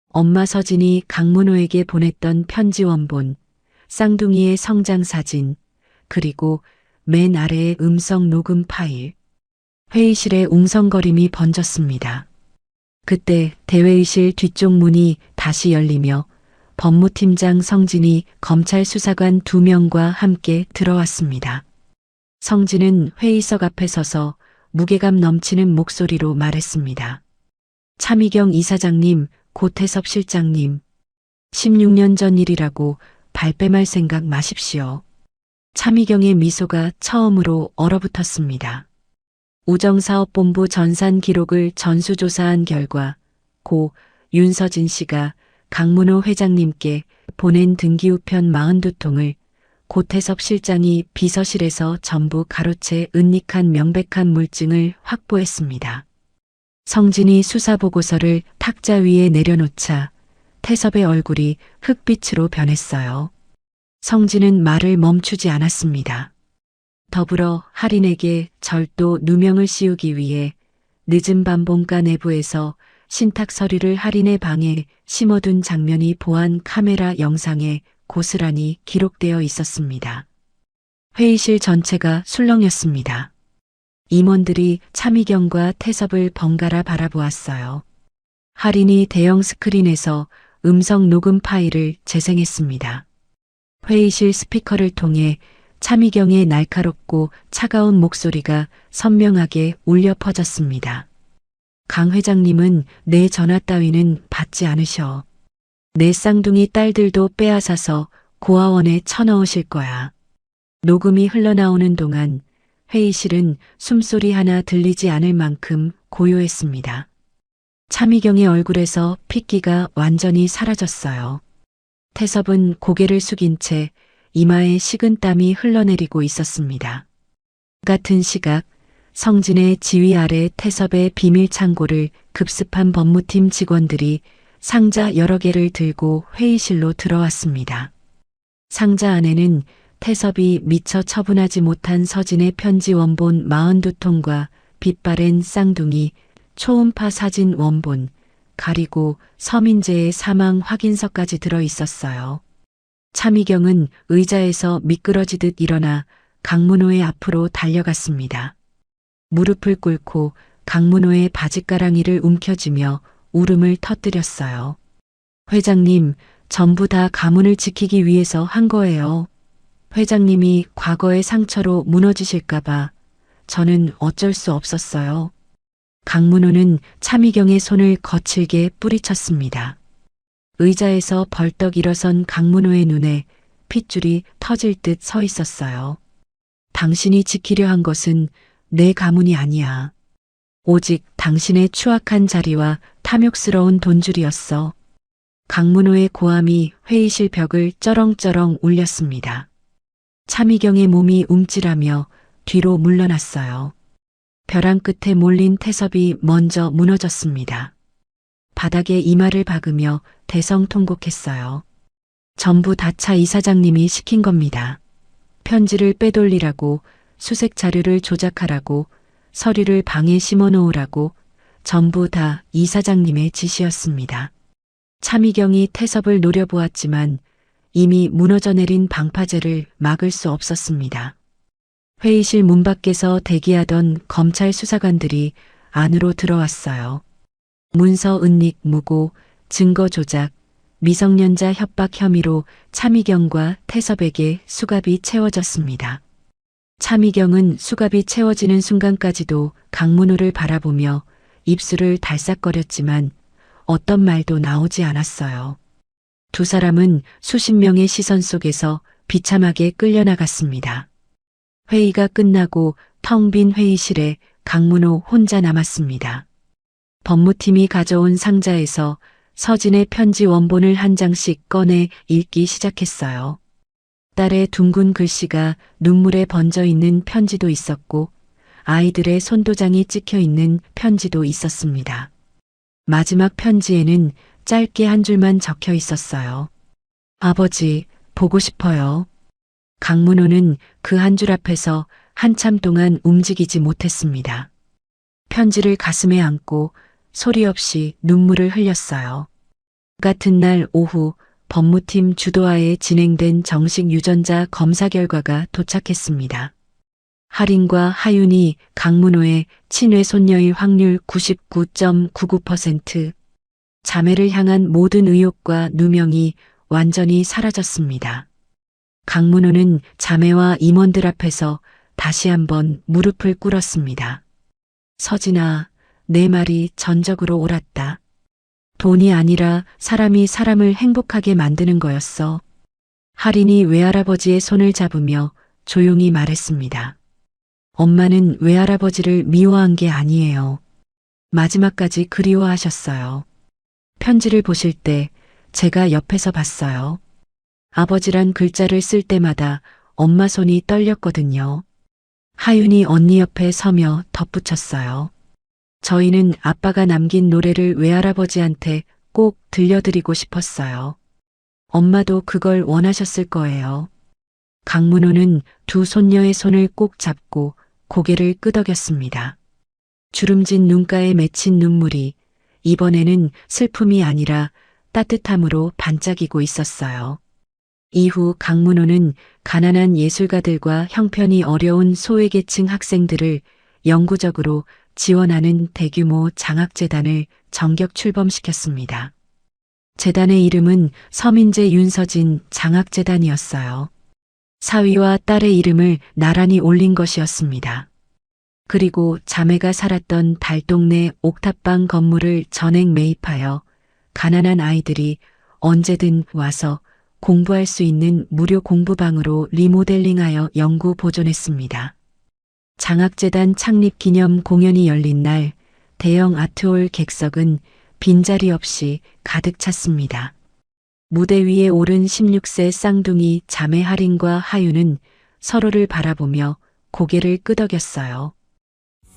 엄마 서진이 강문호에게 보냈던 편지 원본, 쌍둥이의 성장 사진, 그리고 맨 아래의 음성 녹음 파일. 회의실에 웅성거림이 번졌습니다. 그때 대회의실 뒤쪽 문이 다시 열리며 법무팀장 성진이 검찰 수사관 2명과 함께 들어왔습니다. 성진은 회의석 앞에 서서 무게감 넘치는 목소리로 말했습니다. 차미경 이사장님, 고태섭 실장님, 16년 전 일이라고 발뺌할 생각 마십시오. 차미경의 미소가 처음으로 얼어붙었습니다. 우정사업본부 전산 기록을 전수조사한 결과 고 윤서진 씨가 강문호 회장님께 보낸 등기우편 42통을 고태섭 실장이 비서실에서 전부 가로채 은닉한 명백한 물증을 확보했습니다. 성진이 수사보고서를 탁자 위에 내려놓자 태섭의 얼굴이 흑빛으로 변했어요. 성진은 말을 멈추지 않았습니다. 더불어 할인에게 절도 누명을 씌우기 위해 늦은 밤 본가 내부에서 신탁 서류를 할인의 방에 심어둔 장면이 보안 카메라 영상에 고스란히 기록되어 있었습니다. 회의실 전체가 술렁였습니다. 임원들이 차미경과 태섭을 번갈아 바라보았어요. 할인이 대형 스크린에서 음성 녹음 파일을 재생했습니다. 회의실 스피커를 통해 차미경의 날카롭고 차가운 목소리가 선명하게 울려 퍼졌습니다. 강 회장님은 내 전화 따위는 받지 않으셔. 내 쌍둥이 딸들도 빼앗아서 고아원에 쳐넣으실 거야. 녹음이 흘러나오는 동안 회의실은 숨소리 하나 들리지 않을 만큼 고요했습니다. 차미경의 얼굴에서 핏기가 완전히 사라졌어요. 태섭은 고개를 숙인 채 이마에 식은 땀이 흘러내리고 있었습니다. 같은 시각 성진의 지휘 아래 태섭의 비밀 창고를 급습한 법무팀 직원들이 상자 여러 개를 들고 회의실로 들어왔습니다. 상자 안에는 태섭이 미처 처분하지 못한 서진의 편지 원본 42통과 빛바랜 쌍둥이, 초음파 사진 원본, 가리고 서민재의 사망 확인서까지 들어 있었어요. 차미경은 의자에서 미끄러지듯 일어나 강문호의 앞으로 달려갔습니다. 무릎을 꿇고 강문호의 바짓가랑이를 움켜쥐며 울음을 터뜨렸어요. 회장님, 전부 다 가문을 지키기 위해서 한 거예요. 회장님이 과거의 상처로 무너지실까봐 저는 어쩔 수 없었어요. 강문호는 차미경의 손을 거칠게 뿌리쳤습니다. 의자에서 벌떡 일어선 강문호의 눈에 핏줄이 터질 듯 서 있었어요. 당신이 지키려 한 것은 내 가문이 아니야. 오직 당신의 추악한 자리와 탐욕스러운 돈줄이었어. 강문호의 고함이 회의실 벽을 쩌렁쩌렁 울렸습니다. 차미경의 몸이 움찔하며 뒤로 물러났어요. 벼랑 끝에 몰린 태섭이 먼저 무너졌습니다. 바닥에 이마를 박으며 대성통곡했어요. 전부 다 차 이사장님이 시킨 겁니다. 편지를 빼돌리라고, 수색 자료를 조작하라고, 서류를 방에 심어놓으라고, 전부 다 이사장님의 지시였습니다. 차미경이 태섭을 노려보았지만 이미 무너져 내린 방파제를 막을 수 없었습니다. 회의실 문 밖에서 대기하던 검찰 수사관들이 안으로 들어왔어요. 문서 은닉 무고, 증거 조작, 미성년자 협박 혐의로 차미경과 태섭에게 수갑이 채워졌습니다. 차미경은 수갑이 채워지는 순간까지도 강문호를 바라보며 입술을 달싹거렸지만 어떤 말도 나오지 않았어요. 두 사람은 수십 명의 시선 속에서 비참하게 끌려나갔습니다. 회의가 끝나고 텅 빈 회의실에 강문호 혼자 남았습니다. 법무팀이 가져온 상자에서 서진의 편지 원본을 한 장씩 꺼내 읽기 시작했어요. 딸의 둥근 글씨가 눈물에 번져 있는 편지도 있었고 아이들의 손도장이 찍혀 있는 편지도 있었습니다. 마지막 편지에는 짧게 한 줄만 적혀 있었어요. 아버지, 보고 싶어요. 강문호는 그 한 줄 앞에서 한참 동안 움직이지 못했습니다. 편지를 가슴에 안고 소리 없이 눈물을 흘렸어요. 같은 날 오후 법무팀 주도하에 진행된 정식 유전자 검사 결과가 도착했습니다. 할인과 하윤이 강문호의 친외 손녀일 확률 99.99%, 자매를 향한 모든 의혹과 누명이 완전히 사라졌습니다. 강문호는 자매와 임원들 앞에서 다시 한번 무릎을 꿇었습니다. 서진아, 내 말이 전적으로 옳았다. 돈이 아니라 사람이 사람을 행복하게 만드는 거였어. 할인이 외할아버지의 손을 잡으며 조용히 말했습니다. 엄마는 외할아버지를 미워한 게 아니에요. 마지막까지 그리워하셨어요. 편지를 보실 때 제가 옆에서 봤어요. 아버지란 글자를 쓸 때마다 엄마 손이 떨렸거든요. 하윤이 언니 옆에 서며 덧붙였어요. 저희는 아빠가 남긴 노래를 외할아버지한테 꼭 들려드리고 싶었어요. 엄마도 그걸 원하셨을 거예요. 강문호는 두 손녀의 손을 꼭 잡고 고개를 끄덕였습니다. 주름진 눈가에 맺힌 눈물이 이번에는 슬픔이 아니라 따뜻함으로 반짝이고 있었어요. 이후 강문호는 가난한 예술가들과 형편이 어려운 소외계층 학생들을 영구적으로 지원하는 대규모 장학재단을 전격 출범시켰습니다. 재단의 이름은 서민재 윤서진 장학재단이었어요. 사위와 딸의 이름을 나란히 올린 것이었습니다. 그리고 자매가 살았던 달동네 옥탑방 건물을 전액 매입하여 가난한 아이들이 언제든 와서 공부할 수 있는 무료 공부방으로 리모델링하여 영구 보존했습니다. 장학재단 창립 기념 공연이 열린 날 대형 아트홀 객석은 빈자리 없이 가득 찼습니다. 무대 위에 오른 16세 쌍둥이 자매 할인과 하윤은 서로를 바라보며 고개를 끄덕였어요.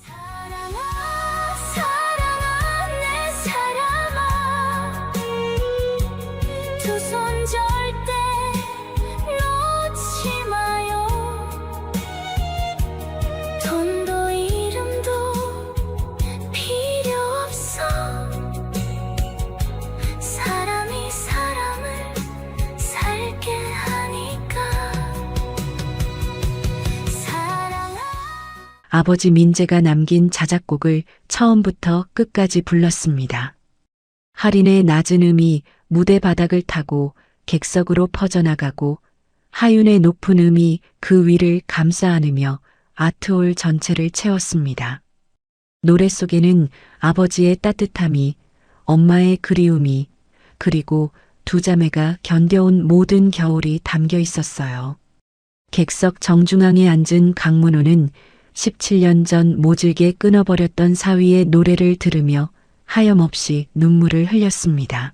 사랑아 사랑아 내 사랑아 두 손 절대 놓지 마요 돈도 이름도 필요 없어 사람이 사람을 살게 하니까 사랑아 아버지 민재가 남긴 자작곡을 처음부터 끝까지 불렀습니다. 할인의 낮은 음이 무대 바닥을 타고 객석으로 퍼져나가고 하윤의 높은 음이 그 위를 감싸 안으며 아트홀 전체를 채웠습니다. 노래 속에는 아버지의 따뜻함이, 엄마의 그리움이, 그리고 두 자매가 견뎌온 모든 겨울이 담겨 있었어요. 객석 정중앙에 앉은 강문호는 17년 전 모질게 끊어버렸던 사위의 노래를 들으며 하염없이 눈물을 흘렸습니다.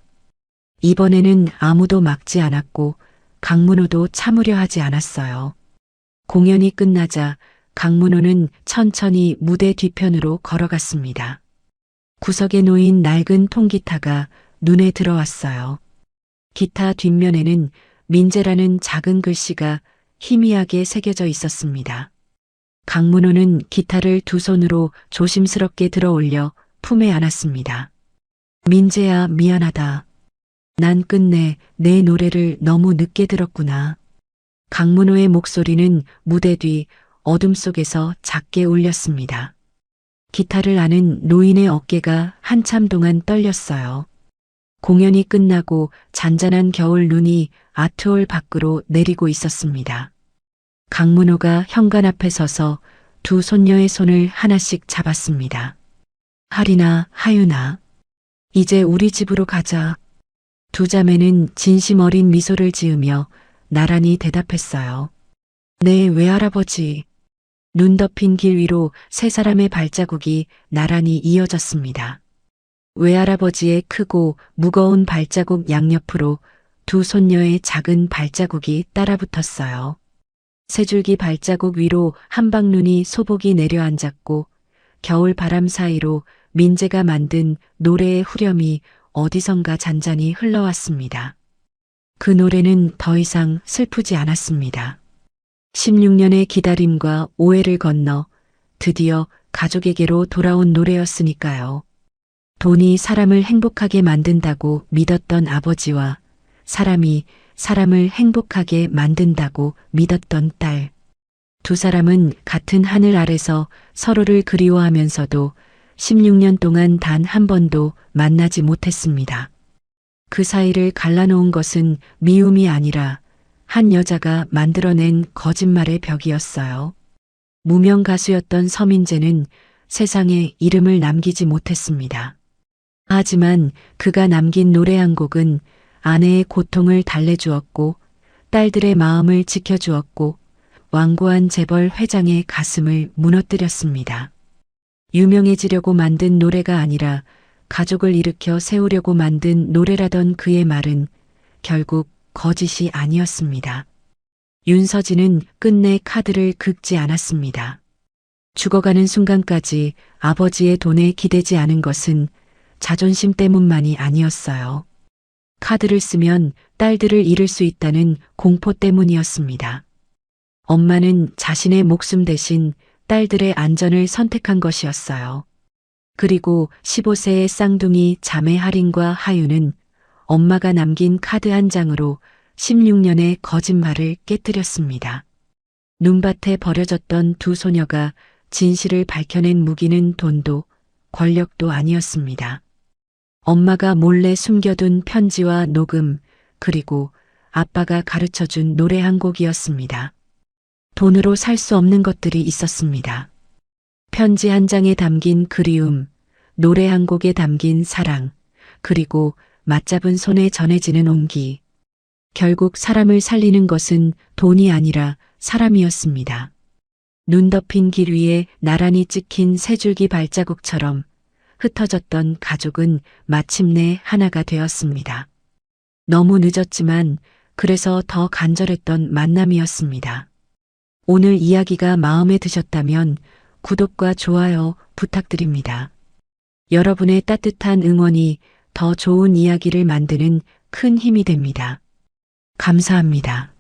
이번에는 아무도 막지 않았고 강문호도 참으려 하지 않았어요. 공연이 끝나자 강문호는 천천히 무대 뒤편으로 걸어갔습니다. 구석에 놓인 낡은 통기타가 눈에 들어왔어요. 기타 뒷면에는 민재라는 작은 글씨가 희미하게 새겨져 있었습니다. 강문호는 기타를 두 손으로 조심스럽게 들어올려 품에 안았습니다. 민재야, 미안하다. 난 끝내 내 노래를 너무 늦게 들었구나. 강문호의 목소리는 무대 뒤 어둠 속에서 작게 울렸습니다. 기타를 아는 노인의 어깨가 한참 동안 떨렸어요. 공연이 끝나고 잔잔한 겨울 눈이 아트홀 밖으로 내리고 있었습니다. 강문호가 현관 앞에 서서 두 손녀의 손을 하나씩 잡았습니다. 할인아, 하윤아, 이제 우리 집으로 가자. 두 자매는 진심 어린 미소를 지으며 나란히 대답했어요. 네, 외할아버지. 눈 덮인 길 위로 세 사람의 발자국이 나란히 이어졌습니다. 외할아버지의 크고 무거운 발자국 양옆으로 두 손녀의 작은 발자국이 따라붙었어요. 세 줄기 발자국 위로 한방눈이 소복이 내려앉았고 겨울 바람 사이로 민재가 만든 노래의 후렴이 어디선가 잔잔히 흘러왔습니다. 그 노래는 더 이상 슬프지 않았습니다. 16년의 기다림과 오해를 건너 드디어 가족에게로 돌아온 노래였으니까요. 돈이 사람을 행복하게 만든다고 믿었던 아버지와 사람이 사람을 행복하게 만든다고 믿었던 딸. 두 사람은 같은 하늘 아래서 서로를 그리워하면서도 16년 동안 단 한 번도 만나지 못했습니다. 그 사이를 갈라놓은 것은 미움이 아니라 한 여자가 만들어낸 거짓말의 벽이었어요. 무명 가수였던 서민재는 세상에 이름을 남기지 못했습니다. 하지만 그가 남긴 노래 한 곡은 아내의 고통을 달래주었고 딸들의 마음을 지켜주었고 완고한 재벌 회장의 가슴을 무너뜨렸습니다. 유명해지려고 만든 노래가 아니라 가족을 일으켜 세우려고 만든 노래라던 그의 말은 결국 거짓이 아니었습니다. 윤서진은 끝내 카드를 긁지 않았습니다. 죽어가는 순간까지 아버지의 돈에 기대지 않은 것은 자존심 때문만이 아니었어요. 카드를 쓰면 딸들을 잃을 수 있다는 공포 때문이었습니다. 엄마는 자신의 목숨 대신 딸들의 안전을 선택한 것이었어요. 그리고 15세의 쌍둥이 자매 하린과 하유는 엄마가 남긴 카드 한 장으로 16년의 거짓말을 깨뜨렸습니다. 눈밭에 버려졌던 두 소녀가 진실을 밝혀낸 무기는 돈도 권력도 아니었습니다. 엄마가 몰래 숨겨둔 편지와 녹음, 그리고 아빠가 가르쳐준 노래 한 곡이었습니다. 돈으로 살 수 없는 것들이 있었습니다. 편지 한 장에 담긴 그리움, 노래 한 곡에 담긴 사랑, 그리고 맞잡은 손에 전해지는 온기. 결국 사람을 살리는 것은 돈이 아니라 사람이었습니다. 눈 덮인 길 위에 나란히 찍힌 세 줄기 발자국처럼 흩어졌던 가족은 마침내 하나가 되었습니다. 너무 늦었지만 그래서 더 간절했던 만남이었습니다. 오늘 이야기가 마음에 드셨다면 구독과 좋아요 부탁드립니다. 여러분의 따뜻한 응원이 더 좋은 이야기를 만드는 큰 힘이 됩니다. 감사합니다.